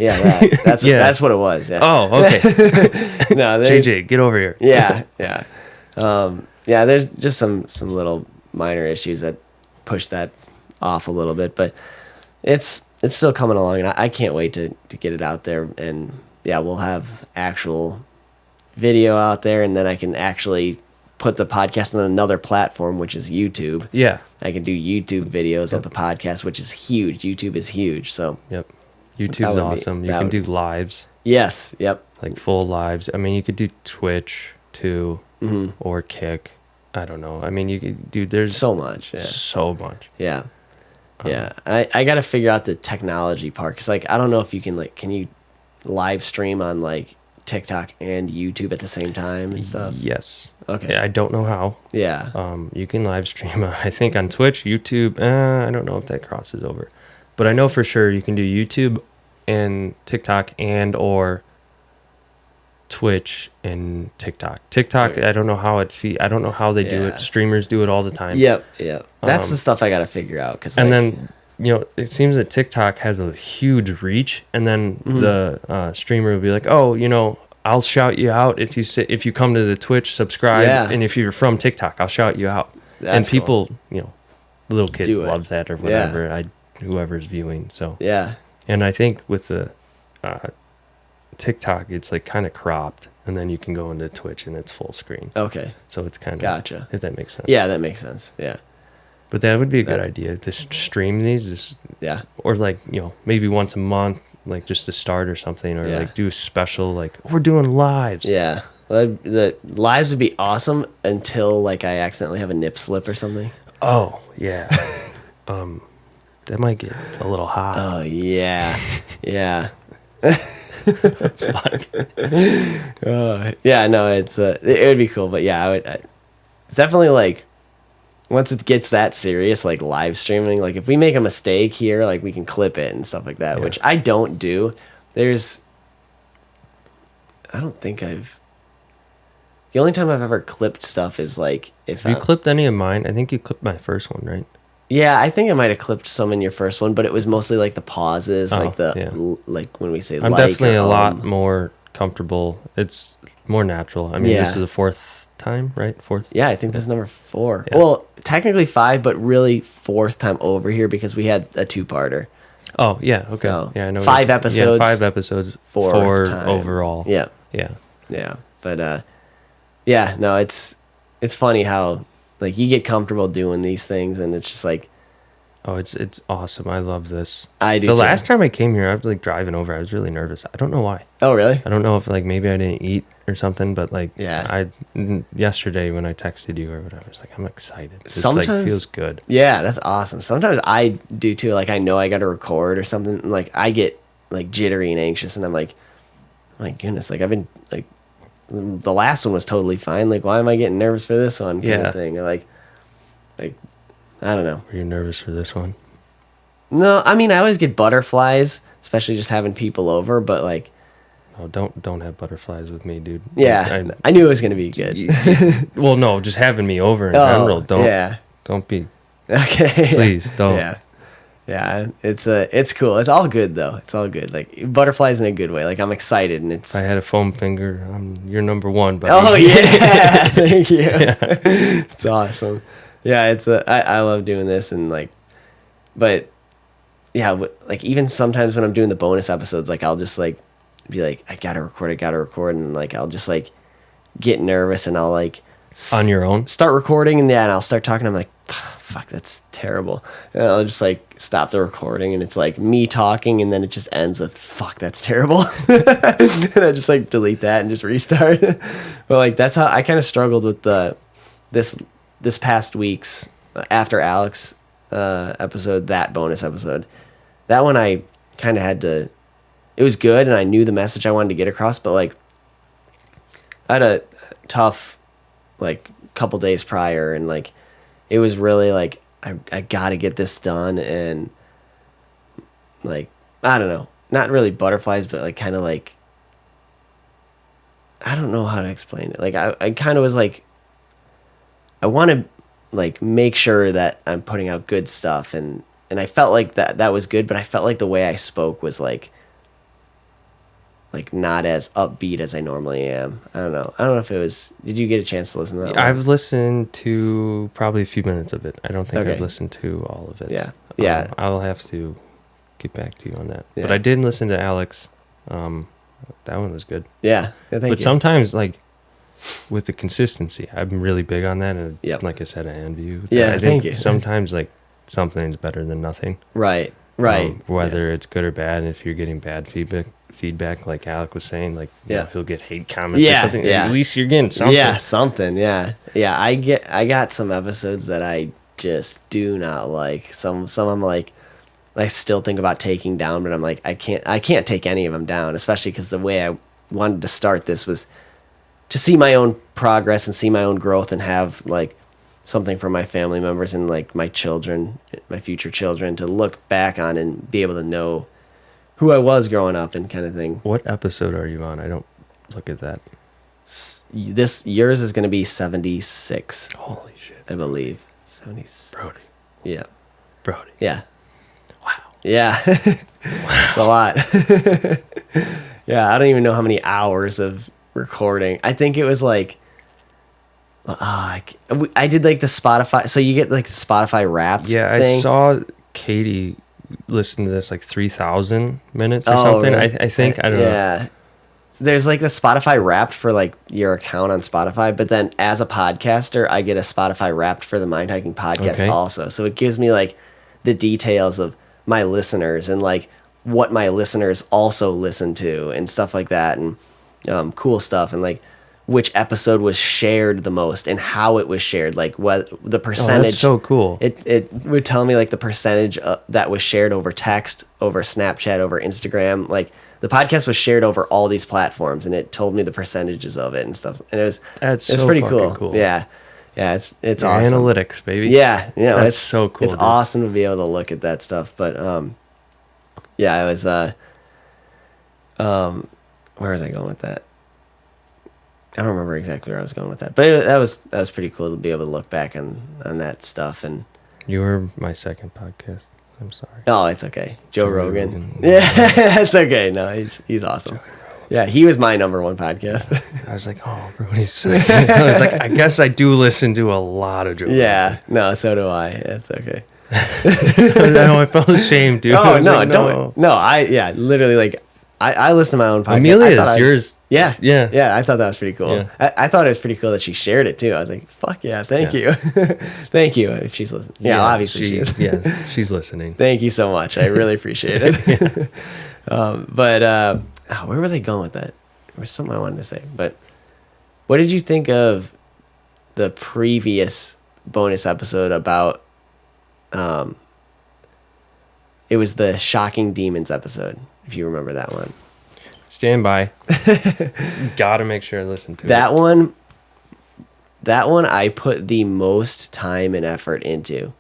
that's that's what it was. Yeah. Oh, okay. No, JJ, get over here. Yeah. There's just some little minor issues that push that off a little bit, but it's still coming along, and I can't wait to get it out there. And we'll have actual video out there, and then I can actually put the podcast on another platform, which is YouTube. Yeah. I can do YouTube videos of the podcast, which is huge. YouTube is huge. So YouTube's awesome. You can do lives. Yes. Yep. Like full lives. I mean, you could do Twitch too, or Kick. I don't know. I mean, you could do. There's so much. Yeah. So much. Yeah. I got to figure out the technology part, because like I don't know if you can you live stream on like TikTok and YouTube at the same time and stuff? Yes. Okay. I don't know how. Yeah. You can live stream, I think, on Twitch, YouTube. I don't know if that crosses over. But I know for sure you can do YouTube and TikTok and or Twitch and TikTok. TikTok, okay. I don't know how I don't know how they do it. Streamers do it all the time. Yep. That's the stuff I got to figure out. Then, it seems that TikTok has a huge reach, and then the streamer will be like, oh, I'll shout you out if you come to the Twitch, subscribe, and if you're from TikTok, I'll shout you out. That's people, cool. Little kids loves that or whatever. Whoever's viewing. So and I think with the TikTok, it's like kind of cropped, and then you can go into Twitch and it's full screen. Okay. So it's kind of gotcha. If that makes sense. Yeah, that makes sense. Yeah. But that would be a good idea to stream these. Or like, maybe once a month like just to start or something, or like do a special, like we're doing lives. Yeah. The lives would be awesome until like I accidentally have a nip slip or something. Oh yeah. That might get a little hot. Oh yeah. Yeah. Yeah, no, it would be cool, but yeah, it's definitely like once it gets that serious, like live streaming, like if we make a mistake here, like we can clip it and stuff like that, which I don't do. I don't think the only time I've ever clipped stuff is like if Have you clipped any of mine? I think you clipped my first one, right? Yeah, I think I might have clipped some in your first one, but it was mostly like the pauses, like like when we say I'm definitely a lot more comfortable. It's more natural. I mean, this is the fourth time, right? Fourth. Yeah, I think this is number 4. Yeah. Well, technically 5, but really 4th time over here because we had a 2-parter. Oh yeah, okay. So, yeah, I know. 5 episodes. Yeah, 5 episodes. 4 overall. Yeah. Yeah, but yeah, no, it's funny how like you get comfortable doing these things, and it's just like, oh, it's awesome. I love this. I do. The last time I came here, I was like driving over. I was really nervous. I don't know why. Oh, really? I don't know if like maybe I didn't eat or something, but like yesterday when I texted you or whatever, I was like, I'm excited. This like feels good. Yeah, that's awesome. Sometimes I do too. Like I know I got to record or something, and like I get like jittery and anxious, and I'm like, my goodness, like I've been like. The last one was totally fine. Like, why am I getting nervous for this one? Kind of thing. Or like, I don't know. Were you nervous for this one? No, I mean, I always get butterflies, especially just having people over. But like, oh, don't have butterflies with me, dude. Yeah, I knew it was gonna be good. Well, no, just having me over in general. Don't be. Okay. Please don't. Yeah, it's cool. It's all good though. It's all good. Like butterflies in a good way. Like I'm excited, and it's. If I had a foam finger, you're number 1. Buddy. Oh yeah, thank you. Yeah. It's awesome. Yeah, I love doing this, and like, but yeah, like even sometimes when I'm doing the bonus episodes, like I'll just like be like, I gotta record, and like I'll just like get nervous, and I'll like on your own start recording, and and I'll start talking. I'm like, fuck, that's terrible. And I'll just like stop the recording, and it's like me talking, and then it just ends with fuck, that's terrible. And I just like delete that and just restart. But like that's how I kind of struggled with this past week's after Alex episode, that bonus episode. That one I kind of had to. It was good, and I knew the message I wanted to get across, but like I had a tough like couple days prior, and like it was really like I gotta get this done, and like I don't know, not really butterflies, but like kind of like I don't know how to explain it. Like I kind of was like I want to like make sure that I'm putting out good stuff, and I felt like that was good, but I felt like the way I spoke was like not as upbeat as I normally am. I don't know if it was. Did you get a chance to listen to that one? I've listened to probably a few minutes of it. I don't think I've listened to all of it. Yeah. I'll have to get back to you on that. Yeah. But I did listen to Alex. That one was good. Yeah. Thank you. Sometimes like with the consistency, I'm really big on that, and like I said, I envy you. Yeah, I think sometimes like something's better than nothing. Right. Whether it's good or bad, and if you're getting bad feedback like Alec was saying, like he'll get hate comments or something. At least you're getting something. Yeah, something. Yeah. I got some episodes that I just do not like. Some I'm like I still think about taking down, but I'm like I can't take any of them down, especially because the way I wanted to start this was to see my own progress and see my own growth, and have like something for my family members and like my children, my future children, to look back on and be able to know who I was growing up and kind of thing. What episode are you on? I don't look at that. Yours is going to be 76. Holy shit. I believe. 76. Brody. Yeah. Brody. Yeah. Wow. Yeah. It's a lot. Yeah, I don't even know how many hours of recording. I think it was like I did like the Spotify, so you get like the Spotify Wrapped thing. I saw Katie listen to this like 3,000 minutes or something. Really? I think I don't know. Yeah, there's like the Spotify Wrapped for like your account on Spotify, but then as a podcaster, I get a Spotify Wrapped for the Mind Hiking podcast also. So it gives me like the details of my listeners and like what my listeners also listen to and stuff like that, and cool stuff, and like which episode was shared the most and how it was shared, like what the percentage. That's so cool. It would tell me like the percentage that was shared over text, over Snapchat, over Instagram. Like the podcast was shared over all these platforms, and it told me the percentages of it and stuff. And it's so pretty cool. Yeah, it's awesome. Analytics, baby. Yeah, that's it's so cool. It's awesome to be able to look at that stuff. But yeah, it was where was I going with that? I don't remember exactly where I was going with that, but that was pretty cool to be able to look back on that stuff. And you were my second podcast. I'm sorry. Oh, it's okay. Joe Rogan. Yeah, that's okay. No, he's awesome. Yeah, he was my number one podcast. I was like, oh, Brody's second. I was like, I guess I do listen to a lot of Joe Rogan. Yeah, no, so do I. It's okay. I felt ashamed, dude. Oh no, like, don't. No, literally, like I listen to my own podcast. Amelia is yours. Yeah. I thought that was pretty cool. Yeah. I thought it was pretty cool that she shared it too. I was like, "Fuck yeah, thank you, thank you." If she's listening, obviously she is. Yeah, she's listening. Thank you so much. I really appreciate it. But where was I going with that? There was something I wanted to say. But what did you think of the previous bonus episode about? It was the Shocking Demons episode, if you remember that one. Stand by. Gotta make sure I listen to that one. That one I put the most time and effort into.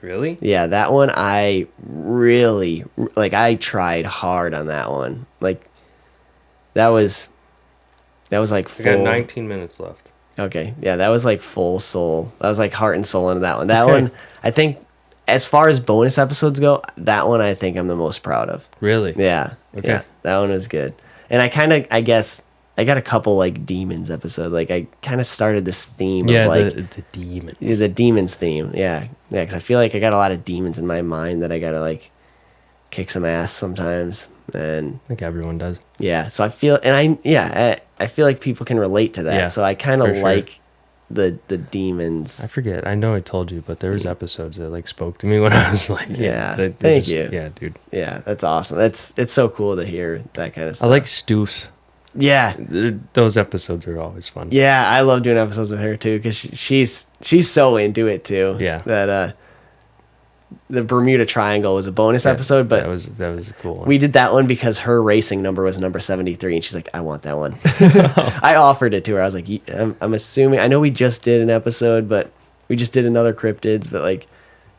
Really? Yeah, that one I really, like, I tried hard on that one. Like, that was like full. I got 19 minutes left. Okay, yeah, that was like full soul. That was like heart and soul into that one. That one, I think, as far as bonus episodes go, that one I think I'm the most proud of. Really? Yeah. Okay. Yeah, that one was good. And I guess, I got a couple like demons episodes. Like I kind of started this theme of like the demons. Yeah, the demons theme. Yeah, because I feel like I got a lot of demons in my mind that I gotta like kick some ass sometimes. And I think everyone does. Yeah, so I feel, and I feel like people can relate to that. Yeah, so I kind of like sure. the demons. I forget. I know I told you, but there was episodes that like spoke to me when I was like, thank you. Yeah, dude. Yeah, that's awesome. It's so cool to hear that kind of stuff. I like Stoos. Yeah, those episodes are always fun. Yeah, I love doing episodes with her too because she's so into it too. Yeah, that the Bermuda Triangle was a bonus episode, but that was a cool one. We did that one because her racing number was number 73, and she's like, I want that one. I offered it to her. I was like, I'm assuming, I know we just did an episode, but we just did another cryptids, but like,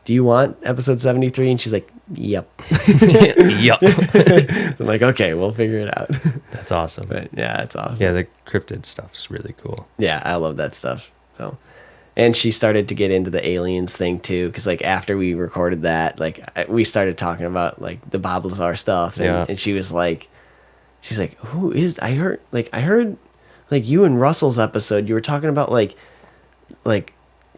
do you want episode 73? And she's like, yep. Yep. So I'm like, okay, we'll figure it out. That's awesome. But yeah, it's awesome. Yeah, the cryptid stuff's really cool. Yeah, I love that stuff. So, and she started to get into the aliens thing too, because like after we recorded that, like we started talking about like the Boblazar stuff, and she was like, she's like, who is? I heard like you and Russell's episode, you were talking about like the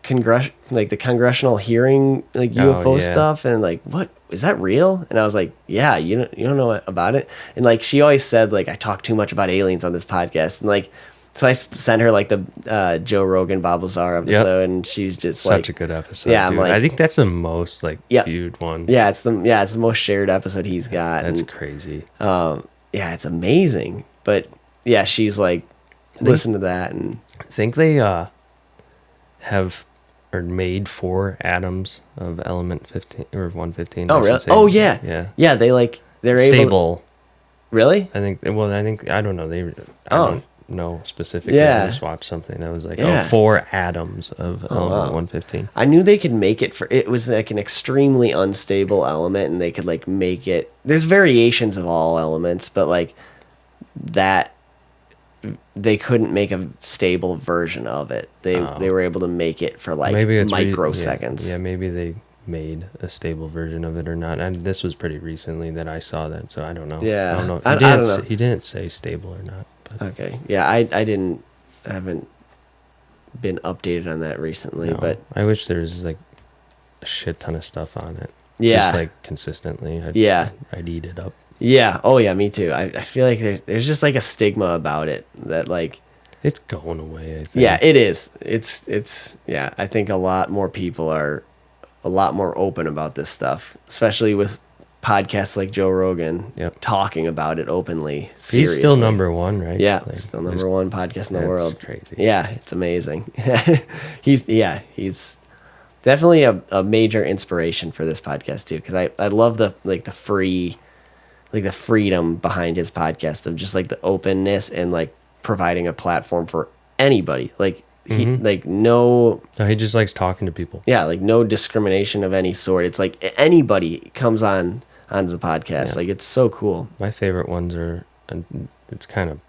congressional hearing, like UFO stuff, and like, what is that real? And I was like, yeah, you don't know about it. And like she always said like I talk too much about aliens on this podcast, and like so I sent her like the Joe Rogan Boblazar episode, and she's just such a good episode. Yeah, dude. I think that's the most like viewed one. Yeah, it's the most shared episode he's got. That's crazy. Yeah, it's amazing. But yeah, she's like, listen to that, and I think they have or made 4 atoms of element 15 or 115. Oh really? Oh yeah. Yeah, they're stable. Really? I think. Well, I don't know. I don't know specifically. Yeah. I just watched something that was like 4 atoms of element 115. I knew they could make it it was like an extremely unstable element, and they could like make it. There's variations of all elements, but like that. They couldn't make a stable version of it. They were able to make it for like microseconds. Yeah, maybe they made a stable version of it or not. And this was pretty recently that I saw that, so I don't know. Yeah, I don't know. I don't know. He didn't say stable or not. But. Okay. Yeah, I haven't been updated on that recently, No, but I wish there was like a shit ton of stuff on it. Yeah. Just like consistently. I'd eat it up. Yeah. Oh yeah, me too. I feel like there's just like a stigma about it that like it's going away, I think. Yeah, it is. It's yeah, I think a lot more people are a lot more open about this stuff, especially with podcasts like Joe Rogan talking about it openly. Seriously. He's still number one, right? Yeah, still number one podcast in the world. Crazy. Yeah, it's amazing. He's definitely a major inspiration for this podcast too, because I love the freedom behind his podcast of just like the openness and like providing a platform for anybody. Like he no, he just likes talking to people. Yeah, like no discrimination of any sort. It's like anybody comes onto the podcast. Yeah. Like it's so cool. My favorite ones are, it's kind of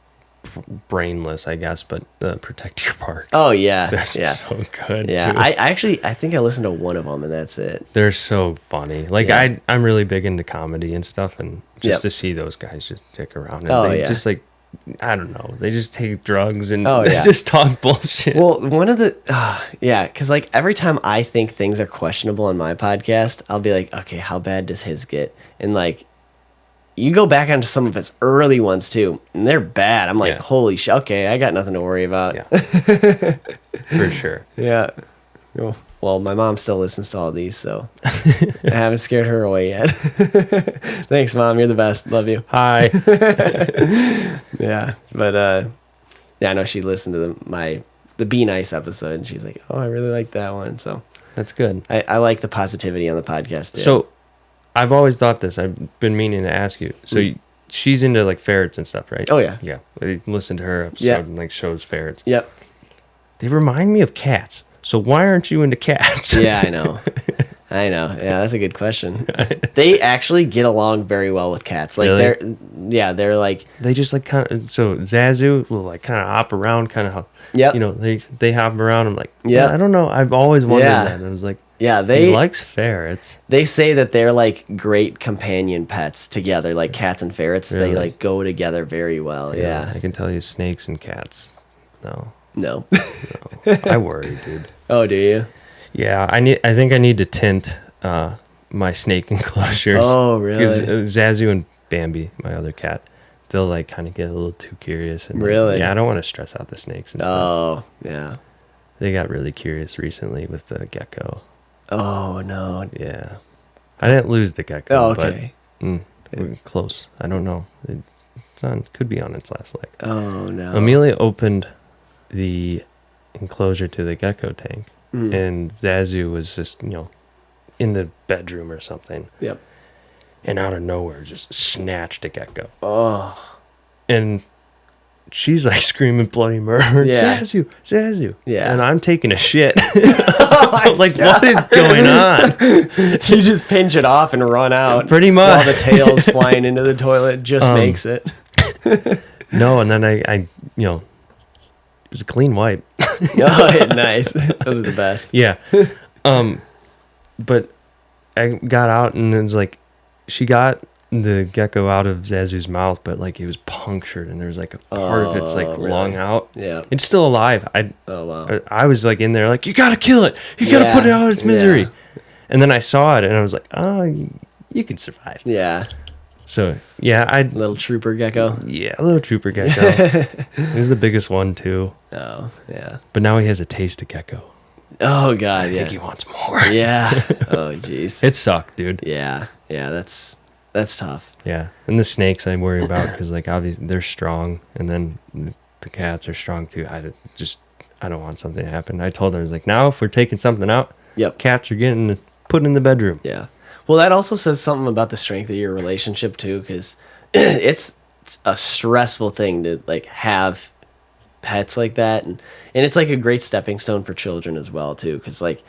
brainless, I guess, but Protect Your Parks. Oh yeah, they're so good. Yeah, too. I think I listened to one of them and that's it. They're so funny. Like I'm really big into comedy and stuff, and just to see those guys just stick around and they just like, I don't know, they just take drugs and just talk bullshit. Well, one of the because like every time I think things are questionable on my podcast, I'll be like, okay, how bad does his get? And like, you go back onto some of his early ones too, and they're bad. I'm like, holy shit, okay, I got nothing to worry about. Yeah. For sure. Yeah. Well, my mom still listens to all these, so I haven't scared her away yet. Thanks, Mom. You're the best. Love you. Hi. Yeah, but I know she listened to the Be Nice episode, and she's like, oh, I really like that one. So that's good. I like the positivity on the podcast too. So I've always thought this. I've been meaning to ask you. So she's into like ferrets and stuff, right? Oh yeah. Yeah. I listened to her episode and like shows ferrets. Yep. They remind me of cats. So why aren't you into cats? Yeah, I know. Yeah, that's a good question. They actually get along very well with cats. Like really? they're like, they just like kind of, so Zazu will like kind of hop around, kind of, you know, they hop around. I'm like, yeah, I don't know. I've always wondered that. And I was like, yeah, he likes ferrets. They say that they're like great companion pets together, like cats and ferrets. Really? They like go together very well. Yeah. I can tell you, snakes and cats. No. I worry, dude. Oh, do you? Yeah, I think I need to tint my snake enclosures. Oh, really? Because Zazu and Bambi, my other cat, they'll like kind of get a little too curious. And really? Yeah, I don't want to stress out the snakes and stuff. Oh, yeah. They got really curious recently with the gecko. Oh, no. Yeah. I didn't lose the gecko. Oh, okay. But, we're close. I don't know. Could be on its last leg. Oh, no. Amelia opened the enclosure to the gecko tank, and Zazu was just, in the bedroom or something. Yep. And out of nowhere, just snatched a gecko. Oh. And she's like screaming bloody murder. Yeah. Zazu. Yeah. And I'm taking a shit. Oh like, God. What is going on? You just pinch it off and run out. Pretty much. While the tail's flying into the toilet, just makes it. No, and then I it was a clean wipe. Oh, nice. Those are the best. Yeah. But I got out and it was like, she got the gecko out of Zazu's mouth, but like it was punctured and there was like a part of it's like lung out. Yeah. It's still alive. Wow. I was like in there like, you gotta kill it. You gotta put it out of its misery. Yeah. And then I saw it and I was like, oh, you can survive. Yeah. So yeah, little trooper gecko. Yeah, a little trooper gecko. He was the biggest one too. Oh, yeah. But now he has a taste of gecko. Oh God, I think he wants more. Yeah. Oh jeez. It sucked, dude. Yeah. Yeah, that's tough. Yeah, and the snakes I worry about because like obviously they're strong, and then the cats are strong too. I don't want something to happen. I told her, I was like, now if we're taking something out, cats are getting put in the bedroom. Yeah. Well, that also says something about the strength of your relationship too, because it's a stressful thing to like have pets like that, and it's like a great stepping stone for children as well too, because like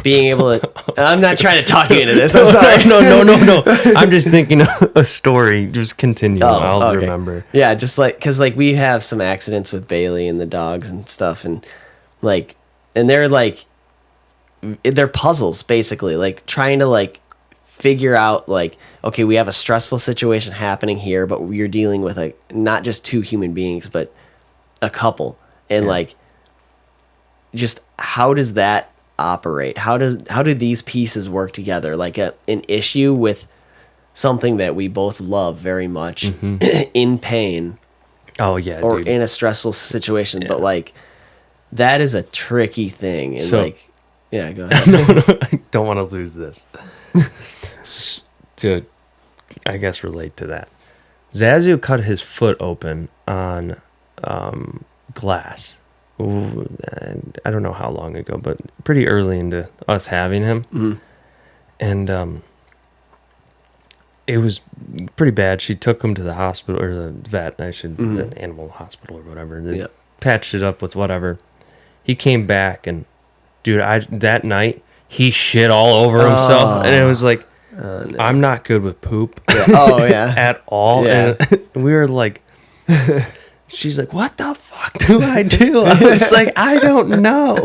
being able to. I'm not trying to talk you into this. I'm sorry. No. I'm just thinking of a story. Just continue. I'll remember. Yeah, just like because like we have some accidents with Bailey and the dogs and stuff, and like, and they're puzzles basically, like trying to like figure out like, okay, we have a stressful situation happening here, but you're dealing with not just two human beings, but a couple, and like, just how does that operate? How do these pieces work together? Like an issue with something that we both love very much, in pain. Oh yeah, or dude. In a stressful situation, but like that is a tricky thing, and go ahead. No, I don't want to lose this. To I guess, relate to that. Zazu cut his foot open on glass. Ooh, and I don't know how long ago, but pretty early into us having him. Mm-hmm. And it was pretty bad. She took him to the hospital, or the vet, the animal hospital or whatever. They patched it up with whatever. He came back, and dude, that night he shit all over himself, and it was like, no. I'm not good with poop. Yeah. Oh yeah, at all. Yeah. And we were like, she's like, what the fuck do I do? I was like, I don't know.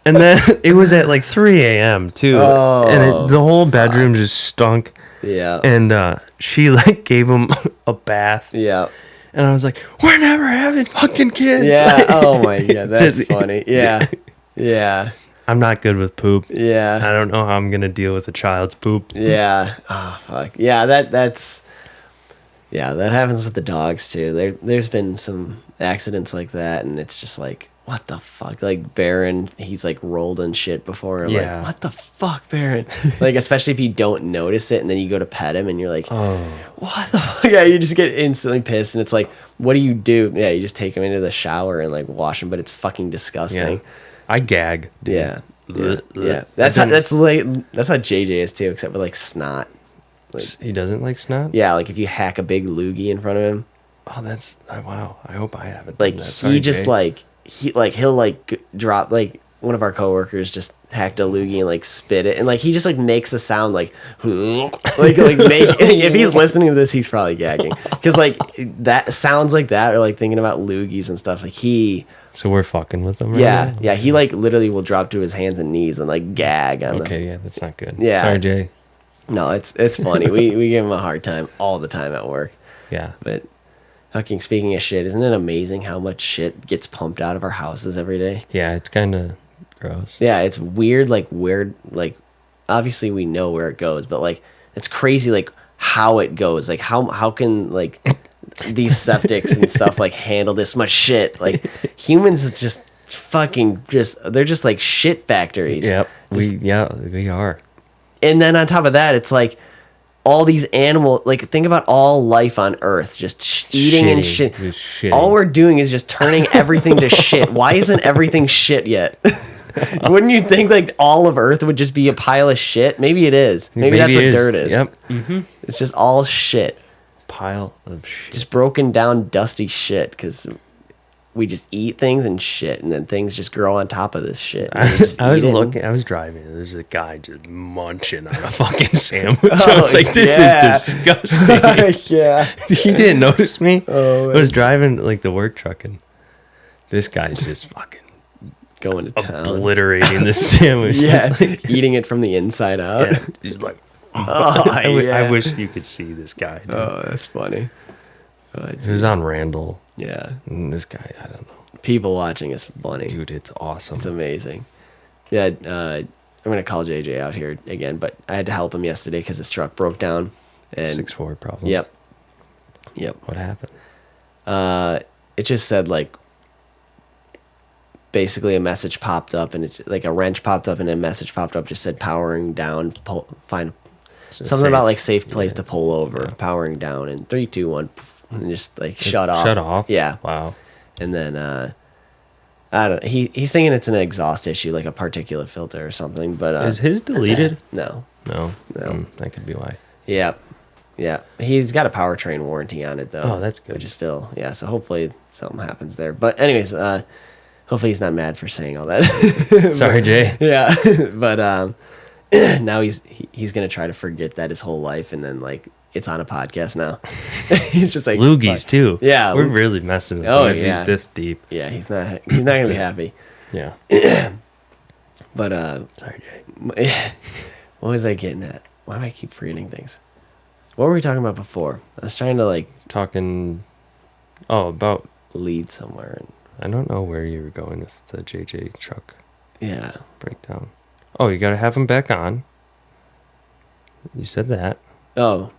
And then it was at like 3 a.m. too, and the whole bedroom just stunk. Yeah. And she like gave him a bath. Yeah. And I was like, we're never having fucking kids. Yeah. Like, Oh my god, that's funny. Yeah. Yeah. I'm not good with poop. Yeah. I don't know how I'm gonna deal with a child's poop. Yeah. Oh fuck. Yeah. That happens with the dogs too. There's been some accidents like that, and it's just like, what the fuck? Like Baron, he's like rolled in shit before. I'm like, what the fuck, Baron? Like, especially if you don't notice it, and then you go to pet him, and you're like, what the fuck? Yeah, you just get instantly pissed, and it's like, what do? Yeah, you just take him into the shower and like wash him, but it's fucking disgusting. Yeah. I gag. Dude. Yeah. That's how JJ is too, except with like snot. Like, he doesn't like snot? Yeah, like if you hack a big loogie in front of him. Oh, that's wow. I hope I haven't. Like done that. he Sorry, just Jay. he'll like drop, like one of our coworkers just hacked a loogie and like spit it, and like he just like makes a sound like make if he's listening to this, he's probably gagging, because like that sounds like that, or like thinking about loogies and stuff. Like so we're fucking with him right now? Yeah, he like literally will drop to his hands and knees and like gag on yeah, that's not good. Yeah. Sorry, Jay. No, it's funny. we give him a hard time all the time at work. Yeah. But fucking speaking of shit, isn't it amazing how much shit gets pumped out of our houses every day? Yeah, it's kind of gross. Yeah, it's weird, like obviously we know where it goes, but like it's crazy like how it goes. Like how can like these septics and stuff like handle this much shit? Like humans just they're just like shit factories. Yep. We are. And then on top of that, it's like all these animals, like think about all life on Earth, just eating and shit. All we're doing is just turning everything to shit. Why isn't everything shit yet? Wouldn't you think like all of Earth would just be a pile of shit? Maybe it is. Maybe that's what dirt is. Yep. Mm-hmm. It's just all shit. Pile of shit. Just broken down, dusty shit, because we just eat things and shit, and then things just grow on top of this shit. I was driving, and there's a guy just munching on a fucking sandwich. I was like, this is disgusting. Yeah. He didn't notice me. Oh, I was driving like the work truck, and this guy's just fucking going to town, obliterating the sandwich. Yeah, like, eating it from the inside out. Yeah, he's like, I wish you could see this guy. Dude. Oh, that's funny. It was on Randall. Yeah. And this guy, I don't know. People watching is funny. Dude, it's awesome. It's amazing. Yeah, I'm going to call JJ out here again, but I had to help him yesterday because his truck broke down. And 6'4" problems. Yep. What happened? It just said, like, basically a message popped up, and like a wrench popped up, and a message popped up, just said powering down, find something about like safe place to pull over, powering down, and 3, 2, 1, and just like shut off. Shut off? Yeah. Wow. And then I don't. He's thinking it's an exhaust issue, like a particulate filter or something. But is his deleted? No. That could be why. Yeah. He's got a powertrain warranty on it though. Oh, that's good. Which is still So hopefully something happens there. But anyways, hopefully he's not mad for saying all that. Sorry, Jay. Yeah. But now he's gonna try to forget that his whole life, and then like it's on a podcast now. He's just like loogies too. Yeah, we're really messing with him. If he's this deep. Yeah, he's not gonna be happy. Yeah. But sorry, Jay. What was I getting at? Why do I keep forgetting things? What were we talking about before? I was trying to about lead somewhere. I don't know where you were going with the JJ truck. Yeah. Breakdown. Oh, you gotta have him back on. You said that. Oh.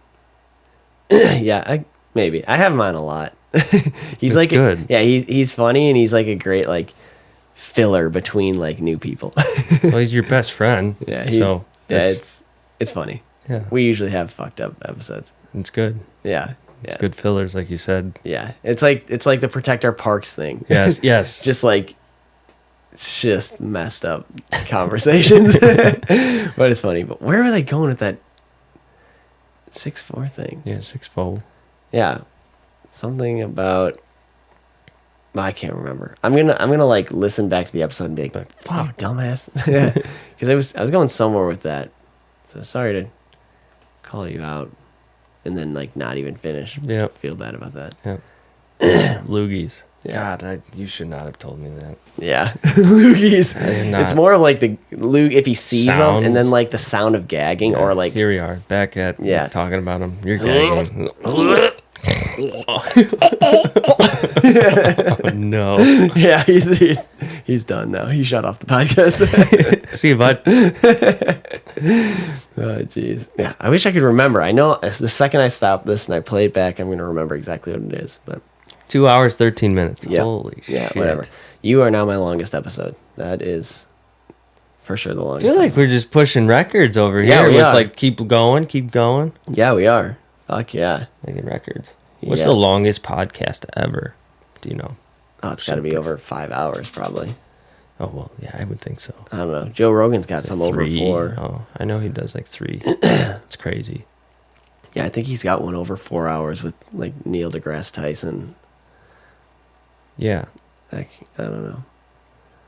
Yeah, maybe. I have him on a lot. He's like good. He's funny, and he's like a great like filler between like new people. Well, he's your best friend. Yeah, it's funny. Yeah. We usually have fucked up episodes. It's good. Yeah. It's good fillers, like you said. Yeah. It's like the protect our parks thing. Yes. Yes. Just like, it's just messed up conversations. But it's funny. But where are they going with that 6'4" thing? Yeah, 6'4". Yeah. Something about, I can't remember. I'm gonna like listen back to the episode and be like, fuck, dumbass. Yeah. Because I was going somewhere with that. So sorry to call you out and then like not even finish. Yep. Feel bad about that. Yep. Loogies. Yeah. God, you should not have told me that. Yeah. Loogies. It's more of like the Lug if he sees them and then like the sound of gagging or like. Here we are back at talking about him. You're gagging. Oh, no. Yeah, he's done now. He shut off the podcast. See you, bud. Oh, jeez. Yeah, I wish I could remember. I know the second I stop this and I play it back, I'm going to remember exactly what it is. But 2 hours, 13 minutes. Yep. Holy shit. Yeah, whatever. You are now my longest episode. That is for sure the longest. I feel like we're just pushing records over here. We are. Like, keep going. Yeah, we are. Fuck yeah. Making records. What's the longest podcast ever? Do you know? Oh, it's got to be over 5 hours probably. Oh, well, yeah, I would think so. I don't know. Joe Rogan's got some over 4. Oh, I know he does like 3. It's crazy. Yeah, I think he's got one over 4 hours with like Neil deGrasse Tyson. Yeah. Like, I don't know.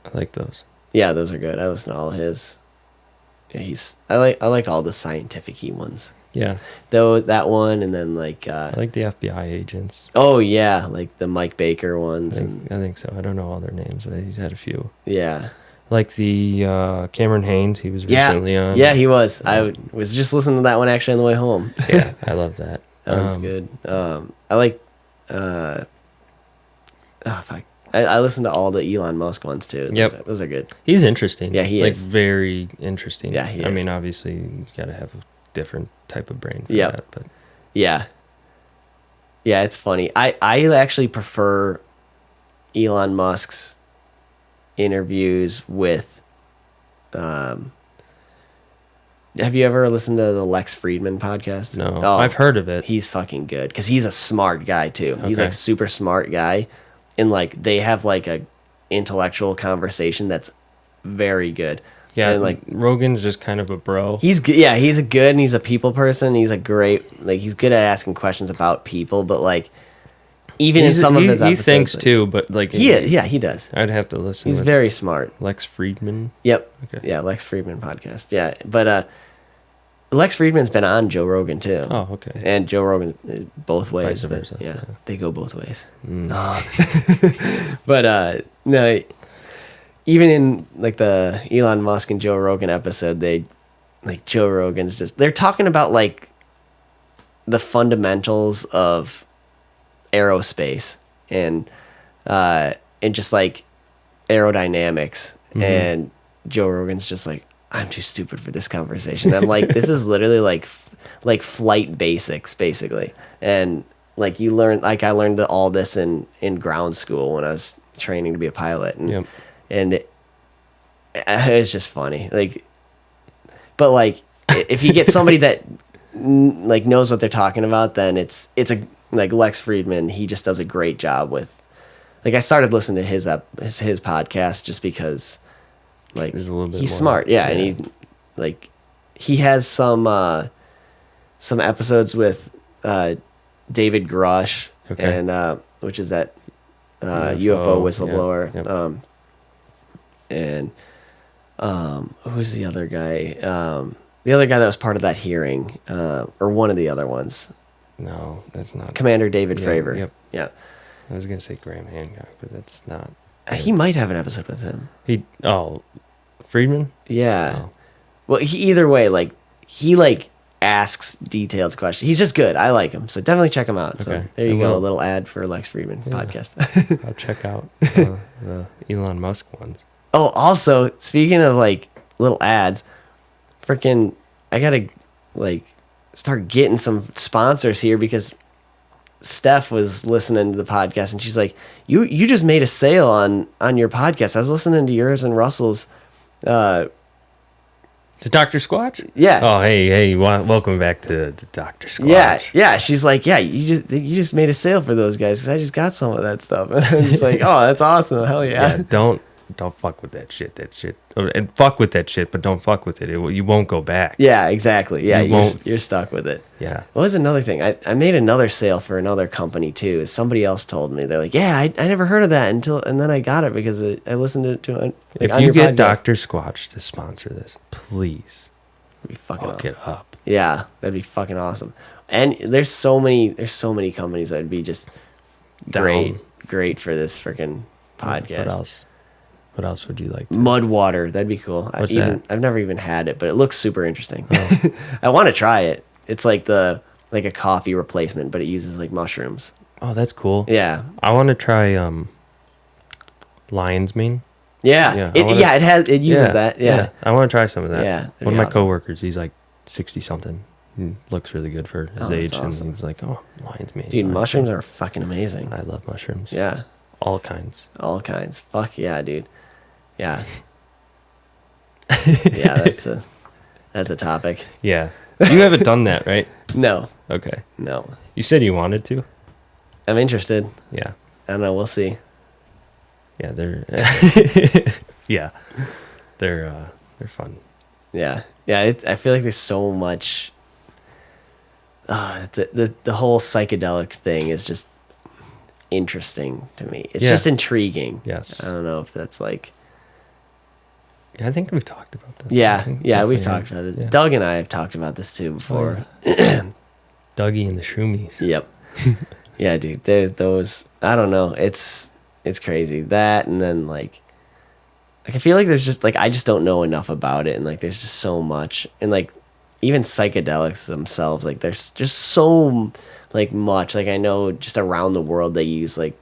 I like those. Yeah, those are good. I listen to all his. Yeah, I like all the scientific-y ones. Yeah. Though that one and then like I like the FBI agents. Oh yeah, like the Mike Baker ones. I think so. I don't know all their names, but he's had a few. Yeah. Like the Cameron Haynes, he was recently on. Yeah, he was. I was just listening to that one actually on the way home. Yeah, I love that. That one's good. I like fuck. I listen to all the Elon Musk ones too. Those are good. He's interesting. Yeah, he is. Like very interesting. Yeah, he is. I mean, obviously, you got to have a different type of brain for that. But yeah, it's funny. I actually prefer Elon Musk's interviews with. Have you ever listened to the Lex Fridman podcast? No, I've heard of it. He's fucking good because he's a smart guy too. Okay. He's like super smart guy, and like they have like a intellectual conversation that's very good. Yeah, and like Rogan's just kind of a bro. He's good. Yeah, he's a good and he's a people person. He's a great he's good at asking questions about people, but like even in some of his episodes, he thinks like, too, but like he does. I'd have to listen. He's very smart. Lex Fridman. Yep. Okay. Yeah, Lex Fridman podcast. Yeah, but Lex Fridman's been on Joe Rogan too. Oh, okay. And Joe Rogan both ways. Vice versa. Yeah, they go both ways. But no. Even in like the Elon Musk and Joe Rogan episode, Joe Rogan's they're talking about like the fundamentals of aerospace and just like aerodynamics. Mm-hmm. And Joe Rogan's just like, I'm too stupid for this conversation. I'm like, this is literally like flight basics basically. And like you learn, like I learned all this in ground school when I was training to be a pilot. And yep. And it's just funny, but if you get somebody that like knows what they're talking about, then it's a like Lex Fridman. He just does a great job with. Like I started listening to his podcast just because, like he's smart, yeah, and he has some episodes with David Grush, okay. And which is that UFO whistleblower. Yeah. Yep. And who's the other guy? The other guy that was part of that hearing, or one of the other ones. No, that's not Commander David Fravor. Yep. Yeah. I was gonna say Graham Hancock, but that's not. He might have an episode with him. Friedman. Yeah. Oh. Well, either way, he asks detailed questions. He's just good. I like him, so definitely check him out. Okay. So there you go, a little ad for Lex Fridman podcast. I'll check out the Elon Musk ones. Oh, also, speaking of little ads, freaking, I gotta start getting some sponsors here because Steph was listening to the podcast and she's like, you just made a sale on your podcast. I was listening to yours and Russell's To Dr. Squatch? Yeah. Oh, hey, welcome back to Dr. Squatch. Yeah. She's like, yeah, you just made a sale for those guys because I just got some of that stuff. And I'm just like, oh, that's awesome. Hell yeah. Don't fuck with that shit. And fuck with that shit, but don't fuck with it. You won't go back. Yeah, exactly. Yeah, you're stuck with it. Yeah. What was another thing? I made another sale for another company too. Somebody else told me. They're like, yeah, I never heard of that and then I got it because I listened to it. Like, if you get Dr. Squatch to sponsor this, please that'd be fucking look awesome. it up. Yeah, that'd be fucking awesome. And there's so many companies that'd be just great for this freaking podcast. What else would you like to? Mud water, that'd be cool. What's that? I've never even had it, but it looks super interesting. Oh. I want to try it. It's like a coffee replacement, but it uses like mushrooms. Oh, that's cool. Yeah. I want to try lion's mane. Yeah. It uses that. Yeah. I want to try some of that. Yeah. One of my coworkers, he's like 60 something. He looks really good for his age, awesome. And he's like, "Oh, lion's mane." Dude, mushrooms are fucking amazing. I love mushrooms. Yeah. All kinds. Fuck yeah, dude. Yeah. Yeah, that's a topic. Yeah. You haven't done that, right? No. Okay. No. You said you wanted to? I'm interested. Yeah. I don't know, we'll see. Yeah, they're they're fun. Yeah. Yeah, I feel like there's so much the whole psychedelic thing is just interesting to me. It's just intriguing. Yes. I don't know if that's like I think we've talked about this. Yeah, we've talked about it. Yeah. Doug and I have talked about this too before. Oh, yeah. Dougie and the Shroomies. Yep. Yeah, dude. There's those. I don't know. It's crazy. That and then like I feel like there's just like I just don't know enough about it, and like there's just so much, and like even psychedelics themselves, like there's just so like much. Like I know just around the world they use like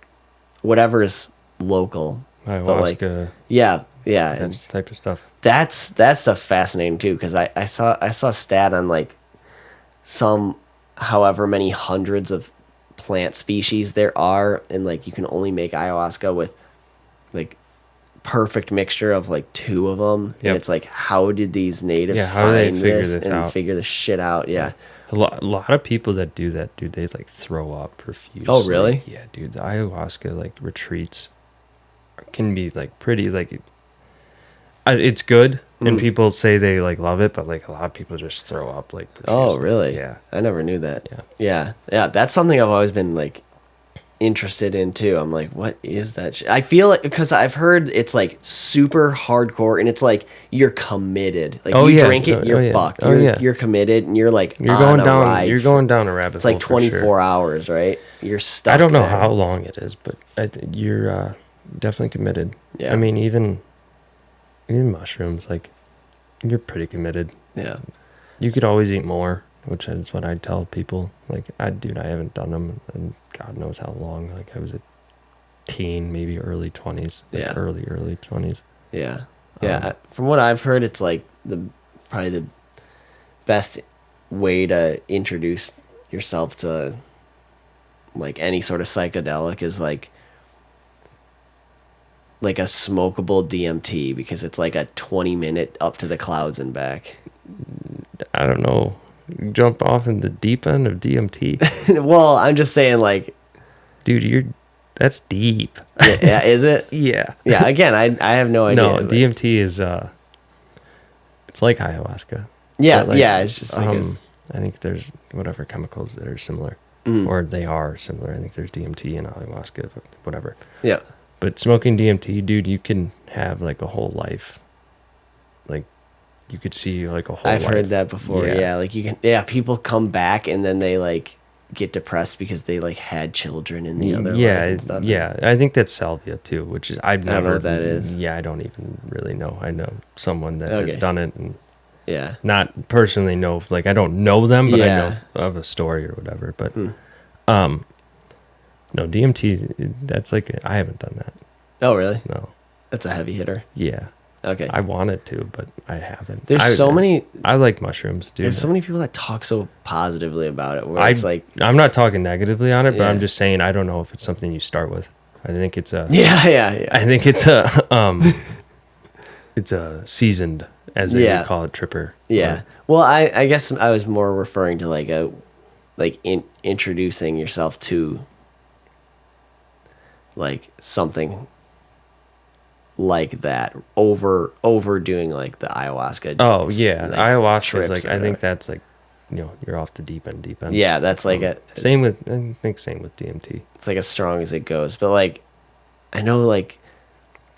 whatever's local. Ayahuasca. But like yeah, that type of stuff. That stuff's fascinating too, because I saw a stat on like some however many hundreds of plant species there are, and like you can only make ayahuasca with like perfect mixture of like 2 of them. Yep. And it's like, how did these natives find this and out? Figure this shit out? Yeah. A lot of people that do that, dude, they like throw up profusely. Oh, really? Yeah, dude. The ayahuasca like retreats can be like pretty like it's good, and people say they like love it, but like a lot of people just throw up like profusely. Oh, really? Yeah. I never knew that. Yeah. That's something I've always been like interested in too. I'm like, what is that shit? I feel like because I've heard it's like super hardcore, and it's like you're committed. Like drink it, you're fucked. You're committed, and you're like you're going down. Ride. You're going down a rabbit hole. It's like 24 hours, right? You're stuck. I don't know how long it is, but you're definitely committed. Yeah. I mean, even mushrooms, like you're pretty committed. Yeah. You could always eat more, which is what I tell people. Like, I haven't done them in God knows how long. Like, I was a teen, maybe early 20s. Like early 20s. Yeah. Yeah. From what I've heard, it's like probably the best way to introduce yourself to like any sort of psychedelic is like a smokable DMT, because it's like a 20-minute up to the clouds and back. I don't know. Jump off in the deep end of DMT. Well, I'm just saying, like, dude, that's deep. Yeah, is it? Yeah. Yeah. Again, I have no idea. No, DMT is it's like ayahuasca. Yeah, like, yeah. It's just like I think there's whatever chemicals that are similar, or they are similar. I think there's DMT and ayahuasca, whatever. Yeah. But smoking DMT, dude, you can have like a whole life. Like, you could see like a whole life. I've heard that before. Yeah. Like you can. Yeah. People come back and then they like get depressed because they like had children in the other life and stuff. Yeah. I think that's salvia too, which is I don't know what that is. Yeah, I don't even really know. I know someone that has done it, and not personally know. Like, I don't know them, but I know of a story or whatever. But no, DMT. That's like I haven't done that. Oh, really? No. That's a heavy hitter. Yeah. Okay. I wanted to, but I haven't. There's so many. I like mushrooms, dude. There's so many people that talk so positively about it. Where it's like, I'm not talking negatively on it, but I'm just saying I don't know if it's something you start with. I think it's a. Yeah. I think it's a. it's a seasoned, as they would call it, tripper. Yeah. Well, I guess I was more referring to introducing yourself to like something like that, overdoing like the ayahuasca. Oh yeah, like, ayahuasca is like, I think that's like, you're off the deep end. Yeah, that's like same with DMT. It's like as strong as it goes, but like I know like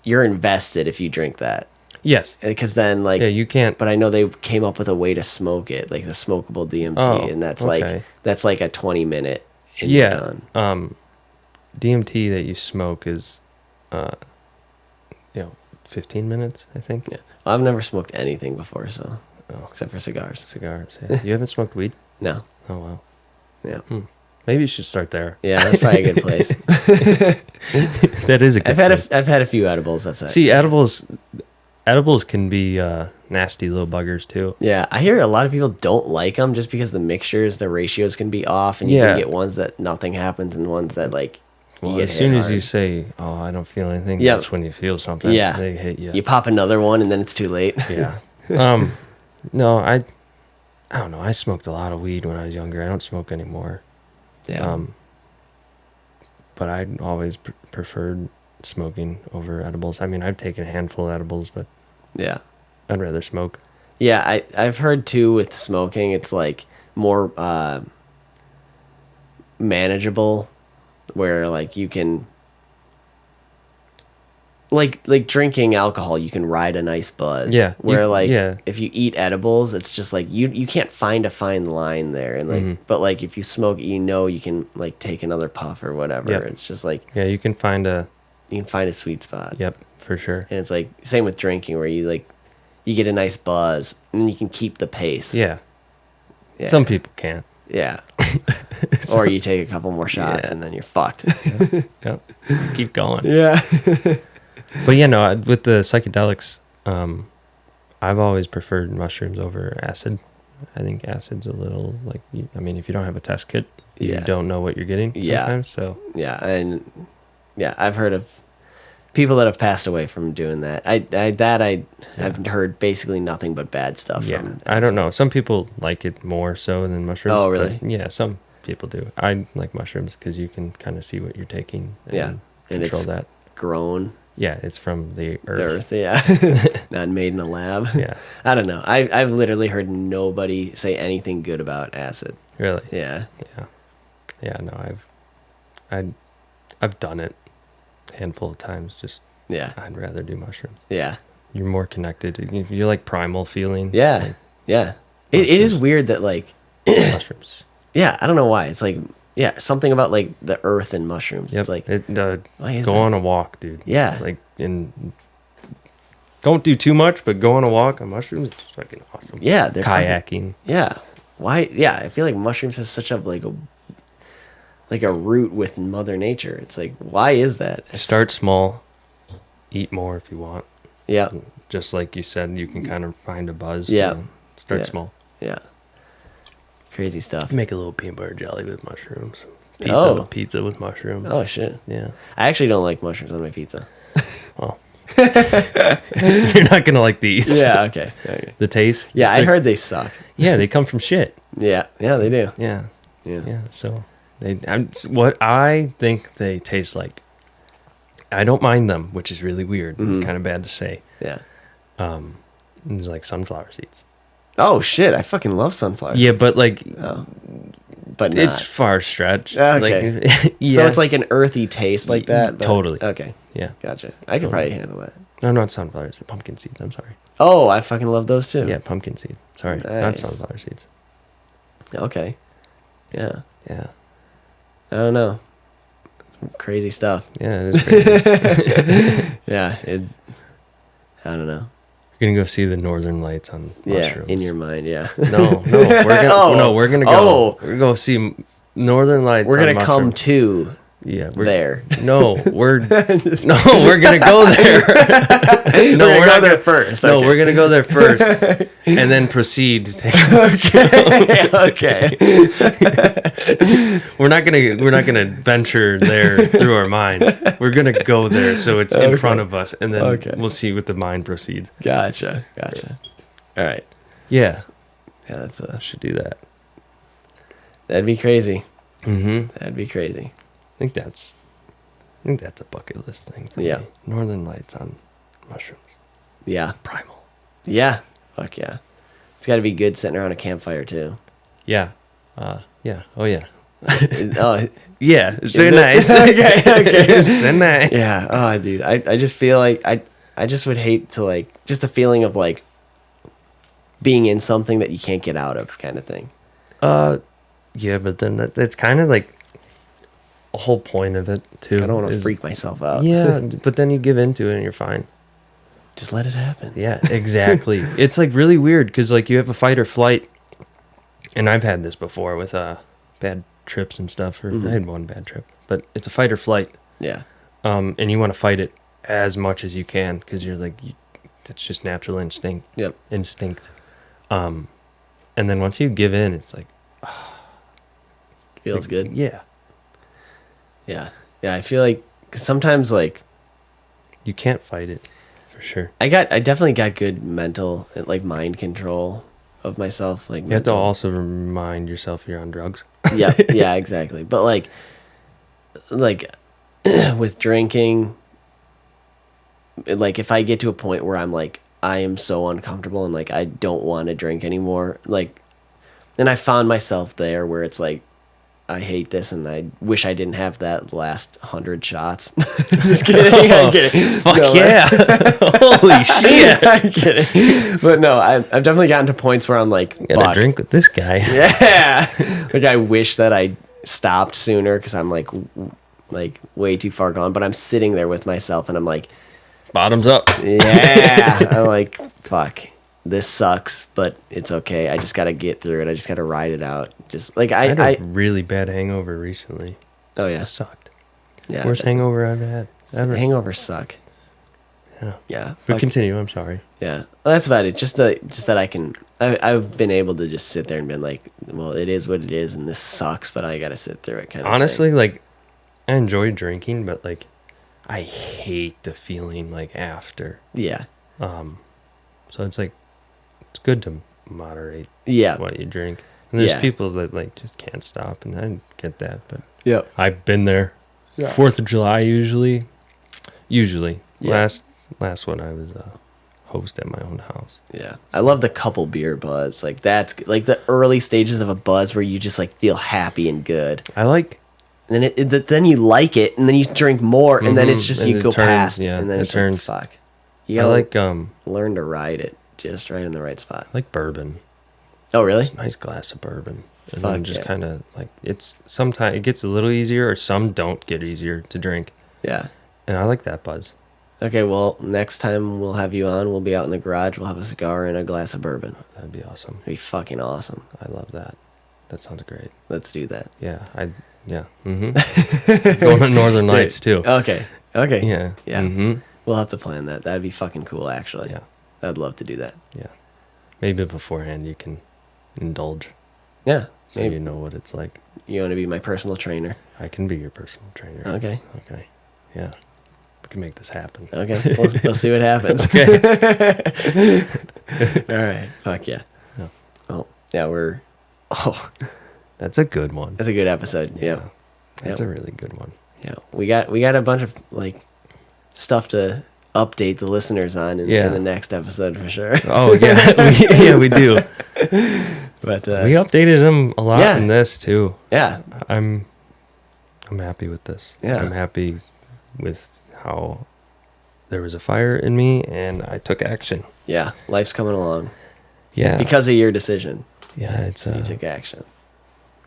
you're invested if you drink that. Yes, because then like you can't. But I know they came up with a way to smoke it, like the smokable DMT, and that's okay. like a 20-minute. Yeah. DMT that you smoke is, 15 minutes, I think. Yeah. Well, I've never smoked anything before, so except for cigars. Cigars. Yeah. You haven't smoked weed? No. Oh wow. Yeah. Maybe you should start there. Yeah, that's probably a good place. That is a good place. I've had a few edibles. That's it. See, edibles can be nasty little buggers too. Yeah, I hear a lot of people don't like them just because the ratios can be off, and you can get ones that nothing happens and ones that like. Well, as soon as you say, "Oh, I don't feel anything," that's when you feel something. Yeah, they hit you. You pop another one, and then it's too late. Yeah. No, I don't know. I smoked a lot of weed when I was younger. I don't smoke anymore. Yeah. But I always preferred smoking over edibles. I mean, I've taken a handful of edibles, but yeah, I'd rather smoke. Yeah, I've heard too with smoking, it's like more manageable, where like you can like drinking alcohol, you can ride a nice buzz. Yeah. Where if you eat edibles, it's just like you can't find a fine line there, and like but like if you smoke, you can like take another puff or whatever. Yep. It's just like you can find a sweet spot. Yep, for sure. And it's like same with drinking, where you get a nice buzz and then you can keep the pace. Yeah. Some people can't. Yeah. Or you take a couple more shots and then you're fucked. Yep. Keep going. Yeah. But with the psychedelics, I've always preferred mushrooms over acid. I think acid's a little like, if you don't have a test kit, you don't know what you're getting sometimes. So I've heard of people that have passed away from doing that. I've heard basically nothing but bad stuff from acid. I don't know. Some people like it more so than mushrooms. Oh, really? Yeah, some people do. I like mushrooms because you can kind of see what you're taking and control it's that. Grown. Yeah, it's from the earth. The earth, yeah. Not made in a lab. Yeah. I don't know. I've literally heard nobody say anything good about acid. Really? Yeah. Yeah. Yeah, no, I've done it a handful of times. Just I'd rather do mushrooms. Yeah. You're more connected. You're like primal feeling. Yeah. Like, yeah. It is weird that like mushrooms. Yeah, I don't know why. It's like something about like the earth and mushrooms. Yep. It's like go on a walk, dude. Yeah. Like don't do too much, but go on a walk on mushrooms. It's fucking awesome. Yeah, they're kayaking. Yeah. Why? Yeah, I feel like mushrooms has such a a root with Mother Nature. It's like, why is that? Start small, eat more if you want. Yeah. Just like you said, you can kind of find a buzz. Yeah. Start small. Yeah. Crazy stuff. Make a little peanut butter jelly with mushrooms. Pizza with mushrooms. Oh shit. Yeah. I actually don't like mushrooms on my pizza. Well, you're not gonna like these. Yeah. Okay. The taste. Yeah, I heard they suck. Yeah, they come from shit. Yeah. Yeah, they do. Yeah. Yeah. Yeah. So what I think they taste like. I don't mind them, which is really weird. Mm-hmm. It's kind of bad to say. Yeah. It's like sunflower seeds. Oh shit! I fucking love sunflowers. Yeah, but like, but not. It's far stretched. Okay. Like, yeah. So it's like an earthy taste like that. Totally. Okay. Yeah. Gotcha. I could probably handle that. No, not sunflowers. Pumpkin seeds. I'm sorry. Oh, I fucking love those too. Yeah, pumpkin seed. Sorry, not sunflower seeds. Okay. Yeah. Yeah. I don't know. Crazy stuff. Yeah, it is crazy. Yeah. I don't know. You're gonna go see the northern lights on mushrooms. In your mind, yeah. No, we're gonna go. We're gonna go see northern lights. We're gonna come to Yeah, there. No, we're gonna go there. No, we're not there first. No, we're gonna go there first, and then proceed to take. Okay. We're not gonna venture there through our minds. We're gonna go there, so it's in front of us, and then we'll see what the mind proceeds. Gotcha. All right. Yeah. Yeah, I should do that. That'd be crazy. Mm-hmm. That'd be crazy. I think that's a bucket list thing for me. Northern Lights on mushrooms. Yeah. Primal. Yeah. Fuck yeah. It's got to be good sitting around a campfire too. Yeah. Yeah. Oh yeah. Oh yeah. It's very nice. Okay. It's very nice. Yeah. Oh, dude. I just feel like I just would hate to like just the feeling of like being in something that you can't get out of, kind of thing. Yeah, but then that's kind of like a whole point of it too. I don't want to freak myself out. Yeah, but then you give into it and you're fine. Just let it happen. Yeah, exactly. It's like really weird because like you have a fight or flight, and I've had this before with bad trips and stuff. Or I had one bad trip, but it's a fight or flight. Yeah. And you want to fight it as much as you can because you're like, that's just natural instinct. Yep. Instinct. And then once you give in, it's like. Feels like, good. Yeah. Yeah. I feel like 'cause sometimes like you can't fight it for sure. I definitely got good mental like mind control of myself. Like you have to also remind yourself you're on drugs. Yeah, exactly. But like with drinking, like if I get to a point where I'm like I am so uncomfortable and like I don't want to drink anymore, like, and I found myself there where it's like I hate this and I wish I didn't have that last 100 shots. Just kidding. I'm kidding. Fuck no, yeah. Holy shit. I'm kidding. But no, I've definitely gotten to points where I'm like, you gotta drink with this guy. Yeah. Like I wish that I stopped sooner because I'm like way too far gone. But I'm sitting there with myself and I'm like, bottoms up. Yeah. I'm like, fuck. This sucks, but it's okay. I just gotta get through it. I just gotta ride it out. Just like I had a really bad hangover recently. Oh yeah, it sucked. Yeah, worst hangover I've had ever. Hangovers suck. Yeah. But continue. I'm sorry. Yeah, well, that's about it. Just that I've been able to just sit there and been like, well, it is what it is, and this sucks, but I gotta sit through it. Kind of. Honestly, like, I enjoy drinking, but like, I hate the feeling like after. Yeah. So it's like. It's good to moderate what you drink. And there's people that like just can't stop, and I get that, but I've been there. 4th of July usually. Last one I was a host at my own house. Yeah. I love the couple beer buzz. Like that's like the early stages of a buzz where you just like feel happy and good. I like and then you like it and then you drink more and then it's just you go past and then it turns like, fuck. You gotta learn to ride it. Just right in the right spot. I like bourbon. Oh, really? Nice glass of bourbon. And then just kind of like it's sometimes it gets a little easier or some don't get easier to drink. Yeah. And I like that buzz. Okay, well, next time we'll have you on, we'll be out in the garage, we'll have a cigar and a glass of bourbon. That'd be awesome. That'd be fucking awesome. I love that. That sounds great. Let's do that. Yeah. Mm-hmm. Going to Northern Lights too. Okay. Yeah. Mm-hmm. We'll have to plan that. That'd be fucking cool, actually. Yeah. I'd love to do that. Yeah. Maybe beforehand you can indulge. Yeah. So you know what it's like. You want to be my personal trainer? I can be your personal trainer. Okay. Yeah. We can make this happen. Okay. We'll see what happens. Okay. All right. Fuck yeah. Well, yeah, we're... Oh. That's a good one. That's a good episode. Yeah. That's a really good one. Yeah. We got a bunch of, like, stuff to... update the listeners on in the next episode for sure. Oh yeah, we do. But we updated them a lot in this too. Yeah, I'm happy with this. Yeah, I'm happy with how there was a fire in me and I took action. Yeah, life's coming along. Yeah, because of your decision. Yeah, you took action.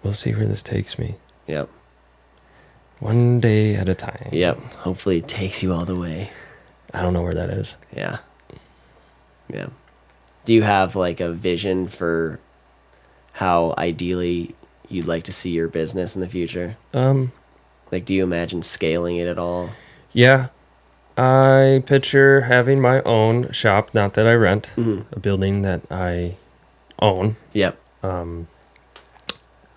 We'll see where this takes me. Yep. One day at a time. Yep. Hopefully it takes you all the way. I don't know where that is. Yeah. Do you have like a vision for how ideally you'd like to see your business in the future? Like, do you imagine scaling it at all? Yeah. I picture having my own shop, not that I rent, a building that I own. Yep.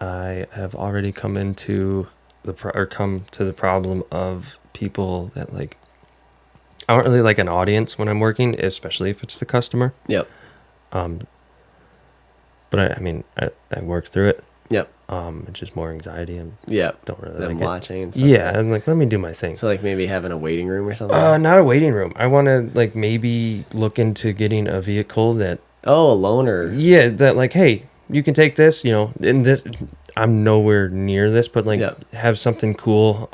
I have already come into come to the problem of people that like I don't really like an audience when I'm working, especially if it's the customer. Yep. But I mean, I work through it. Yep. It's just more anxiety and Yep. don't really Them like watching it. and stuff. Yeah, I'm like, let me do my thing. So like maybe having a waiting room or something. Not a waiting room. I want to like maybe look into getting a vehicle that. Oh, a loaner. Yeah, that like, hey, you can take this. You know, in this, I'm nowhere near this, but like have something cool.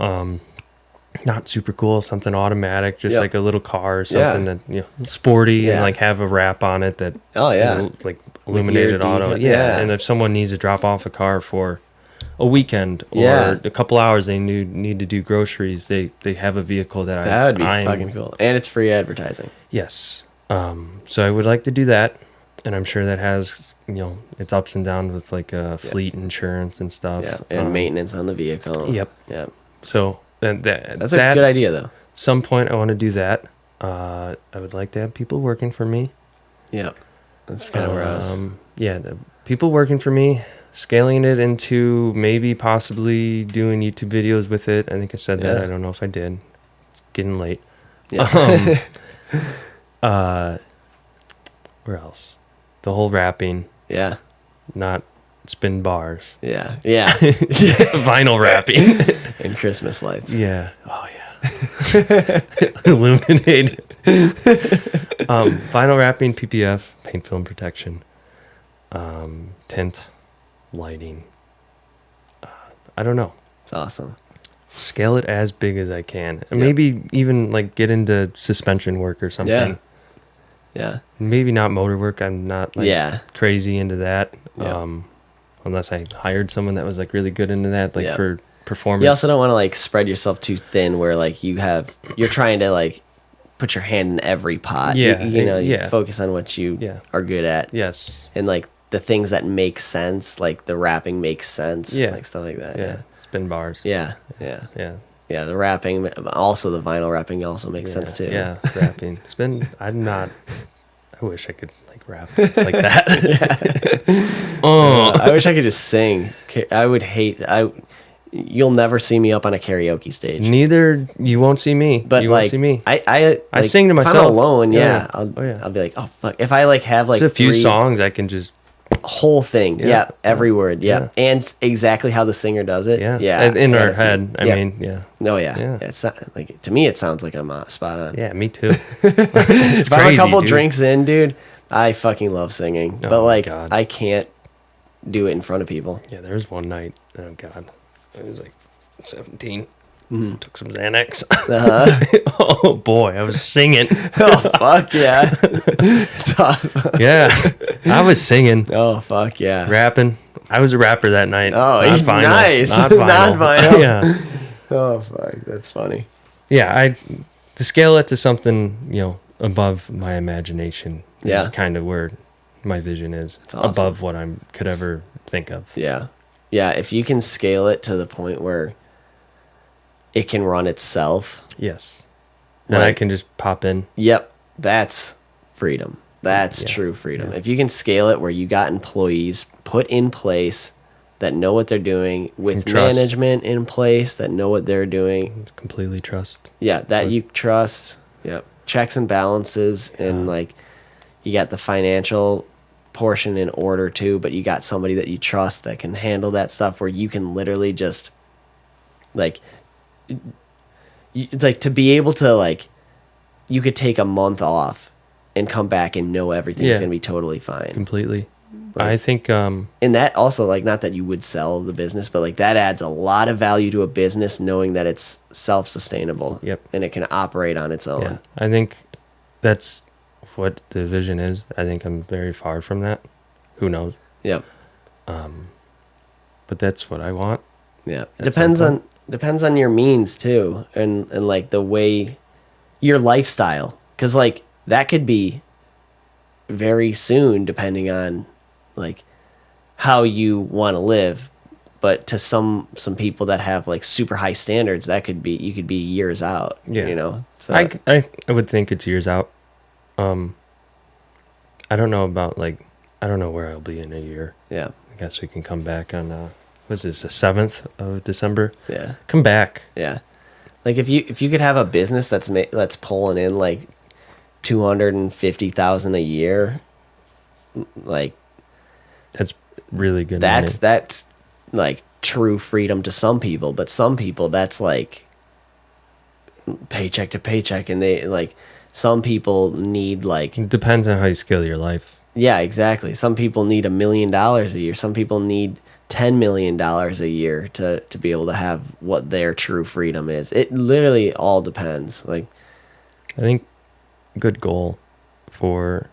Not super cool, something automatic, just like a little car or something that sporty and like have a wrap on it that is like Illuminated Auto. And if someone needs to drop off a car for a weekend or a couple hours, they need to do groceries. They have a vehicle that would be fucking cool, and it's free advertising. Yes, so I would like to do that, and I'm sure that has its ups and downs with like fleet insurance and stuff. Yeah, and maintenance on the vehicle. Yep. So. That's a good idea, though. Some point I want to do that. I would like to have people working for me. Yeah, that's kind of where I was. People working for me, scaling it into maybe possibly doing YouTube videos with it. I think I said that. I don't know if I did. It's getting late. Yeah. Where else? The whole rapping. Yeah. Not spin bars. Yeah. Vinyl wrapping. And Christmas lights. Yeah. Oh, yeah. Illuminated. Vinyl wrapping, PPF, paint film protection, tint, lighting. I don't know. It's awesome. Scale it as big as I can. And maybe even like get into suspension work or something. Yeah. Maybe not motor work. I'm not like crazy into that. Yeah. Unless I hired someone that was like really good into that, like for performance. You also don't want to like spread yourself too thin where like you're trying to like put your hand in every pot. Yeah. You focus on what you are good at. Yes. And like the things that make sense, like the wrapping makes sense. Yeah. Like stuff like that. Yeah. Spin bars. Yeah. Yeah, the wrapping, also the vinyl wrapping also makes sense too. Yeah, wrapping. I wish I could like rap like that. I wish I could just sing. You'll never see me up on a karaoke stage. Neither you won't see me. But you like, won't see me. I sing to myself. If I'm alone, I'll be like, oh fuck. If I like have like a few songs, I can just whole thing. Yeah, every word. Yeah, and exactly how the singer does it. Yeah. In our head. I mean, yeah. No, yeah. It's not like to me. It sounds like I'm spot on. Yeah, me too. If I'm a couple drinks in, dude, I fucking love singing, but like I can't do it in front of people. Yeah, there was one night. Oh god, I was like 17. Took some Xanax. Oh boy, I was singing. Oh fuck yeah! It's awesome. Yeah, I was singing. Oh fuck yeah! Rapping. I was a rapper that night. Oh, not vinyl. Nice. Not vinyl. Not vinyl. Yeah. Oh fuck, that's funny. Yeah, to scale it to something above my imagination. Is kind of where my vision is. Awesome. Above what I could ever think of. Yeah. If you can scale it to the point where it can run itself. Yes. And I can just pop in. Yep. That's freedom. That's true freedom. If you can scale it where you got employees put in place that know what they're doing, with management in place that know what they're doing. Completely trust. Yeah, that you trust. Yep. Checks and balances and like you got the financial portion in order too, but you got somebody that you trust that can handle that stuff where you can literally just like it's like to be able to like you could take a month off and come back and know everything's gonna be totally fine. Completely. Like, I think and that also like not that you would sell the business, but like that adds a lot of value to a business knowing that it's self-sustainable. Yep. And it can operate on its own. Yeah. I think that's what the vision is. I think I'm very far from that. Who knows? Yep. But that's what I want. Yeah. Depends on your means too, and like the way your lifestyle, because like that could be very soon depending on like how you want to live, but to some people that have like super high standards, that could be, you could be years out. Yeah. You know, so I would think it's years out. I don't know about I don't know where I'll be in a year. Yeah. I guess we can come back on what's this, the 7th of December? Yeah. Come back. Yeah. Like if you could have a business that's pulling in like 250,000 a year, like that's really good. That's like true freedom to some people, but some people that's like paycheck to paycheck, and they like, some people need like, It depends on how you scale your life. yeah, exactly. Some people need $1 million a year. Some people need $10 million a year to be able to have what their true freedom is. It literally all depends. Like, I think a good goal for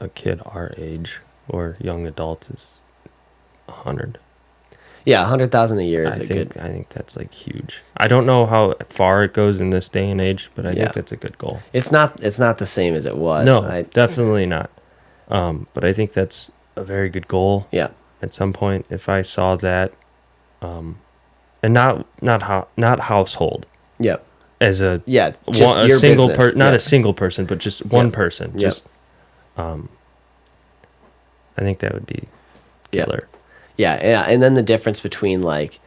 a kid our age or young adults is 100. yeah, 100,000 a year is good. I think that's like huge. I don't know how far it goes in this day and age, but I Yeah. think that's a good goal. It's not the same as it was. No, definitely not. But I think that's a very good goal. Yeah. At some point, if I saw that, and not household Yep. as a just a your single business. not Yeah. a single person, but just one person. Yep. Just, I think that would be killer. Yeah, and then the difference between like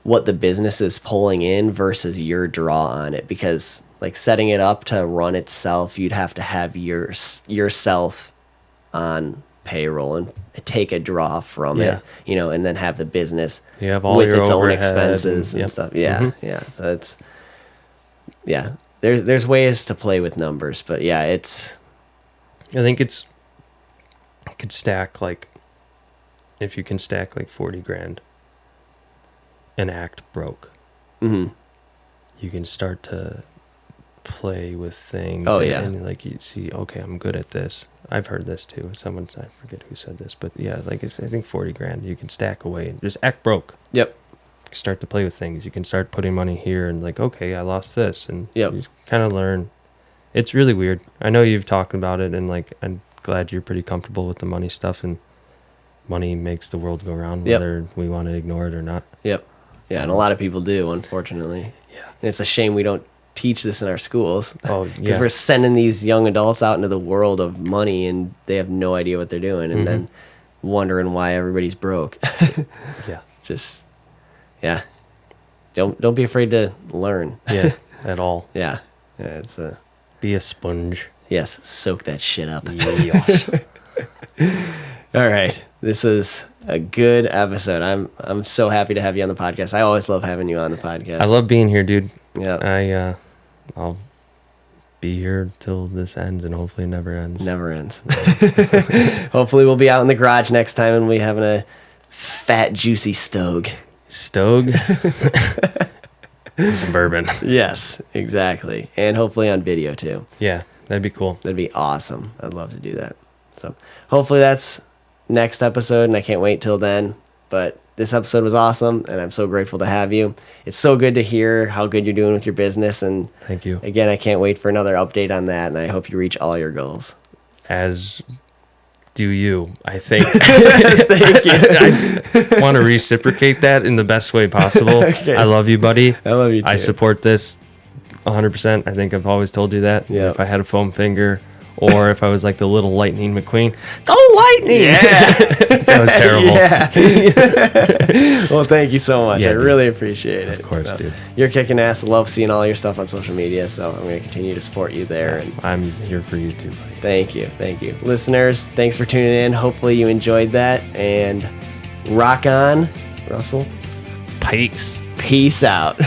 what the business is pulling in versus your draw on it, because like setting it up to run itself, you'd have to have yourself on payroll and take a draw from it, you know, and then have the business You have all with your its own overhead expenses and yep. stuff. Yeah, Mhm. yeah. So it's there's ways to play with numbers, but yeah, it's I think it could stack like, if you can stack like 40 grand and act broke, mhm. you can start to play with things. Oh, yeah. And like you see, okay, I'm good at this. I've heard this too. I forget who said this, but yeah, like I think 40 grand you can stack away and just act broke. Yep. Start to play with things. You can start putting money here and like, okay, I lost this, and Yep. you just kind of learn. It's really weird. I know you've talked about it, and like I'm glad you're pretty comfortable with the money stuff, and money makes the world go round, Yep. whether we want to ignore it or not. Yep. Yeah, and a lot of people do, unfortunately. Yeah. And it's a shame we don't teach this in our schools. Oh, Because yeah. we're sending these young adults out into the world of money, and they have no idea what they're doing, and then wondering why everybody's broke. Yeah. Just, yeah. Don't be afraid to learn. Yeah. At all. Yeah. It's Be a sponge. yes, soak that shit up. Yes. All right. This is a good episode. I'm so happy to have you on the podcast. I always love having you on the podcast. I love being here, dude. Yeah. I'll be here till this ends, and hopefully it never ends. Never ends. Hopefully we'll be out in the garage next time and we having a fat, juicy stogue. Stogue. Some bourbon. Yes, exactly. And hopefully on video too. Yeah, that'd be cool. That'd be awesome. I'd love to do that. So hopefully that's next episode, and I can't wait till then. But this episode was awesome, and I'm so grateful to have you. It's so good to hear how good you're doing with your business. And Thank you. again, I can't wait for another update on that, and I hope you reach all your goals. As do you, I think. Thank you. I want to reciprocate that in the best way possible. Okay. I love you, buddy. I love you too. I support this 100%. I think I've always told you that. Yep. If I had a foam finger, or if I was like the little Lightning McQueen. Go Lightning! Yeah. That was terrible. Yeah. Well, thank you so much. Yeah, I dude. really appreciate it. Of course, dude. You're kicking ass. I love seeing all your stuff on social media, so I'm going to continue to support you there. And I'm here for you too, buddy. thank you. Thank you. Listeners, thanks for tuning in. Hopefully you enjoyed that. And rock on, Russell. Pikes. Peace out.